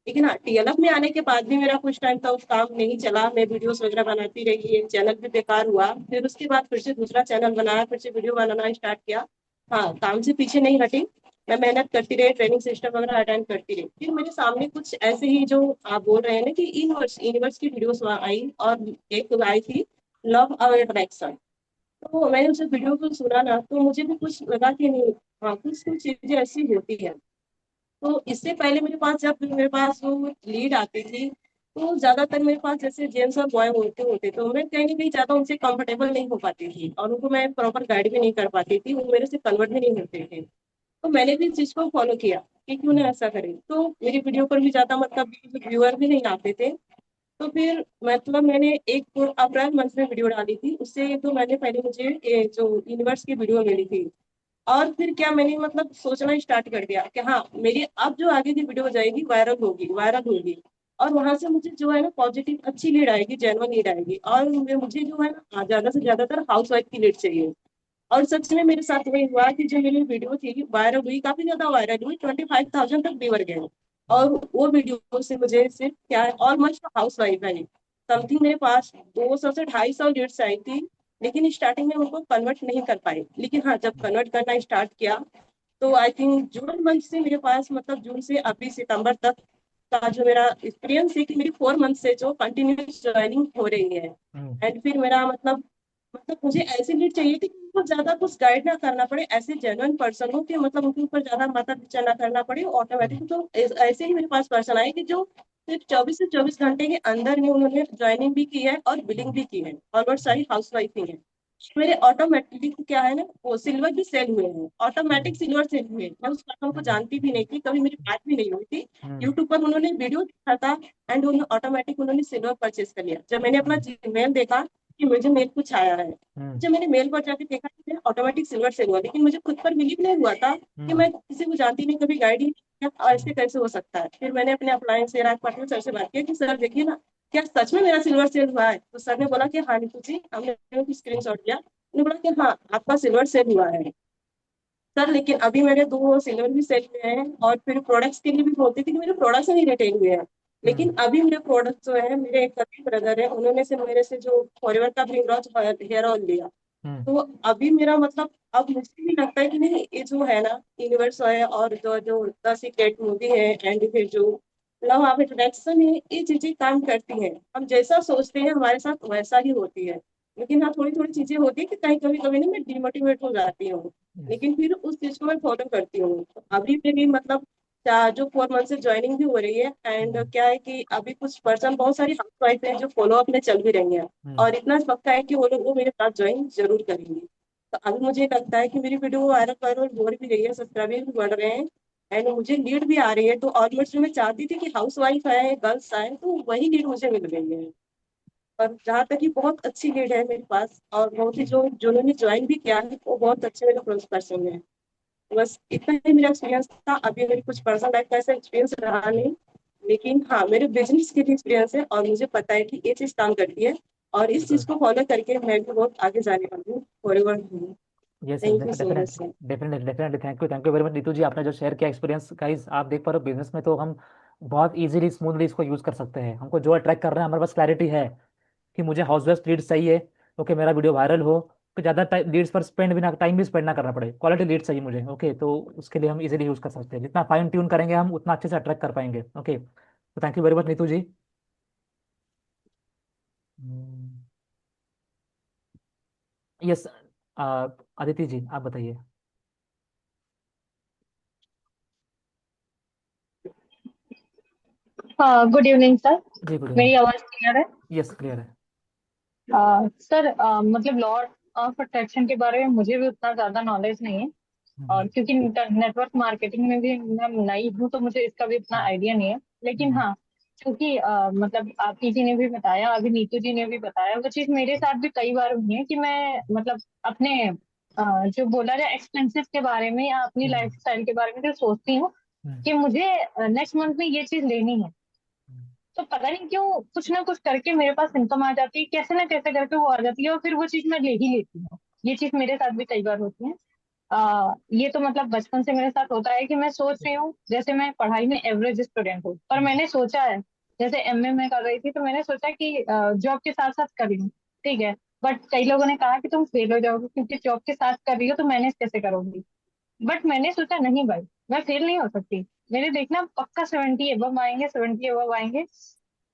लेकिन हाँ, टीएलएफ में आने के बाद भी मेरा कुछ टाइम तक काम नहीं चला, मैं वीडियोस वगैरह बनाती रही, एक चैनल भी बेकार हुआ, फिर उसके बाद फिर से दूसरा चैनल बनाया, फिर से वीडियो बनाना स्टार्ट किया। हाँ, काम से पीछे नहीं हटी, मैं मेहनत करती रही, ट्रेनिंग सिस्टम वगैरह अटेंड करती रही। फिर मेरे सामने कुछ ऐसे ही जो आप बोल रहे हैं ना कि यूनिवर्स यूनिवर्स की वीडियोस आई, और एक आई थी लव और अट्रैक्शन। तो मैंने उस वीडियो को सुना ना, तो मुझे भी कुछ लगा कि नहीं, हाँ कुछ कुछ चीजें ऐसी होती है। तो इससे पहले मेरे पास वो लीड आती थी, तो ज्यादातर मेरे पास जैसे जेंट्स और बॉय होते होते तो मैं कहीं ना कहीं ज्यादा उनसे कंफर्टेबल नहीं हो पाती थी, और उनको मैं प्रॉपर गाइड भी नहीं कर पाती थी, वो मेरे से कन्वर्ट भी नहीं होते थे। तो मैंने भी इस चीज को फॉलो किया कि क्यों ना ऐसा करें, तो मेरी वीडियो पर भी ज्यादा मतलब व्यूअर भी नहीं आते थे। तो फिर मतलब मैंने एक अप्रैल मंथ में वीडियो डाली थी, उससे 1-2 महीने पहले मुझे ये जो यूनिवर्स की वीडियो मिली थी। और फिर क्या मैंने मतलब सोचना स्टार्ट कर दिया कि हाँ, मेरी अब जो आगे की वीडियो जाएगी वायरल होगी, वायरल होगी, और वहां से मुझे जो है ना पॉजिटिव अच्छी लीड आएगी, जेन्युइन लीड आएगी, और मुझे जो है ना ज्यादा से ज्यादातर हाउस वाइफ की लीड चाहिए। और सच में मेरे साथ वही हुआ कि जो मेरी वीडियो थी वायरल हुई, काफी ज्यादा वायरल हुई, 25,000 तक व्यूअर गए। और वो वीडियो से मुझे सिर्फ क्या है, ऑलमोस्ट हाउस वाइफ है समथिंग, मेरे पास 200 से 250 लीड्स आई थी। लेकिन स्टार्टिंग में उनको कन्वर्ट नहीं कर पाए, लेकिन हाँ जब कन्वर्ट करना स्टार्ट किया, तो आई थिंक जून मंथ से मेरे पास मतलब जून से अभी सितंबर तक का जो मेरा एक्सपीरियंस है कि मेरी 4 मंथ से जो कंटिन्यूस ज्वाइनिंग हो रही है। एंड फिर मेरा मतलब मुझे ऐसी लीड चाहिए थी कि उनको ज्यादा कुछ गाइड ना करना पड़े, ऐसे जेन्युइन पर्सन हो कि मतलब उनके ऊपर ज्यादा माथा पीछा ना करना पड़े ऑटोमेटिक। तो ऐसे ही मेरे पास पर्सन आए कि जो सिर्फ 24 से 24 घंटे के अंदर ही उन्होंने ज्वाइनिंग भी की है और बिलिंग भी की है, और वो सारी हाउस वाइफ ही है। मेरे ऑटोमेटिकली क्या है ना, वो सिल्वर भी सेल हुए हैं, ऑटोमेटिक सिल्वर सेल हुए हैं। मैं उस पर्सन को जानती भी नहीं थी, कभी मेरी बात भी नहीं हुई थी। यूट्यूब पर उन्होंने वीडियो देखा था, एंड उन्होंने ऑटोमेटिक उन्होंने सिल्वर परचेस कर लिया। जब मैंने अपना जीमेल देखा कि मुझे मेल कुछ आया है, जब मैंने मेल पर जाके देखा कि ऑटोमेटिक सिल्वर सेल हुआ, लेकिन मुझे खुद पर बिलीव नहीं हुआ था कि मैं किसी को जानती नहीं, कभी गाइड ही नहीं किया, और ऐसे कैसे हो सकता है। फिर मैंने अपने अपलाइन से राज पाटिल सर से बात किया कि सर देखिए ना, क्या सच में मेरा सिल्वर सेल हुआ है। तो सर ने बोला कि हाँ नीतू जी, हमने स्क्रीन शॉट लिया, उन्होंने बोला कि हाँ आपका सिल्वर सेल हुआ है सर, लेकिन अभी मेरे 2 सिल्वर भी सेल हुए हैं, और फिर प्रोडक्ट्स के लिए भी बोलती थी कि मेरे प्रोडक्ट्स नहीं रिटेल हुए हैं। लेकिन अभी मेरे प्रोडक्ट जो है, मेरे एक कजिन ब्रदर है, उन्होंने से मेरे से जो फॉरएवर का भीमराज हेयर ऑयल लिया। तो अभी मेरा मतलब अब मुझे भी लगता है कि नहीं, ये जो है ना यूनिवर्स है, और जो जो द सीक्रेट मूवी है, एंड फिर जो लव ऑफ अट्रैक्शन है, ये चीजें काम करती हैं। हम जैसा सोचते हैं हमारे साथ वैसा ही होती है। लेकिन हाँ, थोड़ी थोड़ी चीजें होती है कि कहीं कभी कभी ना मैं डिमोटिवेट हो जाती हूँ, लेकिन फिर उस चीज को मैं फॉलो करती हूँ। तो अभी मेरी मतलब जो 4 मंथ से ज्वाइनिंग भी हो रही है, एंड क्या है कि अभी कुछ पर्सन, बहुत सारी हाउसवाइफ हैं जो फॉलो अप में चल भी रही हैं, और इतना पक्का है कि वो लोग वो मेरे साथ ज्वाइन जरूर करेंगे। तो अभी मुझे लगता है कि मेरी वीडियो वायरल वायरल हो भी रही है, सब्सक्राइबर भी बढ़ रहे हैं, एंड मुझे लीड भी आ रही है। तो ऑलमोस्ट जो मैं चाहती थी कि हाउस वाइफ आए, गर्ल्स आए, तो वही लीड मुझे मिल गई है। और जहाँ तक कि बहुत अच्छी लीड है मेरे पास, और बहुत ही जो जिन्होंने ज्वाइन भी किया है वो बहुत अच्छे मेरे क्लोज पर्सन है। बस इतना ही मेरा एक्सपीरियंस था। अभी मेरी कुछ पर्सनल लाइफ का ऐसा एक्सपीरियंस रहा नहीं, लेकिन हाँ मेरे बिजनेस के लिए एक्सपीरियंस है, और मुझे पता है कि ये चीज काम करती है, और इस चीज को फॉलो करके मैं भी बहुत आगे जाने वाली हूँ, फॉरएवर हूँ। Yes thank you so much definitely sir. Definitely definitely, thank you very much Neetu ji, आपने जो शेयर किया एक्सपीरियंस। गाइस आप देख पा रहे हो, बिजनेस में तो हम बहुत इजीली स्मूथली इसको यूज कर सकते हैं। हमको जो अट्रैक्ट कर रहे हैं, हमारे पास क्लैरिटी है कि मुझे हाउस बेस्ड लीड्स चाहिए, ओके, मेरा वीडियो वायरल हो, तो ज़्यादा लीड्स पर स्पेंड भी ना, टाइम भी स्पेंड ना करना पड़े, क्वालिटी लीड चाहिए मुझे, ओके। तो उसके लिए हम इजीली यूज़ कर सकते हैं, जितना फाइन ट्यून करेंगे हम उतना अच्छे से अट्रैक्ट कर पाएंगे, ओके। तो thank you very much Neetu ji. Yes, Aditi ji आप बताइए। Good evening sir. जी गुड मेरी इवनिंग। आवाज क्लियर है? यस क्लियर है। सर मतलब लॉ ऑफ अट्रैक्शन के बारे में मुझे भी उतना ज्यादा नॉलेज नहीं है, और क्योंकि नेटवर्क मार्केटिंग में भी मैं नई हूँ तो मुझे इसका भी उतना आइडिया नहीं है। लेकिन हाँ, क्योंकि मतलब आपी जी ने भी बताया, अभी नीतू जी ने भी बताया, वो चीज मेरे साथ भी कई बार हुई है कि मैं मतलब अपने जो बोला जाए एक्सपेंसेस के बारे में या अपनी लाइफ स्टाइल के बारे में जो सोचती हूँ कि मुझे नेक्स्ट मंथ में ये चीज लेनी है, तो पता नहीं क्यों कुछ ना कुछ करके मेरे पास इनकम आ जाती है, कैसे ना कैसे करके वो आ जाती है और फिर वो चीज मैं ले ही लेती हूँ। ये चीज मेरे साथ भी कई बार होती है। ये तो मतलब बचपन से मेरे साथ होता है कि मैं सोच रही हूँ, जैसे मैं पढ़ाई में एवरेज स्टूडेंट हूँ, पर मैंने सोचा है, जैसे एमए में कर रही थी तो मैंने सोचा कि जॉब के साथ साथ कर लूँ, ठीक है। बट कई लोगों ने कहा कि तुम फेल हो जाओगे क्योंकि जॉब के साथ कर रही हो तो मैनेज कैसे करोगी। बट मैंने सोचा नहीं भाई, मैं फेल नहीं हो सकती, मेरे देखना पक्का 70 एबव आएंगे, 70 एबव आएंगे।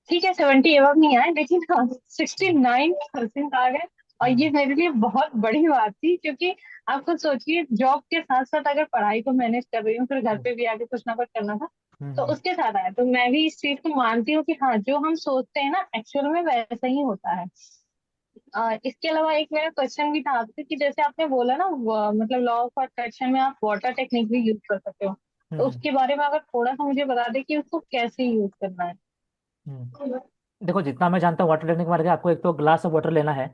ठीक है 70 एबव नहीं आए, लेकिन हाँ 69% आ गए। और ये मेरे लिए बहुत बड़ी बात थी, क्योंकि आप खुद सोचिए जॉब के साथ साथ अगर पढ़ाई को मैनेज कर रही हूँ, फिर घर पे भी आके कुछ ना कुछ करना था, तो उसके साथ आया। तो मैं भी इस चीज को मानती हूँ कि हाँ जो हम सोचते हैं ना एक्चुअल में वैसा ही होता है। इसके अलावा एक मेरा क्वेश्चन भी था आपसे कि जैसे आपने बोला ना मतलब लॉ ऑफ अट्रैक्शन में आप वाटर टेक्निक भी यूज कर सकते हो, तो उसके बारे में अगर थोड़ा सा मुझे बता दें कि उसको कैसे यूज करना है। देखो जितना मैं जानता हूँ वाटर टेक्निक के बारे में, आपको एक तो ग्लास ऑफ वाटर लेना है,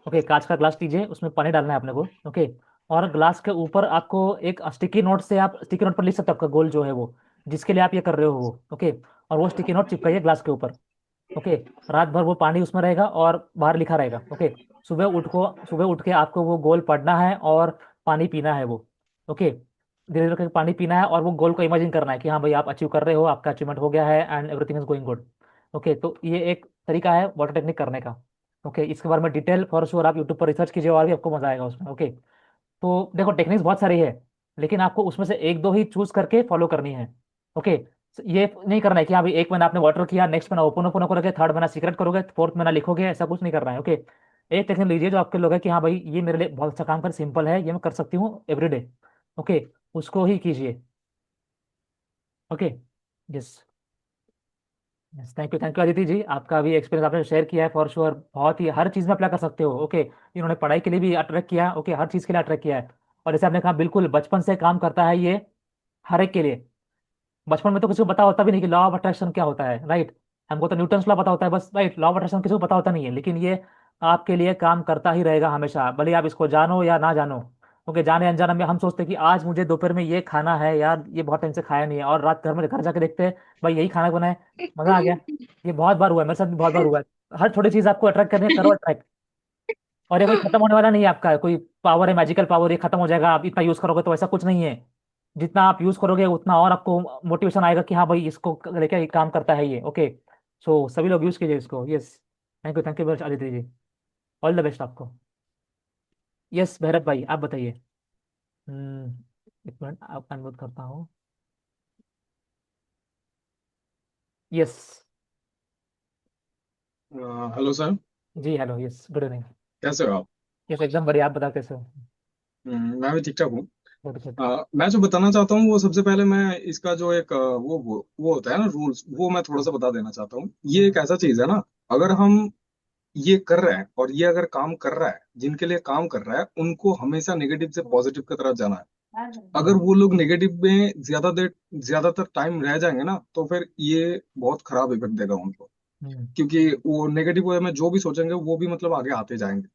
ओके, कांच का ग्लास लीजिए, उसमें पानी डालना है अपने को, ओके। और ग्लास के ऊपर आपको एक स्टिकी नोट से, आप स्टिकी नोट पर लिख सकते हो आपका गोल जो है वो, जिसके लिए आप ये कर रहे हो वो, ओके। और वो स्टिकी नोट चिपकाइए ग्लास के ऊपर, ओके। रात भर वो पानी उसमें रहेगा और बाहर लिखा रहेगा, ओके। सुबह उठ के आपको वो गोल पढ़ना है और पानी पीना है वो, ओके। धीरे धीरे करके पानी पीना है और वो गोल को इमेजिन करना है कि हाँ भाई आप अचीव कर रहे हो, आपका अचीवमेंट हो गया है and everything is going good, okay. तो ये एक तरीका है वाटर टेक्निक करने का, ओके। इसके बारे में डिटेल फॉर श्योर आप यूट्यूब पर रिसर्च कीजिए और भी आपको मजा आएगा उसमें, ओके। तो देखो टेक्निक्स बहुत सारी है, लेकिन आपको उसमें से एक दो ही चूज करके फॉलो करनी है, ओके। ये नहीं करना है कि हाँ भाई एक महीना आपने वाटर किया, नेक्स्ट महीना ओपन ओपन करोगे, थर्ड महीना सीक्रेट करोगे, फोर्थ महीना लिखोगे, ऐसा कुछ नहीं करना है, ओके। एक टेक्निक लीजिए जो आपके लोग है कि हाँ भाई ये मेरे लिए बहुत अच्छा काम कर, सिंपल है, ये मैं कर सकती हूँ एवरीडे, ओके, उसको ही कीजिए, okay. Yes, yes, thank you Aditi ji, आपका भी एक्सपीरियंस आपने शेयर किया है फॉर श्योर, बहुत ही हर चीज़ में अप्लाई कर सकते हो, ओके। इन्होंने पढ़ाई के लिए भी अट्रैक्ट किया, ओके, हर चीज़ के लिए अट्रैक्ट किया है। और जैसे आपने कहा बिल्कुल बचपन से काम करता है ये, हर एक के लिए। बचपन में तो किसी को पता होता भी नहीं कि लॉ ऑफ अट्रैक्शन क्या होता है, राइट। हमको तो न्यूटन्स लॉ पता होता है बस, राइट। लॉ ऑफ अट्रैक्शन किसी को पता होता नहीं है, लेकिन ये आपके लिए काम करता ही रहेगा हमेशा, भले आप इसको जानो या ना जानो, ओके। जाने अनजाने में हम सोचते हैं कि आज मुझे दोपहर में ये खाना है यार, ये बहुत टाइम से खाया नहीं है, और रात घर जाके देखते हैं भाई यही खाना बनाए, मजा आ गया। ये बहुत बार हुआ है मेरे साथ भी, बहुत बार हुआ है। हर छोटी चीज आपको अट्रैक्ट करनी है, करो अट्रैक्ट। और ये कोई खत्म होने वाला नहीं है, आपका कोई पावर है, मैजिकल पावर, ये खत्म हो जाएगा आप इतना यूज करोगे, तो ऐसा कुछ नहीं है। जितना आप यूज करोगे उतना और आपको मोटिवेशन आएगा कि हाँ भाई इसको लेके ये काम करता है ये, ओके। सो सभी लोग यूज कीजिए इसको, yes. Thank you very much Aditya ji, all the best आपको। यस भैरत भाई आप बताइए। एक मिनट आप अनम्यूट करता हूँ। यस। Hello sir. जी हेलो, यस गुड इवनिंग। कैसे हो आप? यस एकदम बढ़िया, आप बताओ कैसे हो। मैं भी ठीक ठाक हूँ। Good good. मैं जो बताना चाहता हूँ वो सबसे पहले मैं इसका जो एक वो होता है ना रूल्स, वो मैं थोड़ा सा बता देना चाहता हूँ। ये एक ऐसा चीज है ना, अगर हम ये कर रहे हैं और ये अगर काम कर रहा है, जिनके लिए काम कर रहा है उनको हमेशा नेगेटिव से पॉजिटिव की तरफ जाना है। अगर वो लोग नेगेटिव में ज्यादातर टाइम रह जाएंगे ना, तो फिर ये बहुत खराब इफेक्ट देगा उनको, क्योंकि वो नेगेटिव वे में जो भी सोचेंगे वो भी मतलब आगे आते जाएंगे।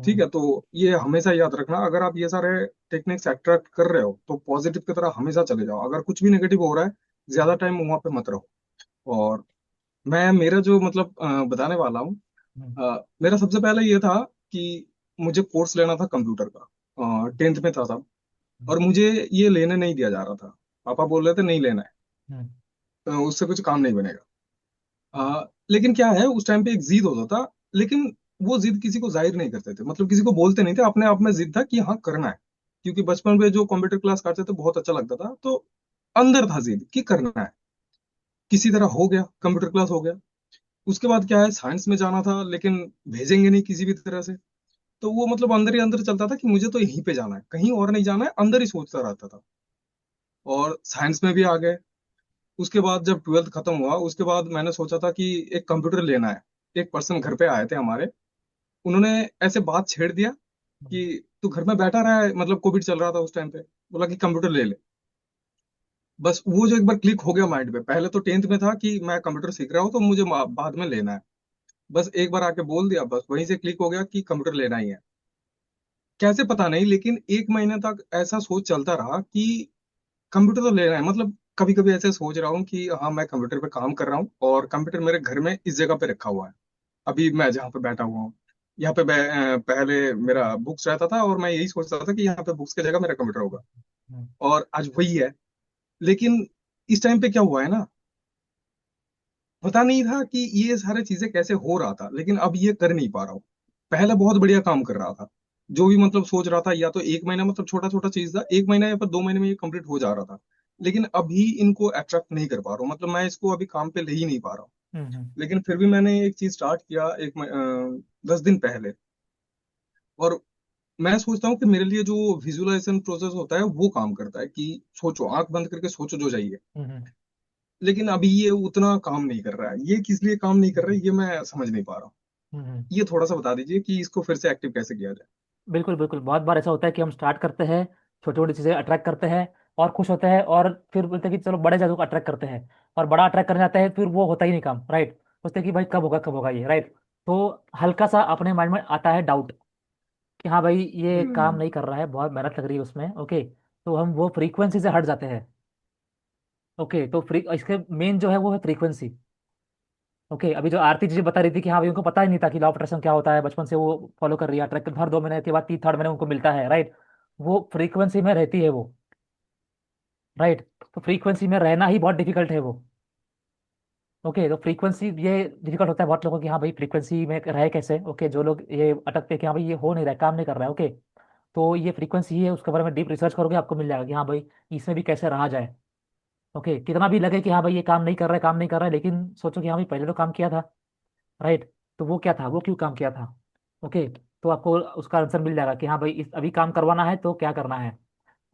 ठीक है, तो ये हमेशा याद रखना, अगर आप ये सारे टेक्निक्स अट्रैक्ट कर रहे हो तो पॉजिटिव की तरह हमेशा चले जाओ। अगर कुछ भी नेगेटिव हो रहा है, ज्यादा टाइम वहां पे मत रहो। और मैं मेरा जो मतलब बताने वाला हूँ, मेरा सबसे पहले ये था कि मुझे कोर्स लेना था कंप्यूटर का, 10th में था तब। और मुझे ये लेने नहीं दिया जा रहा था, पापा बोल रहे थे नहीं लेना है, उससे कुछ काम नहीं बनेगा। लेकिन क्या है, उस टाइम पे एक जिद होता था लेकिन वो जिद किसी को जाहिर नहीं करते थे, मतलब किसी को बोलते नहीं थे, अपने आप में जिद था कि हाँ करना है। क्योंकि बचपन में जो कंप्यूटर क्लास करते थे बहुत अच्छा लगता था, तो अंदर था जिद कि करना है। किसी तरह हो गया, कंप्यूटर क्लास हो गया। उसके बाद क्या है, साइंस में जाना था, लेकिन भेजेंगे नहीं किसी भी तरह से। तो वो मतलब अंदर ही अंदर चलता था कि मुझे तो यहीं पे जाना है, कहीं और नहीं जाना है, अंदर ही सोचता रहता था। और साइंस में भी आ गए। उसके बाद जब ट्वेल्थ खत्म हुआ, उसके बाद मैंने सोचा था कि एक कंप्यूटर लेना है। एक पर्सन घर पे आए थे हमारे, उन्होंने ऐसे बात छेड़ दिया कि तू घर में बैठा रहा है, मतलब कोविड चल रहा था उस टाइम पे, बोला कि कंप्यूटर ले ले। बस वो जो एक बार क्लिक हो गया माइंड पे, पहले तो टेंथ में था कि मैं कंप्यूटर सीख रहा हूँ तो मुझे बाद में लेना है। बस एक बार आके बोल दिया, बस वहीं से क्लिक हो गया कि कंप्यूटर लेना ही है। कैसे पता नहीं, लेकिन एक महीने तक ऐसा सोच चलता रहा कि कंप्यूटर तो लेना है। मतलब कभी कभी ऐसे सोच रहा हूँ कि हाँ मैं कंप्यूटर पे काम कर रहा हूँ और कंप्यूटर मेरे घर में इस जगह पे रखा हुआ है। अभी मैं जहाँ पे बैठा हुआ हूँ, यहाँ पे पहले मेरा बुक्स रहता था और मैं यही सोचता था कि यहाँ पे बुक्स की जगह मेरा कंप्यूटर होगा, और आज वही है। लेकिन इस टाइम पे क्या हुआ है ना, पता नहीं था कि ये सारी चीजें कैसे हो रहा था, लेकिन अब ये कर नहीं पा रहा हूँ। पहले बहुत बढ़िया काम कर रहा था, जो भी मतलब सोच रहा था, या तो एक महीना, मतलब छोटा छोटा चीज था, एक महीना या फिर 2 महीने में ये कंप्लीट हो जा रहा था। लेकिन अभी इनको अट्रैक्ट नहीं कर पा रहा हूँ, मतलब मैं इसको अभी काम पे ले ही नहीं पा रहा हूँ। लेकिन फिर भी मैंने एक चीज स्टार्ट किया 10 दिन पहले। और मैं सोचता हूँ कि मेरे लिए जो विजुअलाइजेशन प्रोसेस होता है वो काम करता है, कि सोचो, आंख बंद करके सोचो जो चाहिए। लेकिन अभी ये उतना काम नहीं कर रहा है। ये किस लिए काम नहीं कर रहा है ये मैं समझ नहीं पा रहा हूँ। ये थोड़ा सा बता दीजिए कि इसको फिर से एक्टिव कैसे किया जाए। बिल्कुल बिल्कुल, बहुत बार ऐसा होता है कि हम स्टार्ट करते हैं, छोटी छोटी चीज़ें अट्रैक्ट करते हैं और खुश होते हैं, और फिर बोलते हैं कि चलो बड़े जादू को अट्रैक्ट करते हैं, और बड़ा अट्रैक्ट करने जाते हैं, फिर वो होता ही नहीं काम, राइट। सोचते हैं कि भाई कब होगा ये, राइट। तो हल्का सा अपने माइंड में आता है डाउट कि हाँ भाई ये काम हम्म। नहीं कर रहा है, बहुत मेहनत लग रही है उसमें, ओके। तो हम वो फ्रीक्वेंसी से हट जाते हैं। ओके, तो फ्री इसके मेन जो है वो है फ्रीक्वेंसी। ओके, अभी जो आरती जी बता रही थी कि हाँ भाई उनको पता ही नहीं था कि लॉ ऑफ अट्रैक्शन क्या होता है, बचपन से वो फॉलो कर रही है, अट्रैक्ट हर 2 महीने के बाद थर्ड महीने उनको मिलता है, राइट। वो फ्रीक्वेंसी में रहती है वो, राइट। तो फ्रीक्वेंसी में रहना ही बहुत डिफिकल्ट है वो। ओके, तो फ्रीक्वेंसी ये डिफिकल्ट होता है बहुत लोगों की, हाँ भाई फ्रीक्वेंसी में रहे कैसे, ओके। जो लोग ये अटकते हैं कि हाँ भाई ये हो नहीं रहा है, काम नहीं कर रहा है, ओके। तो ये फ्रीक्वेंसी ही है, उसके बारे में डीप रिसर्च करोगे आपको मिल जाएगा कि हाँ भाई इसमें भी कैसे रहा जाए। ओके, कितना भी लगे कि हाँ भाई ये काम नहीं कर रहा है, काम नहीं कर रहा है, लेकिन सोचो कि हाँ भाई पहले तो काम किया था, राइट। तो वो क्या था, वो क्यों काम किया था। ओके, तो आपको उसका आंसर मिल जाएगा कि हाँ भाई इस अभी काम करवाना है तो क्या करना है।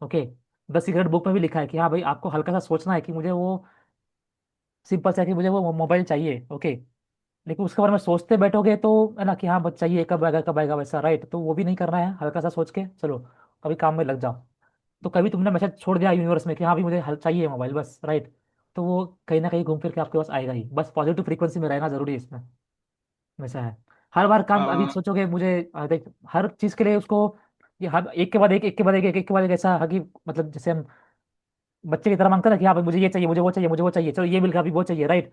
ओके, द सीक्रेट बुक में भी लिखा है कि हाँ भाई आपको हल्का सा सोचना है कि मुझे वो सिंपल सा है कि मुझे वो मोबाइल चाहिए, ओके। लेकिन उसके बारे में सोचते बैठोगे तो है ना कि हाँ बस चाहिए, कब आएगा वैसा, राइट। तो वो भी नहीं करना है, हल्का सा सोच के चलो कभी काम में लग जाओ। तो कभी तुमने मैसेज छोड़ दिया यूनिवर्स में कि हाँ भाई मुझे चाहिए मोबाइल बस, राइट। तो वो कहीं ना कहीं घूम फिर के आपके पास आएगा ही, बस पॉजिटिव फ्रीक्वेंसी में रहना जरूरी है इसमें, वैसा है। हर बार काम अभी आ, सोचोगे मुझे देख हर चीज के लिए उसको ये हर एक के बाद एक के बाद एक के बाद एक ऐसा है कि मतलब जैसे हम बच्चे की तरह मांगते हैं ना कि हाँ भाई मुझे ये चाहिए, मुझे वो चाहिए, मुझे वो चाहिए, चलो ये मिल गया, अभी वो चाहिए, राइट।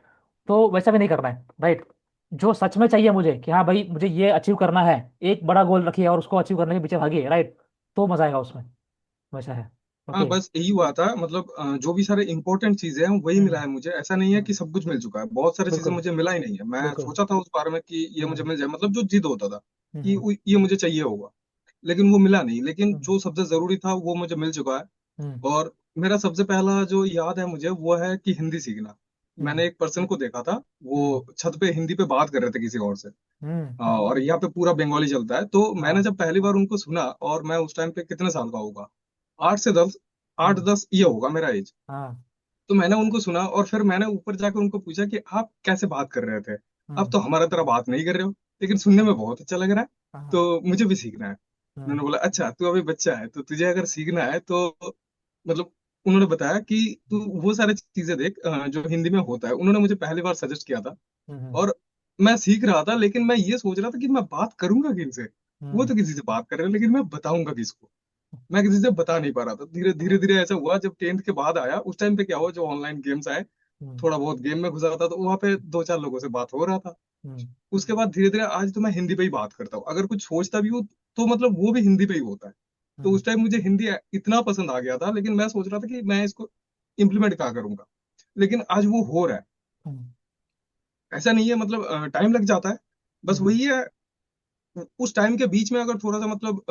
तो वैसा भी नहीं करना है, राइट। जो सच में चाहिए मुझे कि हाँ भाई मुझे ये अचीव करना है, एक बड़ा गोल रखिए और उसको अचीव करने के पीछे भागिए, राइट। तो मजा आएगा उसमें, वैसा है। हाँ, ओके। बस यही हुआ था, मतलब जो भी सारे इंपॉर्टेंट चीजें हैं वही मिला हम्म। है मुझे। ऐसा नहीं है कि हम्म, सब कुछ मिल चुका है, बहुत सारी चीजें बिल्कुल मुझे मिला ही नहीं है। मैं बिल्कुल। सोचा था उस बारे में कि ये मुझे हम्म मिल जाए, मतलब जो जिद होता था कि हम्म ये मुझे चाहिए होगा, लेकिन वो मिला नहीं। लेकिन हम्म जो सबसे जरूरी था वो मुझे मिल चुका है। हम्म और मेरा सबसे पहला जो याद है मुझे वो है कि हिंदी सीखना। हम्म मैंने एक पर्सन को देखा था, हम्म वो छत पे हिंदी पे बात कर रहे थे किसी और से। हाँ और यहाँ पे पूरा बंगाली चलता है, तो मैंने हाँ जब पहली बार उनको सुना, और मैं उस टाइम पे कितने साल का होगा, 8 से 10, आठ हम्म, दस ये होगा मेरा एज। हाँ तो मैंने उनको सुना और फिर मैंने ऊपर जाकर उनको पूछा कि आप कैसे बात कर रहे थे। अब हम्म तो हमारा तरह बात नहीं कर रहे हो, लेकिन सुनने में बहुत अच्छा लग रहा है, हाँ तो मुझे भी सीखना है। हम्म उन्होंने बोला अच्छा तू अभी बच्चा है, तो तुझे अगर सीखना है तो मतलब, उन्होंने बताया कि तू वो सारी चीजें देख जो हिंदी में होता है। उन्होंने मुझे पहली बार सजेस्ट किया था। हम्म और मैं सीख रहा था, लेकिन मैं ये सोच रहा था कि मैं बात करूंगा किनसे। वो हम्म तो किसी से बात कर रहे हैं, लेकिन मैं बताऊंगा किसको। मैं किसी से बता नहीं पा रहा था। धीरे धीरे धीरे ऐसा हुआ, जब टेंथ के बाद आया उस टाइम पे क्या हुआ, जो ऑनलाइन गेम्स आए, हम्म थोड़ा बहुत गेम में घुसा था, तो वहां पे 2-4 लोगों से बात हो रहा था। हम्म उसके बाद धीरे धीरे आज तो मैं हिंदी पे ही बात करता हूँ। अगर कुछ सोचता भी हूँ तो मतलब वो भी हिंदी पे ही होता है। तो हम्म उस टाइम मुझे हिंदी इतना पसंद आ गया था, लेकिन मैं सोच रहा था कि मैं इसको इम्प्लीमेंट कहाँ करूंगा। लेकिन आज वो हो रहा है। हम्म ऐसा नहीं है, मतलब टाइम लग जाता है, बस वही है, उस टाइम के बीच में अगर थोड़ा सा मतलब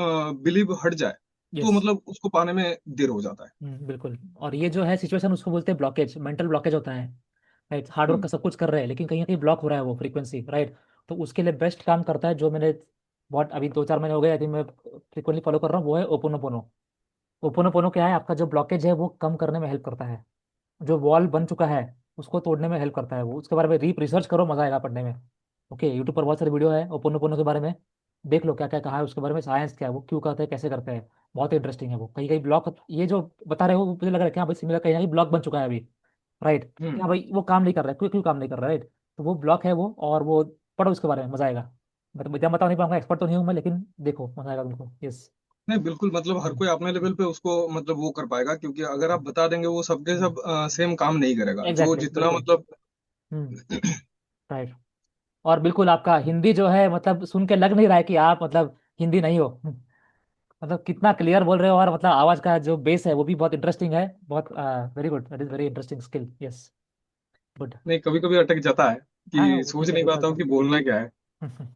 बिलीव हट जाए तो यस। मतलब उसको पाने में देर हो जाता है। बिल्कुल। और ये जो है सिचुएशन उसको बोलते हैं ब्लॉकेज, मेंटल ब्लॉकेज होता है। राइट, हार्ड वर्क हम्म। का सब कुछ कर रहे हैं लेकिन कहीं ना कहीं ब्लॉक हो रहा है वो फ्रीक्वेंसी। राइट, तो उसके लिए बेस्ट काम करता है जो मैंने बहुत अभी 2-4 महीने हो गए आई थिंक मैं फ्रिक्वेंटली फॉलो कर रहा हूँ, वो है ओपोनोपोनो। ओपोनोपोनो क्या है, आपका जो ब्लॉकेज है वो कम करने में हेल्प करता है। जो वॉल बन चुका है उसको तोड़ने में हेल्प करता है वो। उसके बारे में डीप रिसर्च करो, मजा आएगा पढ़ने में। ओके, यूट्यूब पर बहुत सारी वीडियो है ओपोनोपोनो के बारे में, देख लो क्या क्या कहा है उसके बारे में, साइंस क्या है वो, क्यों करते हैं, कैसे करते हैं। बहुत इंटरेस्टिंग है वो। कहीं कहीं ब्लॉक, ये जो बता रहे हो वो मुझे लग रहा है कि हाँ भाई सिमिलर कहीं ना कहीं ब्लॉक बन चुका है अभी। राइट, कि हाँ हम्म। भाई वो काम नहीं कर रहा है, क्यों क्यों काम नहीं कर रहा है। राइट, तो वो ब्लॉक है वो, और वो पढ़ो उसके बारे में, मजा आएगा। मतलब इतना बता नहीं पाऊंगा, एक्सपर्ट तो नहीं हूँ मैं, लेकिन देखो मजा आएगा तुमको। यस। नहीं बिल्कुल, मतलब हर कोई अपने लेवल पे उसको मतलब वो कर पाएगा, क्योंकि अगर आप बता देंगे वो सबके सब सेम काम नहीं करेगा, जो एग्जैक्टली, जितना बिल्कुल। मतलब। हम्म। राइट। और बिल्कुल आपका हिंदी जो है मतलब सुन के लग नहीं रहा है कि आप मतलब हिंदी नहीं हो। मतलब कितना क्लियर बोल रहे हो, और मतलब आवाज का जो बेस है वो भी बहुत इंटरेस्टिंग है। बहुत very good, that is very interesting skill. Yes, good. नहीं, कभी कभी अटक जाता है हाँ हाँ, कि वो सोच ठीक है, नहीं होता पाता हूँ होता कि बोलना क्या है। है।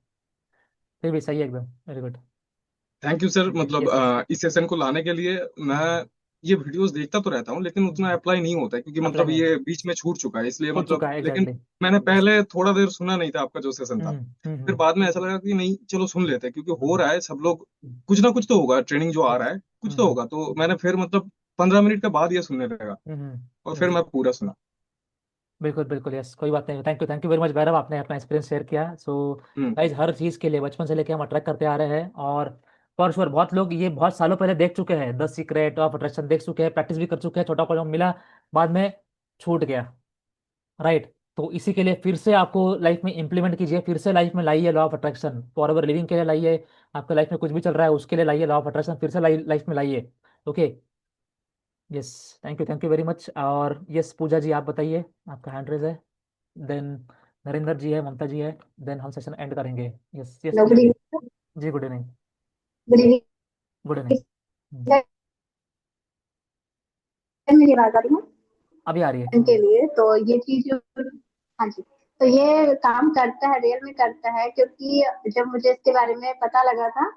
फिर भी सही है एकदम, very good. Thank you sir, मतलब यस यस। इस सेशन को लाने के लिए। मैं ये वीडियोस देखता तो रहता हूँ लेकिन उतना अप्लाई नहीं होता है, क्योंकि अप्लाई मतलब नहीं, ये बीच में छूट चुका है इसलिए छूट मतलब। चुका है, लेकिन एग्जैक्टली। मैंने यस। पहले थोड़ा देर सुना नहीं था आपका जो सेशन था। हम्म हम्म फिर हम्म बाद में ऐसा लगा कि नहीं, चलो सुन लेते हैं, क्योंकि हो हम्म रहा है सब लोग, कुछ ना कुछ तो होगा, ट्रेनिंग जो आ यस। रहा है कुछ तो होगा, तो मैंने फिर मतलब 15 मिनट के बाद ये सुनने लगा और फिर यस, मैं पूरा सुना। बिल्कुल बिल्कुल। यस, कोई बात नहीं। Thank you very much Bhairav, आपने अपना एक्सपीरियंस शेयर किया। सो हम्म। गाइज, हर चीज़ के लिए बचपन से लेके हम अट्रैक्ट करते आ रहे हैं, और फॉर श्योर बहुत लोग ये बहुत सालों पहले देख चुके हैं, द सीक्रेट ऑफ अट्रैक्शन देख चुके हैं, प्रैक्टिस भी कर चुके हैं, छोटा कॉलम मिला, बाद में छूट गया। राइट, तो इसी के लिए फिर से आपको लाइफ में इंप्लीमेंट कीजिए, फिर से लाइफ में लाइए law of attraction, for ever living के लिए लाइए, आपके लाइफ में कुछ भी चल रहा है उसके लिए लाइए लॉ ऑफ अट्रैक्शन, फिर से लाइफ में लाइए। Okay. Yes, thank you very much. और यस, पूजा जी आप बताइए, आपका हैंड रेज है। देन नरेंद्र जी है, ममता जी है, देन हम सेशन एंड करेंगे। Yes yes, hello, Pooja good जी। इवनिंग। जी, good evening. Good good evening. Evening. मेरी आवाज आ रही है अभी आ रही है। उनके लिए, तो ये चीज हाँ जी, तो ये काम करता है, रियल में करता है, क्योंकि जब मुझे इसके बारे में पता लगा था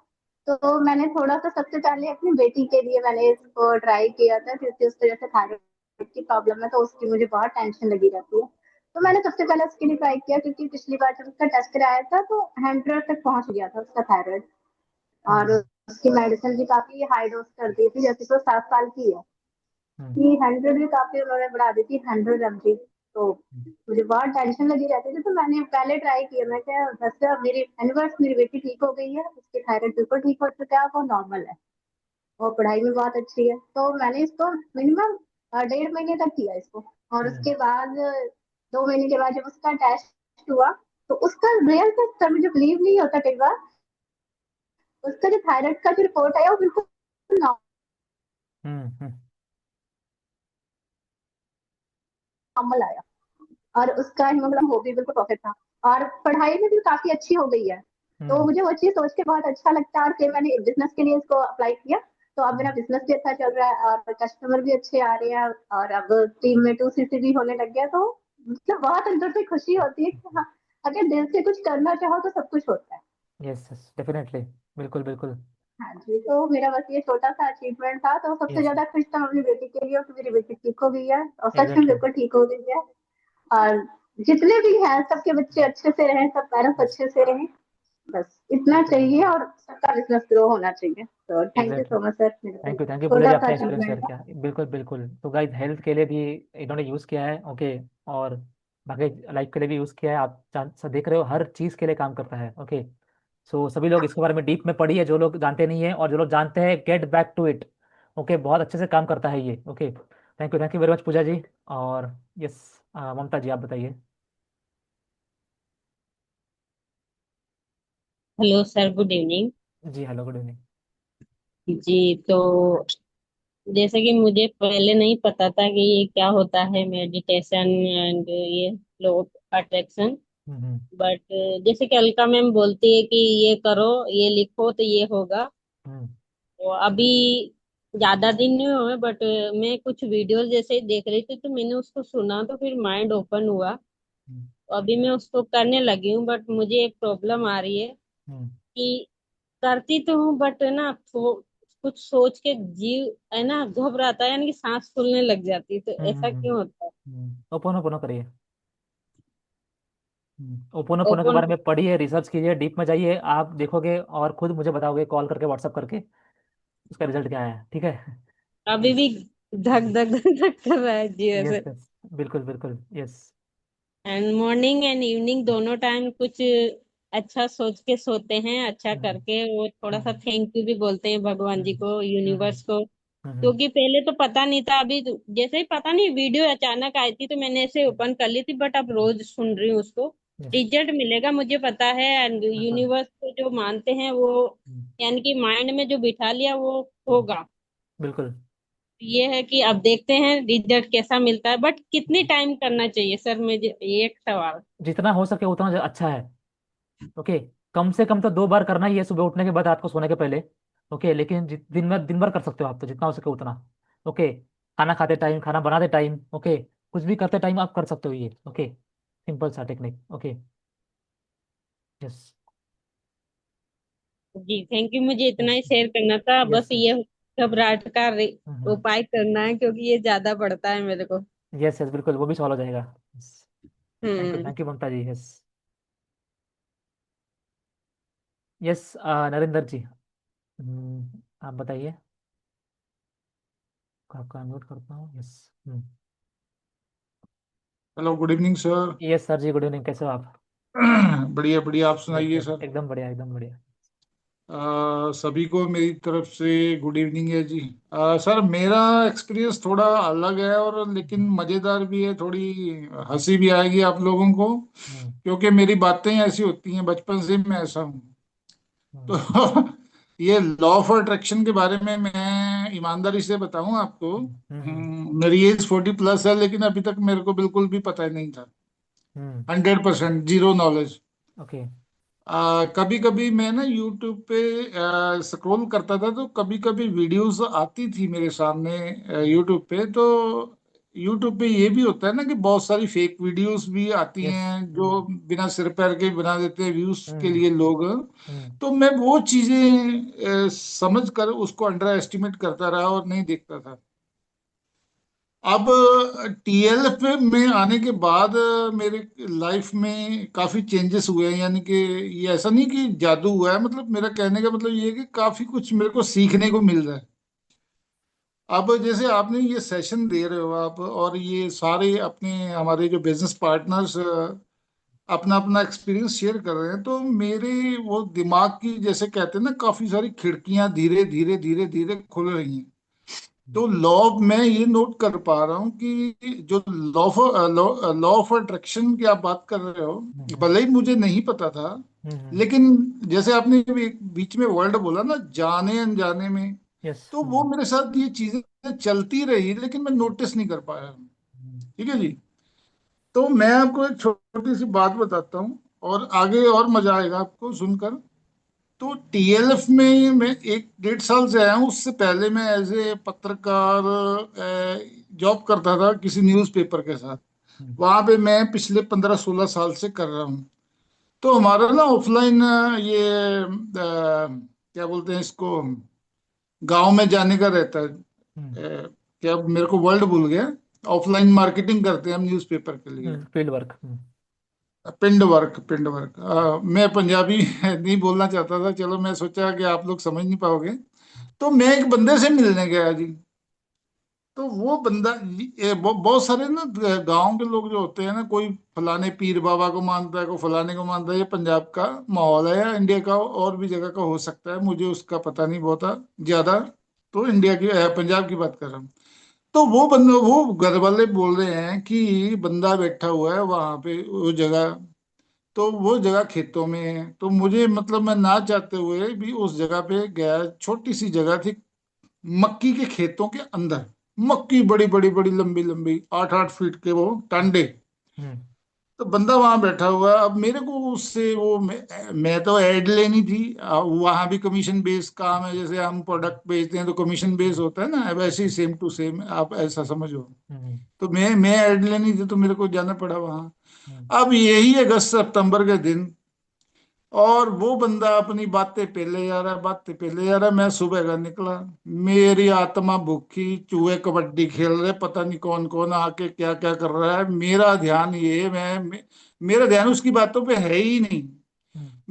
तो मैंने थोड़ा सा सबसे पहले अपनी बेटी के लिए मैंने इसको ट्राई किया था, क्योंकि उस तरह से थायराइड की प्रॉब्लम है तो उसकी मुझे बहुत टेंशन लगी रहती है। तो मैंने सबसे पहले उसके लिए ट्राई किया, क्योंकि पिछली बार जब उसका टेस्ट कराया था तो 100 तक पहुंच गया था उसका थायराइड, और हम्म उसकी मेडिसिन भी काफी हाई डोज कर दी थी, जैसे तो 7 साल की है हम्म कि 100 भी काफी उन्होंने बढ़ा दी थी, 100 mg। तो मुझे बहुत टेंशन लगी रहती थी, तो मैंने पहले ट्राई किया, मैं क्या वैसे मेरी एनिवर्स मेरी बेटी ठीक हो गई है, उसकी थायराइड बिल्कुल ठीक हो चुका है, वो नॉर्मल है, वो पढ़ाई में बहुत अच्छी है, तो मैंने इसको मिनिमम 1.5 महीने तक किया इसको। और हम्म उसके बाद 2 महीने के बाद जब उसका टेस्ट हुआ तो उसका रियल टेस्ट था, मुझे बिलीव नहीं होता कई बार, उसका जो थायराइड का जो रिपोर्ट आया वो बिल्कुल हम्म। नॉर्मल आया, और उसका हीमोग्लोबिन वो भी बिल्कुल परफेक्ट था, और पढ़ाई में भी काफी अच्छी हो गई है। तो हम्म मुझे वो चीज सोच के बहुत अच्छा लगता है, और फिर मैंने बिजनेस के लिए इसको अप्लाई किया, तो अब मेरा हम्म। बिजनेस भी अच्छा चल रहा है और कस्टमर भी अच्छे आ रहे हैं, और अब टीम में 2CC भी होने लग गया, तो मतलब बहुत अंदर से खुशी होती है कि हाँ, अगर दिल से कुछ करना चाहो तो सब कुछ होता है। Yes yes, definitely. बिल्कुल बिल्कुल। हाँ जी, तो मेरा बस ये छोटा सा अचीवमेंट था, तो सबसे यस, ज्यादा खुश तो मैं अपनी बेटी के लिए हूँ कि मेरी बेटी ठीक हो गई है, और सच में एग्जैक्टली। बिल्कुल ठीक हो गई है। और जितने भी हैं सबके बच्चे अच्छे से रहें, सब पेरेंट्स यस, अच्छे से रहें, बस इतना बिल्कुल चाहिए, बिल्कुल। और सबका बिजनेस ग्रो होना चाहिए। तो thank you exactly. So much sir, मेरा थैंक यू पूजा जी, छोटा सा आपने एक्सपीरियंस शेयर अचीवमेंट था। किया। बिल्कुल बिल्कुल। तो गाइज, हेल्थ के लिए भी इन्होंने यूज़ किया है। ओके। और बाकी लाइफ के लिए भी यूज़ किया है। आप देख रहे हो हर चीज़ के लिए काम करता है। ओके। सो सभी लोग इसके बारे में डीप में पढ़िए, जो लोग जानते नहीं है, और जो लोग जानते हैं get back to it. Okay, बहुत अच्छे से काम करता है ये। Okay, thank you very much Pooja ji. और यस, ममता जी आप बताइए। Hello sir, good evening. जी, हेलो, गुड इवनिंग। जी, तो जैसे कि मुझे पहले नहीं पता था कि ये क्या होता है मेडिटेशन एंड ये लो अट्रैक्शन। हम्म बट जैसे कि अलका मैम बोलती है कि ये करो, ये लिखो तो ये होगा। हम्म तो अभी ज्यादा दिन नहीं हुए, बट मैं कुछ वीडियोस जैसे ही देख रही थी तो मैंने उसको सुना, तो फिर माइंड ओपन हुआ तो अभी मैं उसको करने लगी हूँ, बट मुझे एक प्रॉब्लम आ रही है हम्म। कि करती तो हूँ, बट है ना कुछ सोच के जीव है ना घबराता है, यानी कि सांस फूलने लग जाती है, तो ऐसा क्यों होता है? ओपन ओपन करिए। ओपन ओपन के ओपन बारे में पढ़िए, रिसर्च कीजिए, डीप में जाइए, आप देखोगे और खुद मुझे बताओगे कॉल करके, व्हाट्सअप करके उसका रिजल्ट क्या है, ठीक है। अभी भी धक धक धक धक कर रहा है जी यस ऐसे। यस, बिल्कुल बिल्कुल, yes. And morning and evening दोनों टाइम कुछ अच्छा सोच के सोते हैं, अच्छा करके वो थोड़ा सा थैंक यू भी बोलते हैं भगवान जी को, यूनिवर्स को। क्योंकि पहले तो पता नहीं था, अभी जैसे ही पता नहीं वीडियो अचानक आई थी तो मैंने ऐसे ओपन कर ली थी, बट अब रोज सुन रही हूँ उसको। रिजल्ट मिलेगा मुझे पता है, एंड यूनिवर्स को जो मानते हैं वो, यानी कि माइंड में जो बिठा लिया वो होगा। बिल्कुल। ये है कि अब देखते हैं रिजल्ट कैसा मिलता है, बट कितनी टाइम करना चाहिए सर, मुझे एक सवाल। जितना हो सके उतना अच्छा है। ओके। कम से कम तो 2 बार करना ही है, सुबह उठने के बाद, रात को सोने के पहले। ओके, लेकिन दिन भर कर सकते हो आप, तो जितना हो सके उतना। ओके। खाना खाते टाइम, खाना बनाते टाइम, ओके, कुछ भी करते टाइम आप कर सकते हो ये। ओके, सिंपल सा टेक्निक। ओके। यस। जी थैंक यू, मुझे इतना ही शेयर करना था, बस यस ये यस। घबराहट का उपाय करना है, क्योंकि ये ज्यादा बढ़ता है मेरे को। यस यस, बिल्कुल, वो भी सॉल्व हो जाएगा। Hmm. Thank you Mamta ji. Yes. Yes. Narendra ji. आप बताइए। आपका म्यूट करता हूँ। Yes. Hello, good evening sir. Yes sir जी, गुड इवनिंग, कैसे हो आप? बढ़िया बढ़िया, आप यस सुनाइए सर, सर। एकदम बढ़िया, एकदम बढ़िया। सभी को मेरी तरफ से गुड इवनिंग है जी। सर, मेरा एक्सपीरियंस थोड़ा अलग है, और लेकिन मज़ेदार भी है, थोड़ी हंसी भी आएगी आप लोगों को, क्योंकि मेरी बातें ऐसी होती हैं, बचपन से मैं ऐसा हूँ। तो ये लॉ ऑफ अट्रैक्शन के बारे में मैं ईमानदारी से बताऊं आपको। मेरी एज 40+ है, लेकिन अभी तक मेरे को बिल्कुल भी पता ही नहीं था। 100% जीरो नॉलेज। ओके। कभी कभी मैं ना यूट्यूब पे स्क्रॉल करता था, तो कभी कभी वीडियोस आती थी मेरे सामने यूट्यूब पे। तो यूट्यूब पे ये भी होता है ना कि बहुत सारी फेक वीडियोस भी आती यस। हैं, जो बिना सिर पैर के बना देते हैं व्यूज के लिए लोग। तो मैं वो चीजें समझ कर उसको अंडर एस्टिमेट करता रहा और नहीं देखता था। अब टीएलएफ में आने के बाद मेरे लाइफ में काफी चेंजेस हुए हैं, यानी कि ये ऐसा नहीं कि जादू हुआ है, मतलब मेरा कहने का मतलब ये है कि काफी कुछ मेरे को सीखने को मिल रहा है। अब जैसे आपने ये सेशन दे रहे हो आप, और ये सारे अपने हमारे जो बिजनेस पार्टनर्स अपना अपना एक्सपीरियंस शेयर कर रहे हैं, तो मेरे वो दिमाग की, जैसे कहते हैं ना, काफी सारी खिड़कियां धीरे धीरे धीरे धीरे खुल रही हैं। तो लॉ मैं ये नोट कर पा रहा हूँ कि जो लॉ ऑफ अट्रैक्शन की आप बात कर रहे हो, भले ही मुझे नहीं पता था, लेकिन जैसे आपने एक बीच में वर्ड बोला ना, जाने अनजाने में, यस। तो वो मेरे साथ ये चीजें चलती रही, लेकिन मैं नोटिस नहीं कर पाया। ठीक है जी। तो मैं आपको एक छोटी सी बात बताता हूँ, और आगे और मजा आएगा आपको सुनकर। तो टीएलएफ में मैं 1-1.5 साल से आया हूँ। उससे पहले मैं एज ए पत्रकार जॉब करता था किसी न्यूज़पेपर के साथ। वहां पे मैं पिछले 15-16 साल से कर रहा हूँ। तो हमारा ना ऑफलाइन ये क्या बोलते हैं इसको, गांव में जाने का रहता है। क्या, मेरे को वर्ड भूल गया। ऑफलाइन मार्केटिंग करते हैं हम न्यूज़पेपर के लिए। Field work. पिंड वर्क, पिंड वर्क। मैं पंजाबी नहीं बोलना चाहता था, चलो मैं सोचा कि आप लोग समझ नहीं पाओगे। तो मैं एक बंदे से मिलने गया जी। तो वो बंदा, बहुत सारे ना गांव के लोग जो होते हैं ना, कोई फलाने पीर बाबा को मानता है, कोई फलाने को मानता है। ये पंजाब का माहौल है, या इंडिया का और भी जगह का हो सकता है, मुझे उसका पता नहीं बहुत ज्यादा। तो इंडिया की पंजाब की बात कर रहा हूँ। तो वो बंदा, वो घर वाले बोल रहे हैं कि बंदा बैठा हुआ है वहां पे वो जगह। तो वो जगह खेतों में है। तो मुझे, मतलब मैं ना चाहते हुए भी उस जगह पे गया। छोटी सी जगह थी, मक्की के खेतों के अंदर। मक्की बड़ी बड़ी बड़ी लंबी लंबी, 8-8 फीट के वो टांडे। तो बंदा वहां बैठा हुआ है। अब मेरे को उससे वो, मैं तो ऐड लेनी थी। वहां भी कमीशन बेस काम है, जैसे हम प्रोडक्ट बेचते हैं तो कमीशन बेस होता है ना, वैसे ही सेम टू सेम आप ऐसा समझो। तो मैं ऐड लेनी थी, तो मेरे को जाना पड़ा वहां। अब यही अगस्त सितंबर के दिन, और वो बंदा अपनी बातें पहले जा रहा है, बातें पहले जा रहा है। मैं सुबह का निकला, मेरी आत्मा भूखी, चूहे कबड्डी खेल रहे, पता नहीं कौन कौन आके क्या क्या कर रहा है। मेरा ध्यान ये मेरा ध्यान उसकी बातों पे है ही नहीं।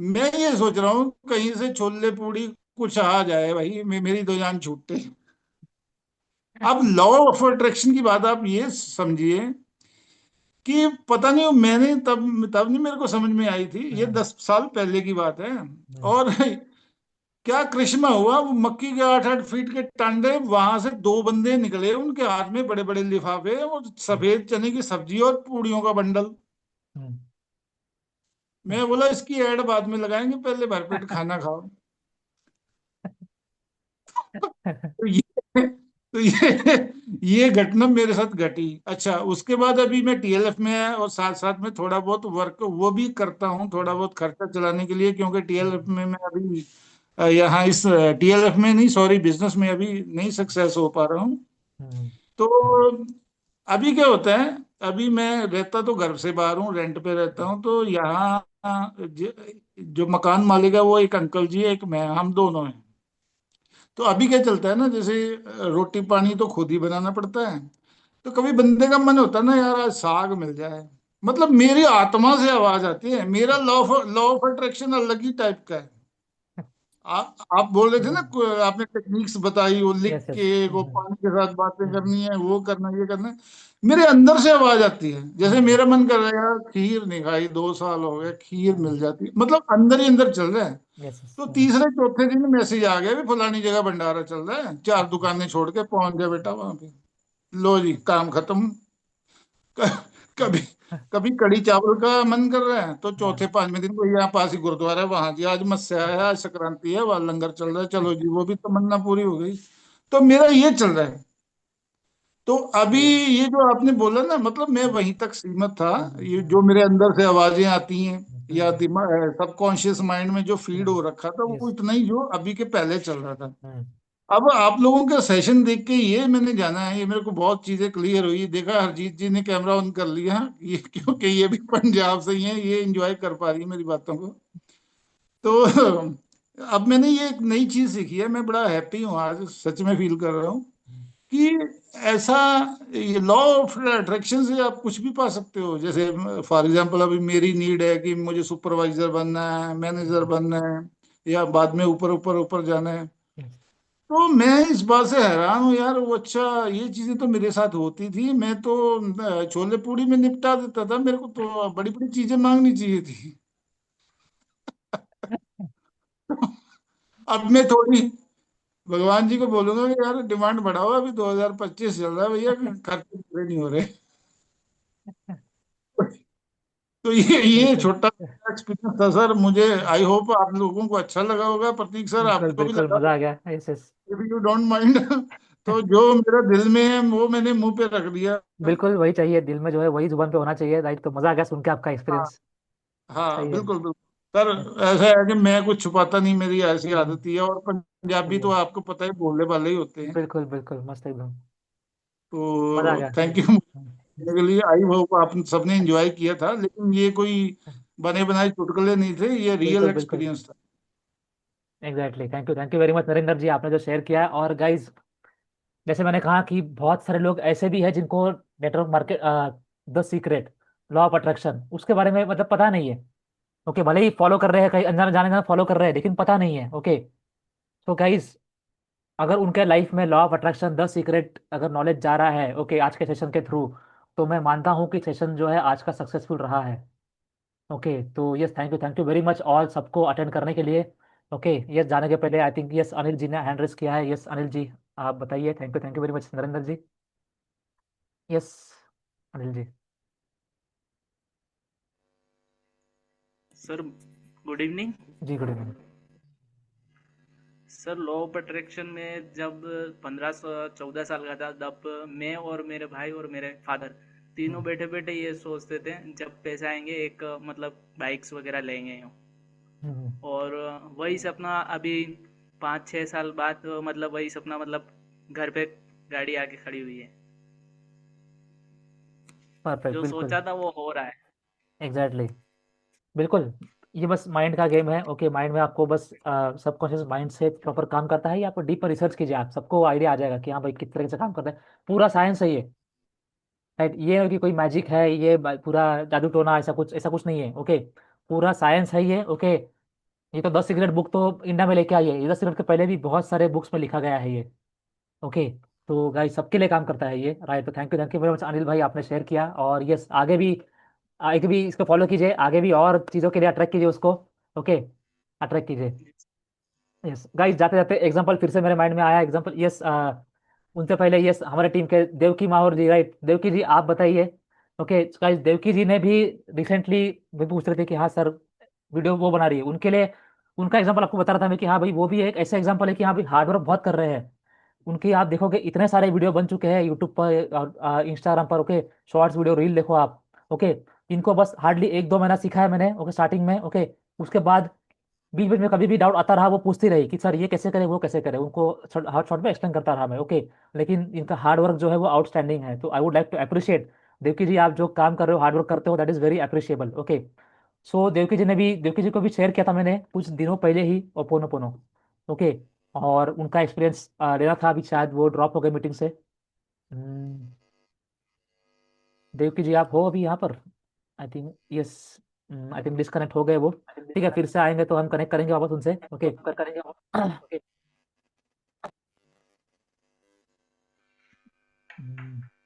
मैं ये सोच रहा हूँ कहीं से छोले पूड़ी कुछ आ जाए भाई, मेरी दो जान छूटे। अब लॉ ऑफ अट्रैक्शन की बात आप ये समझिए कि पता नहीं, मैंने तब तब नहीं मेरे को समझ में आई थी, ये 10 साल पहले की बात है। और क्या करिश्मा हुआ, वो मक्की के 8-8 फीट के टांडे, वहां से दो बंदे निकले, उनके हाथ में बड़े बड़े लिफाफे और सफेद चने की सब्जी और पूड़ियों का बंडल। मैं बोला इसकी ऐड बाद में लगाएंगे, पहले भरपेट खाना खाओ। तो ये घटना मेरे साथ घटी। अच्छा, उसके बाद अभी मैं टीएलएफ में है, और साथ साथ में थोड़ा बहुत वर्क वो भी करता हूँ, थोड़ा बहुत खर्चा चलाने के लिए, क्योंकि टीएलएफ में मैं अभी यहाँ इस टीएलएफ में नहीं, सॉरी, बिजनेस में अभी नहीं सक्सेस हो पा रहा हूँ। तो अभी क्या होता है, अभी मैं रहता तो घर से बाहर हूँ, रेंट पे रहता हूँ। तो यहाँ जो मकान मालिक है वो एक अंकल जी है, एक मैं, हम दोनों हैं। तो अभी क्या चलता है ना, जैसे रोटी पानी तो खुद ही बनाना पड़ता है। तो कभी बंदे का मन होता है ना, यार आज साग मिल जाए, मतलब मेरी आत्मा से आवाज आती है। मेरा लॉ ऑफ अट्रैक्शन अलग ही टाइप का है। आप बोल रहे थे ना, आपने टेक्निक्स बताई, वो लिख यस यस। के वो पानी के साथ बातें करनी है, वो करना, ये करना है। मेरे अंदर से आवाज आती है, जैसे मेरा मन कर रहा है यार खीर नहीं खाई, 2 साल हो गए, खीर मिल जाती, मतलब अंदर ही अंदर चल रहा है। यस तो तीसरे चौथे दिन मैसेज आ गया भी फलानी जगह भंडारा चल रहा है, 4 दुकानें छोड़ के पहुंच गया बेटा वहां पे। लो जी, काम खत्म। कभी कभी कड़ी चावल का मन कर रहा है, तो चौथे पांचवें दिन को यहाँ पास ही गुरुद्वारा है, वहां जी आज मत्स्य है, आज संक्रांति है, वहां लंगर चल रहा है, चलो जी वो भी तमन्ना पूरी हो गई। तो मेरा ये चल रहा है। तो अभी ये जो आपने बोला ना, मतलब मैं वहीं तक सीमित था। ये जो मेरे अंदर से आवाजें आती हैं, या दिमाग सबकॉन्शियस माइंड में जो फीड हो रखा था, वो इतना ही जो अभी के पहले चल रहा था। अब आप लोगों का सेशन देख के ये मैंने जाना है, ये मेरे को बहुत चीजें क्लियर हुई। देखा हरजीत जी ने कैमरा ऑन कर लिया, ये क्योंकि ये भी पंजाब से ही है, ये एंजॉय कर पा रही है मेरी बातों को। तो अब मैंने ये एक नई चीज सीखी है, मैं बड़ा हैप्पी हूँ आज, सच में फील कर रहा हूँ कि ऐसा लॉ ऑफ अट्रैक्शन से आप कुछ भी पा सकते हो। जैसे फॉर एग्जांपल अभी मेरी नीड है कि मुझे सुपरवाइजर बनना है, मैनेजर बनना है, या बाद में ऊपर ऊपर ऊपर जाना है। तो मैं इस बात से हैरान हूँ यार, वो अच्छा, ये चीजें तो मेरे साथ होती थी, मैं तो छोले पूड़ी में निपटा देता था, मेरे को तो बड़ी बड़ी चीजें मांगनी चाहिए थी। अब मैं थोड़ी भगवान जी को बोलूंगा कि यार डिमांड बढ़ाओ, अभी 2025 चल रहा है भैया, खर्चे पूरे नहीं हो रहे। तो ये बिल्कुल छोटा एक्सपीरियंस था सर मुझे। आई होप आप लोगों को अच्छा लगा होगा। प्रतीक सर, बिल्कुल आपको भी बिल्कुल, लगा, मजा आ गया। Yes yes. If you don't mind. तो जो मेरा दिल में है वो मैंने मुंह पे रख दिया। बिल्कुल वही चाहिए, दिल में जो है वही जुबान पे होना चाहिए, राइट। तो मजा आ गया सुन के आपका हाँ एक्सपीरियंस। हाँ, सही है। बिल्कुल बिल्कुल। सर ऐसा है कि मैं कुछ छुपाता नहीं, मेरी ऐसी आदत ही है, और पंजाबी सही तो है। आपको पता है बोलने वाले ही होते हैं। बिल्कुल बिल्कुल, मस्त एकदम। मजा आ तो गया। थैंक यू मेरे लिए। आई होप आप सबने एंजॉय किया था, लेकिन ये कोई बने बनाए चुटकुले नहीं थे, ये रियल बिल्कुल बिल्कुल। एक्सपीरियंस था। Exactly, thank you very much Narendra ji, आपने जो शेयर किया है। और गाइज, जैसे मैंने कहा कि बहुत सारे लोग ऐसे भी हैं जिनको network market, the secret, law of attraction, उसके बारे में मतलब पता नहीं है। ओके, भले ही फॉलो कर रहे हैं, कहीं अनजाने जाने जाने फॉलो कर रहे हैं, लेकिन पता नहीं है। ओके, तो गाइज, अगर उनके लाइफ में law of attraction, the secret, अगर नॉलेज जा रहा है, ओके, आज के सेशन के थ्रू, तो मैं मानता हूँ कि सेशन जो है आज का सक्सेसफुल रहा है। ओके, तो yes, thank you very much all सबको अटेंड करने के लिए। ओके, यस, जाने के पहले आई थिंक यस अनिल जी ने हैंड रेस किया है। यस अनिल जी, आप बताइए। Thank you very much Narendra ji. Yes Anil ji. Sir good evening. जी good evening. Sir law of attraction में जब 15-14 साल का था, तब मैं और मेरे भाई और मेरे फादर तीनों बैठे बैठे ये सोचते थे जब पैसे आएंगे एक मतलब बाइक्स वगैरह लेंगे। और वही सपना अभी 5-6 साल बाद मतलब वही सपना मतलब घर पे गाड़ी आके खड़ी हुई है। परफेक्ट, जो बिल्कुल। सोचा था वो हो रहा है। एग्जैक्टली बिल्कुल। ये बस माइंड का गेम है। ओके, माइंड में आपको बस सबकॉन्शियस माइंड से प्रॉपर काम करता है, या आप डीप रिसर्च कीजिए, आप सबको आइडिया आ जाएगा कि हाँ भाई किस तरह से काम करता है। पूरा साइंस है ये, राइट। ये है कि कोई मैजिक है, ये पूरा जादू टोना, ऐसा कुछ नहीं है। ओके, पूरा साइंस है ये। ओके, ये तो 10 सीक्रेट बुक तो इंडिया में लेके आई है, ये 10 सीक्रेट के पहले भी बहुत सारे बुक्स में लिखा गया है ये। ओके, तो गाइस सबके लिए काम करता है ये, राइट। तो thank you very much Anil भाई, आपने शेयर किया। और यस, आगे भी इसको फॉलो कीजिए, आगे भी और चीज़ों के लिए अट्रैक्ट कीजिए उसको। ओके, अट्रैक्ट कीजिए। यस गाइस, जाते जाते एग्जांपल फिर से मेरे माइंड में आया एग्जांपल। यस, उनसे पहले यस हमारे टीम के देवकी माहौर जी, राइट। देवकी जी आप बताइए। ओके गाइस, देवकी जी ने भी रिसेंटली भी पूछ रहे थे कि हाँ सर वीडियो वो बना रही है, उनके लिए उनका एग्जांपल आपको बता रहा था मैं कि हाँ भाई वो भी एक ऐसा एग्जांपल है कि हाँ भाई हार्डवर्क बहुत कर रहे हैं। उनकी आप देखोगे इतने सारे वीडियो बन चुके हैं यूट्यूब पर और इंस्टाग्राम पर। ओके, शॉर्ट्स वीडियो रील देखो आप। ओके, इनको बस हार्डली 1-2 महीना सिखाया मैंने। ओके, स्टार्टिंग में। ओके, उसके बाद बीच बीच में कभी भी डाउट आता रहा, वो पूछती रही कि सर ये कैसे करे, वो कैसे करे, उनको शॉर्ट में एक्सप्लेन करता रहा मैं। ओके, लेकिन इनका हार्ड वर्क जो है वो आउटस्टैंडिंग है। तो I would like to appreciate Devki ji, आप जो काम कर रहे हो, हार्ड वर्क करते हो, that is very appreciable. Okay, so Devki ji को भी शेयर किया था मैंने कुछ दिनों पहले ही ओपोनोपोनो। ओके, और उनका एक्सपीरियंस लेना था, अभी शायद वो ड्रॉप हो गए मीटिंग से। हम्म, देवकी जी आप हो अभी यहाँ पर? I think yes, I think disconnect हो गए वो। ठीक है, फिर से आएंगे तो हम कनेक्ट करेंगे वापस उनसे। ओके,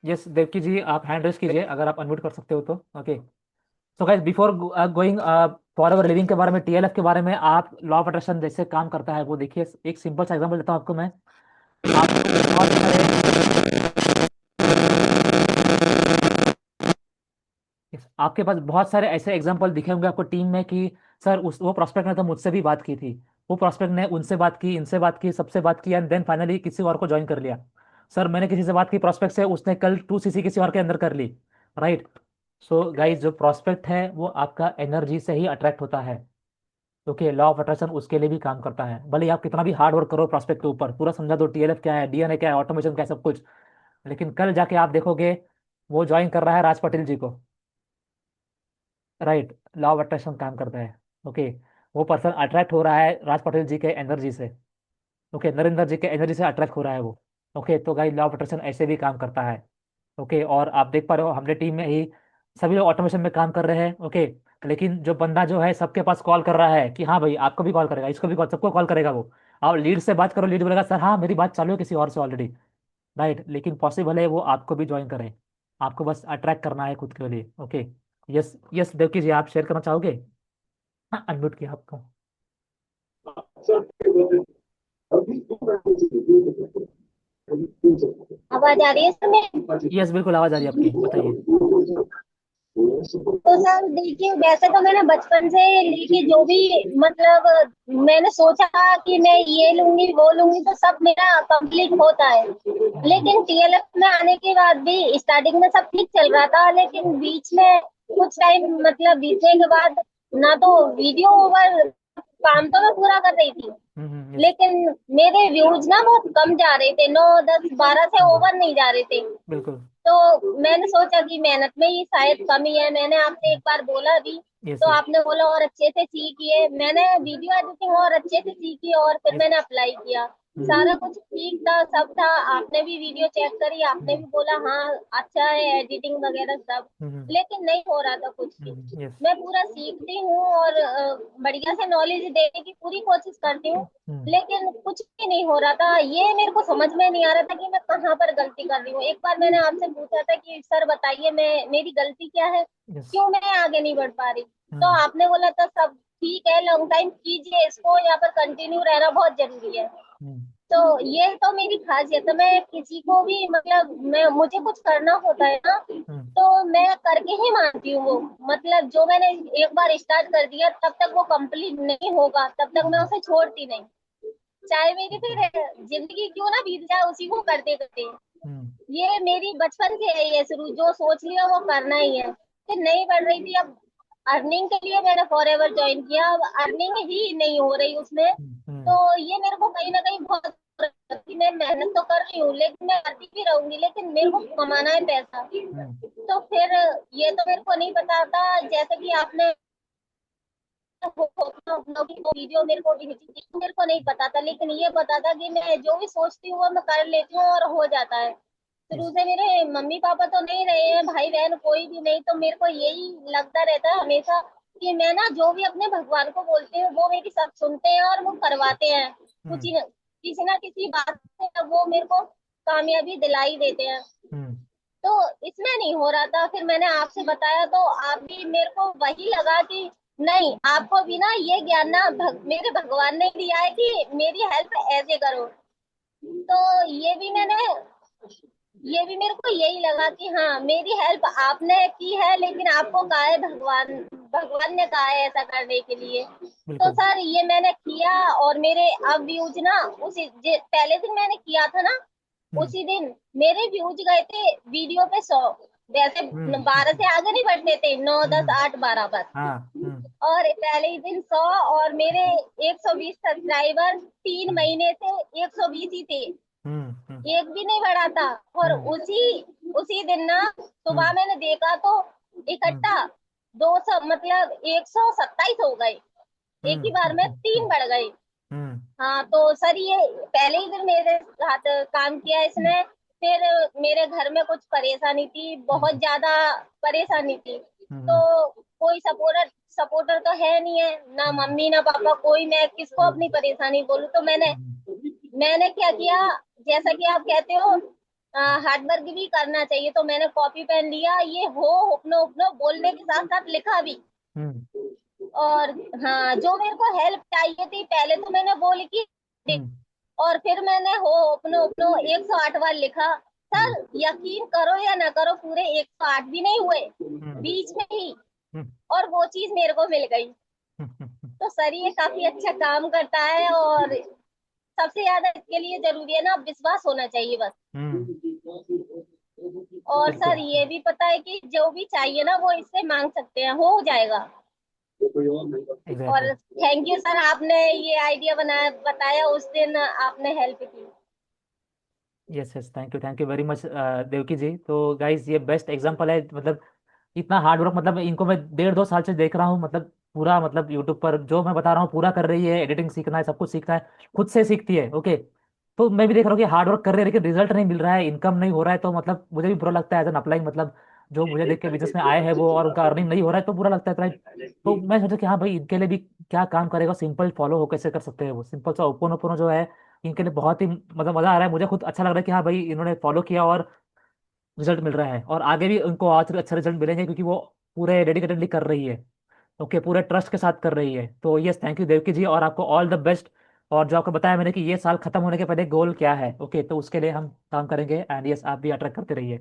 यस देवकी जी आप हैंड रेस कीजिए अगर आप अनम्यूट कर सकते हो तो। Okay, so guys before going for ever living के बारे में, टीएलएफ के बारे में, आप लॉ ऑफ अट्रैक्शन जैसे काम करता है वो देखिए। एक सिंपल सा एग्जांपल देता हूँ आपको मैं। आपको बहुत सारे आपके पास बहुत सारे ऐसे एग्जांपल दिखे होंगे आपको टीम में कि सर उस वो प्रोस्पेक्ट ने तो मुझसे भी बात की थी, वो प्रोस्पेक्ट ने उनसे बात की, इनसे बात की, सबसे बात की, एंड देन फाइनली किसी और को ज्वाइन कर लिया। सर मैंने किसी से बात की प्रोस्पेक्ट से, उसने कल 2 सीसी किसी और के अंदर कर ली, राइट। सो गाइज जो प्रोस्पेक्ट है वो आपका एनर्जी से ही अट्रैक्ट होता है। ओके, लॉ ऑफ अट्रैक्शन उसके लिए भी काम करता है, भले ही आप कितना भी हार्ड वर्क करो प्रोस्पेक्ट के ऊपर, पूरा समझा दो टीएलएफ क्या है, डीएनए क्या है, ऑटोमेशन क्या है, सब कुछ, लेकिन कल जाके आप देखोगे वो ज्वाइन कर रहा है राज पटेल जी को, राइट। लॉ ऑफ अट्रैक्शन काम करता है। ओके, वो पर्सन अट्रैक्ट हो रहा है राज पटेल जी के एनर्जी से। ओके, नरेंद्र जी के एनर्जी से अट्रैक्ट हो रहा है वो। ओके, तो गाइस लॉ ऑफ अट्रैक्शन ऐसे भी काम करता है। ओके, और आप देख पा रहे हो हमने टीम में ही सभी लोग ऑटोमेशन में काम कर रहे हैं। ओके, लेकिन जो बंदा जो है सबके पास कॉल कर रहा है कि हाँ भाई आपको भी कॉल करेगा, इसको भी कॉल, सबको कॉल करेगा वो। आप लीड से बात करो, लीड बोलेगा सर हाँ मेरी बात चालू है किसी और से ऑलरेडी, राइट। लेकिन पॉसिबल है वो आपको भी ज्वाइन करें, आपको बस अट्रैक्ट करना है खुद के लिए। Okay, yes yes Devaki ji आप शेयर करना चाहोगे? हाँ, अनम्यूट किया आपको। आवाज आ रही है सर मेरी? यस बिल्कुल आवाज आ रही है आपकी, बताइए। तो सर देखिए, वैसे तो मैंने बचपन से लेके जो भी मतलब मैंने सोचा कि मैं ये लूंगी वो लूंगी तो सब मेरा कंप्लीट होता है। लेकिन टीएलएफ में आने के बाद भी स्टार्टिंग में सब ठीक चल रहा था, लेकिन बीच में कुछ टाइम मतलब बीतने के बाद ना तो वीडियो ओवर, काम तो मैं पूरा कर रही थी लेकिन मेरे व्यूज ना बहुत कम जा रहे थे, 9 10 12 से ओवर नहीं जा रहे थे। बिल्कुल। तो मैंने सोचा कि मेहनत में ही शायद कमी है। मैंने आपसे एक बार बोला भी तो आपने बोला और अच्छे से सीखिए। मैंने वीडियो एडिटिंग और अच्छे से सीखी और फिर मैंने अप्लाई किया, सारा कुछ ठीक था, सब था। आपने भी वीडियो चेक करी, आपने भी बोला हाँ अच्छा है एडिटिंग वगैरह सब, लेकिन नहीं हो रहा था कुछ भी। मैं पूरा सीखती हूँ और बढ़िया से नॉलेज देने की पूरी कोशिश करती हूँ, लेकिन कुछ भी नहीं हो रहा था। ये मेरे को समझ में नहीं आ रहा था कि मैं कहाँ पर गलती कर रही हूँ। एक बार मैंने आपसे पूछा था कि सर बताइए मैं मेरी गलती क्या है, क्यों मैं आगे नहीं बढ़ पा रही। तो आपने बोला था सब ठीक है, लॉन्ग टाइम कीजिए इसको, यहाँ पर कंटिन्यू रहना बहुत जरूरी है। तो ये तो मेरी खासियत है, मैं किसी को भी मतलब मुझे कुछ करना होता है ना तो मैं करके ही मानती हूँ वो। मतलब जो मैंने एक बार स्टार्ट कर दिया तब तक वो कंप्लीट नहीं होगा तब तक मैं उसे छोड़ती नहीं, चाहे मेरी फिर जिंदगी क्यों ना बीत जाए उसी को करते करते। ये मेरी बचपन से है ये शुरू, जो सोच लिया वो करना ही है। फिर नहीं बढ़ रही थी, अब अर्निंग के लिए मैंने फॉरएवर ज्वाइन किया, अब अर्निंग ही नहीं हो रही उसमें। तो ये मेरे को कहीं ना कहीं बहुत कि मैं मेहनत तो कर रही हूँ, लेकिन मैं करती भी रहूंगी, लेकिन मेरे को कमाना है पैसा। तो फिर ये तो मेरे को नहीं पता था, जैसे कि आपने वीडियो मेरे को भेजी थी, तो मेरे को नहीं पता था, लेकिन ये पता था कि मैं जो भी सोचती हूँ वो मैं कर लेती हूँ और हो जाता है। शुरू से मेरे मम्मी पापा तो नहीं रहे हैं, भाई बहन कोई भी नहीं, तो मेरे को यही लगता रहता है हमेशा कि मैं ना जो भी अपने भगवान को बोलती हूँ वो मेरी सब सुनते हैं और वो करवाते हैं। कुछ किसी ना किसी बात से वो मेरे को कामयाबी दिलाई देते हैं। तो इसमें नहीं हो रहा था, फिर मैंने आपसे बताया तो आप भी, मेरे को वही लगा कि नहीं, आपको भी ना ये ज्ञान ना मेरे भगवान ने दिया है कि मेरी हेल्प ऐसे करो। तो ये भी मेरे को यही लगा कि हाँ, मेरी हेल्प आपने की है, लेकिन आपको कहा है भगवान, भगवान ने कहा है ऐसा करने के लिए। तो सर ये मैंने किया और मेरे अब व्यूज ना पहले दिन मैंने किया था ना, उसी दिन मेरे व्यूज गए थे वीडियो पे 100। वैसे 12 से आगे नहीं बढ़ते थे, 9 10 8 12 बस। और पहले ही दिन 100, और मेरे 120 सब्सक्राइबर 3 महीने से 120 ही थे, एक भी नहीं बढ़ा था। और उसी दिन ना सुबह मैंने देखा तो इकट्ठा 200 मतलब 127 हो गए, एक ही बार में 3 बढ़ गए। हाँ तो सर ये पहले ही दिन मेरे साथ काम किया इसने। फिर मेरे घर में कुछ परेशानी थी, बहुत ज्यादा परेशानी थी, तो कोई सपोर्टर तो है नहीं है, ना मम्मी ना पापा, कोई, मैं किसको अपनी परेशानी बोलूं। तो मैंने क्या किया, जैसा कि आप कहते हो हार्ड वर्क भी करना चाहिए, तो मैंने कॉपी पेन लिया, ये हो उपनो उपनो बोलने के साथ साथ लिखा भी। और हाँ, जो मेरे को हेल्प चाहिए थी पहले तो मैंने वो लिखी, और फिर मैंने हो अपनो अपनो 108 बार लिखा। सर यकीन करो या ना करो, पूरे 108 भी नहीं हुए, बीच में ही, और वो चीज मेरे को मिल गई। तो सर ये काफी अच्छा काम करता है, और सबसे ज्यादा इसके लिए जरूरी है ना विश्वास होना चाहिए बस। और सर ये भी पता है कि जो भी चाहिए ना वो इससे मांग सकते हैं, हो जाएगा। और थैंक यू सर, आपने ये आइडिया बताया उस दिन, आपने हेल्प की। Yes yes, thank you very much Devki ji. तो गाइज ये बेस्ट एग्जांपल है, मतलब इतना हार्ड वर्क, मतलब इनको मैं 1.5-2 साल से देख रहा हूँ, मतलब पूरा, मतलब यूट्यूब पर जो मैं बता रहा हूँ पूरा कर रही है, एडिटिंग सीखना है, सब कुछ सीखना है, खुद से सीखती है। ओके, तो मैं भी देख रहा हूँ कि हार्ड वर्क कर रही है लेकिन रिजल्ट नहीं मिल रहा है, इनकम नहीं हो रहा है, तो मतलब मुझे भी बुरा लगता है एज एन अप्लाइंग, मतलब जो मुझे देख के बिजनेस में आए हैं वो, और उनका अर्निंग नहीं हो रहा है तो बुरा लगता है, राइट। तो मैं सोचा कि हाँ भाई, इनके लिए भी क्या काम करेगा, सिंपल फॉलो हो कैसे कर सकते हैं वो, सिंपल सा ओपन ओपन जो है, इनके लिए बहुत ही मतलब मजा आ रहा है, मुझे खुद अच्छा लग रहा है कि हाँ भाई इन्होंने फॉलो किया और रिजल्ट मिल रहा है, और आगे भी उनको आज अच्छा रिजल्ट मिलेंगे क्योंकि वो पूरे डेडिकेटेडली कर रही है। ओके, पूरे ट्रस्ट के साथ कर रही है। तो यस, थैंक यू देवकी जी, और आपको ऑल द बेस्ट। और जो आपको बताया मैंने कि ये साल खत्म होने के पहले गोल क्या है, ओके, तो उसके लिए हम काम करेंगे, एंड यस आप भी अट्रैक्ट करते रहिए।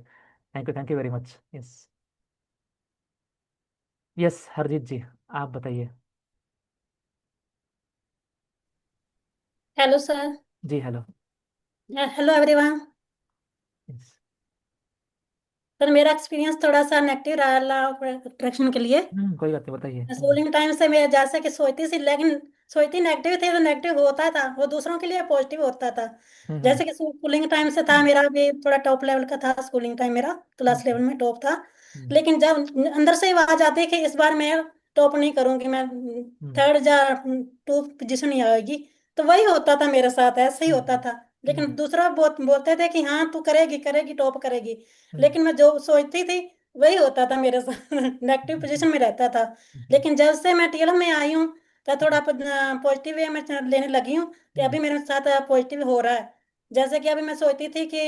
Thank you very much. Yes yes, Harjeet ji आप बताइए। Hello sir. जी hello. Hello everyone. Yes. Sir मेरा एक्सपीरियंस थोड़ा सा नेगेटिव रहा लॉ ऑफ अट्रैक्शन के लिए। कोई बात नहीं, बताइए। स्कूलिंग टाइम से मैं जैसे कि सोचती थी, लेकिन सोचती नेगेटिव थी तो नेगेटिव होता था, वो दूसरों के लिए पॉजिटिव होता था। जैसे कि स्कूलिंग टाइम से था, मेरा भी थोड़ा टॉप लेवल का था, स्कूलिंग टाइम मेरा क्लास लेवल में टॉप था। लेकिन जब अंदर से आवाज आती कि इस बार मैं टॉप नहीं करूंगी, मैं थर्ड या टू पोजीशन ही आएगी, तो वही होता था मेरे साथ, ऐसे ही होता था। लेकिन दूसरा बोलते थे कि हाँ तू करेगी करेगी टॉप करेगी, लेकिन मैं जो सोचती थी वही होता था मेरे साथ। नेगेटिव पोजीशन में रहता था। लेकिन जब से मैं टीएलएम में आई हूँ तो थोड़ा पॉजिटिव वे में लेने लगी हूँ, तो अभी मेरे साथ पॉजिटिव हो रहा है। जैसे कि अभी मैं सोचती थी कि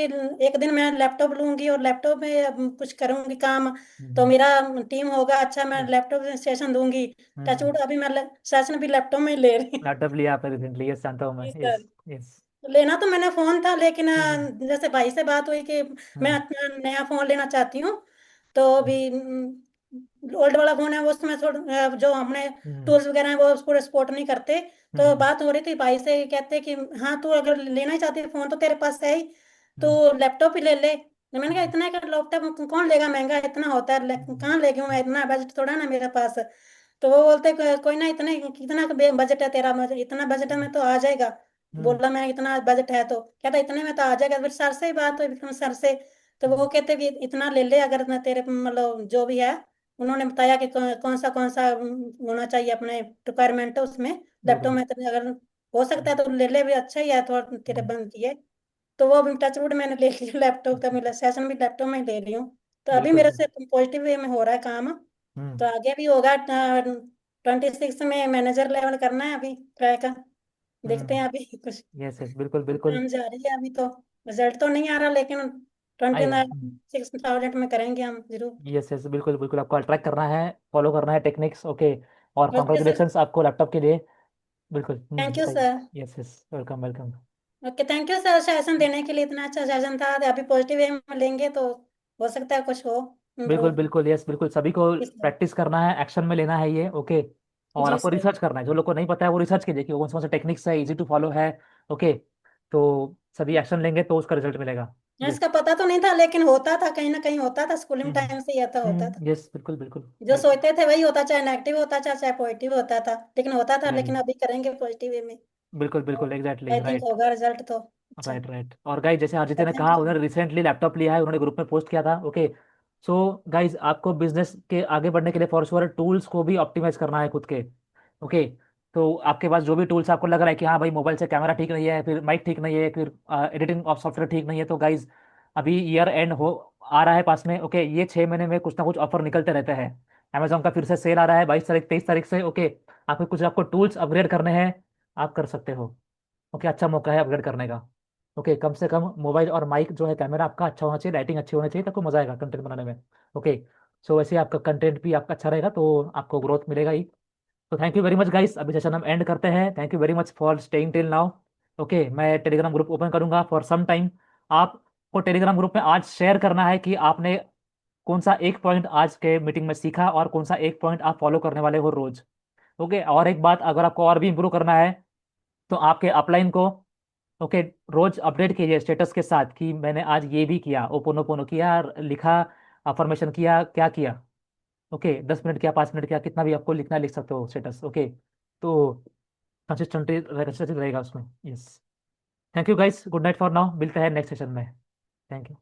एक दिन मैं लैपटॉप लूंगी और लैपटॉप में कुछ करूंगी काम, तो मेरा टीम होगा अच्छा, मैं लैपटॉप में सेशन दूंगी। टचवुड अभी मैं सेशन भी लैपटॉप में ही ले रही हूँ। लैपटॉप लिया आपने रिसेंटली? यस, जानता हूँ मैं। जी यस सर। यस। लेना तो मैंने फोन था, लेकिन जैसे भाई से बात हुई कि मैं अपना नया फोन लेना चाहती हूँ, तो अभी ओल्ड वाला फोन है वो, उसमें थोड़ा जो हमने टूल्स वगैरह हैं वो उसको सपोर्ट नहीं करते। तो बात हो रही थी भाई से, कहते कि हाँ तू अगर लेना ही चाहती है फोन तो तेरे पास है ही, तो लैपटॉप ही ले ले। तो मैंने कहा इतना का लैपटॉप कौन लेगा, महंगा इतना होता है, कहाँ लेगी मैं, इतना बजट थोड़ा ना मेरे पास। तो वो बोलते कोई ना, इतने कितना बजट है तेरा, इतना बजट में तो आ जाएगा। बोला मैं इतना बजट है, तो कहता इतने में तो आ जाएगा। फिर सर से ही बात हुई विक्रम सर से, तो वो कहते भी इतना ले ले, अगर मैं तेरे मतलब जो भी है, उन्होंने बताया कि कौन सा होना चाहिए अपने रिक्वायरमेंट है उसमें लैपटॉप में, तेरे अगर हो सकता है तो ले ले भी, अच्छा ही है थोड़ा तेरे बंद किए। तो वो भी टचवुड मैंने ले लिया लैपटॉप का, मेरा सेशन भी लैपटॉप में ही ले रही हूँ। तो अभी बिल्कुल मेरे से पॉजिटिव वे में हो रहा है काम। तो आगे भी होगा, 26 में मैनेजर लेवल करना है अभी ट्राई का, देखते हैं अभी कुछ यस यस, बिल्कुल बिल्कुल काम जा रही है अभी। तो रिजल्ट तो नहीं आ रहा, लेकिन आएगा। 26,000 में करेंगे हम जरूर। यस यस, बिल्कुल बिल्कुल, आपको अट्रैक्ट करना है, फॉलो करना है टेक्निक्स, ओके। और ओके सर, कॉन्ग्रेचुलेशंस आपको लैपटॉप के लिए। बिल्कुल, थैंक यू बताइए। Sir. Yes yes, welcome welcome. Okay, thank you sir, session देने के लिए, इतना अच्छा सेशन था। अभी पॉजिटिव वे में लेंगे तो हो सकता है कुछ हो बिल्कुल इम्प्रूव। बिल्कुल, यस बिल्कुल, सभी को प्रैक्टिस करना है, एक्शन में लेना है ये, ओके। और जी आपको सर। रिसर्च करना है, जो लोग को नहीं पता है वो रिसर्च कीजिए कि कौन कौन से टेक्निक्स है, इजी टू फॉलो है, ओके। तो सभी एक्शन लेंगे तो उसका रिजल्ट मिलेगा। यस। इसका पता तो नहीं था, लेकिन होता था, कहीं ना कहीं होता था, स्कूलिंग टाइम से ही आता होता था। यस, बिल्कुल बिल्कुल। जो सोचते थे वही होता, चाहे नेगेटिव होता चाहे पॉजिटिव होता था, लेकिन होता था। राइट, लेकिन अभी करेंगे पॉजिटिव वे में, बिल्कुल बिल्कुल, एग्जैक्टली आई थिंक राइट। होगा रिजल्ट तो अच्छा। Right right. और गाइज, जैसे हरजीत ने थैंक कहा, यू। उन्होंने रिसेंटली लैपटॉप लिया है, उन्होंने ग्रुप में पोस्ट किया था, ओके। सो गाइज, आपको बिजनेस के आगे बढ़ने के लिए फॉर श्योर टूल्स को भी ऑप्टिमाइज करना है खुद के, ओके। तो आपके पास जो भी टूल्स आपको लग रहा है कि हाँ भाई, मोबाइल से कैमरा ठीक नहीं है, फिर माइक ठीक नहीं है, फिर एडिटिंग ऑफ सॉफ्टवेयर ठीक नहीं है, तो गाइज अभी ईयर एंड हो आ रहा है पास में, ओके। ये 6 महीने में कुछ ना कुछ ऑफर निकलते रहते हैं। अमेजोन का फिर से सेल आ रहा है 22 तारीख 23 तारीख से, ओके। आपको कुछ आपको टूल्स अपग्रेड करने हैं, आप कर सकते हो, ओके। अच्छा मौका है अपग्रेड करने का, ओके। कम से कम मोबाइल और माइक जो है, कैमरा आपका अच्छा होना चाहिए, लाइटिंग अच्छी होनी चाहिए, तब आपको मजा आएगा कंटेंट बनाने में, ओके। सो वैसे आपका कंटेंट भी आपका अच्छा रहेगा तो आपको ग्रोथ मिलेगा ही। तो thank you very much guys, अभी सेशन हम एंड करते हैं। Thank you very much for staying till now, okay. मैं टेलीग्राम ग्रुप ओपन करूंगा फॉर सम टाइम। आपको टेलीग्राम ग्रुप में आज शेयर करना है कि आपने कौन सा एक पॉइंट आज के मीटिंग में सीखा और कौन सा एक पॉइंट आप फॉलो करने वाले हो रोज, ओके। और एक बात, अगर आपको और भी इंप्रूव करना है तो आपके अपलाइन को, ओके, रोज अपडेट कीजिए स्टेटस के साथ कि मैंने आज ये भी किया, ओपोनोपोनो किया, लिखा, अफर्मेशन किया, क्या किया, ओके। 10 मिनट किया, 5 मिनट किया, कितना भी आपको लिखना है लिख सकते हो स्टेटस, ओके। तो कंसिस्टेंसी रहेगा उसमें, yes. Thank you guys, good night for now, मिलते हैं नेक्स्ट सेशन में। Thank you.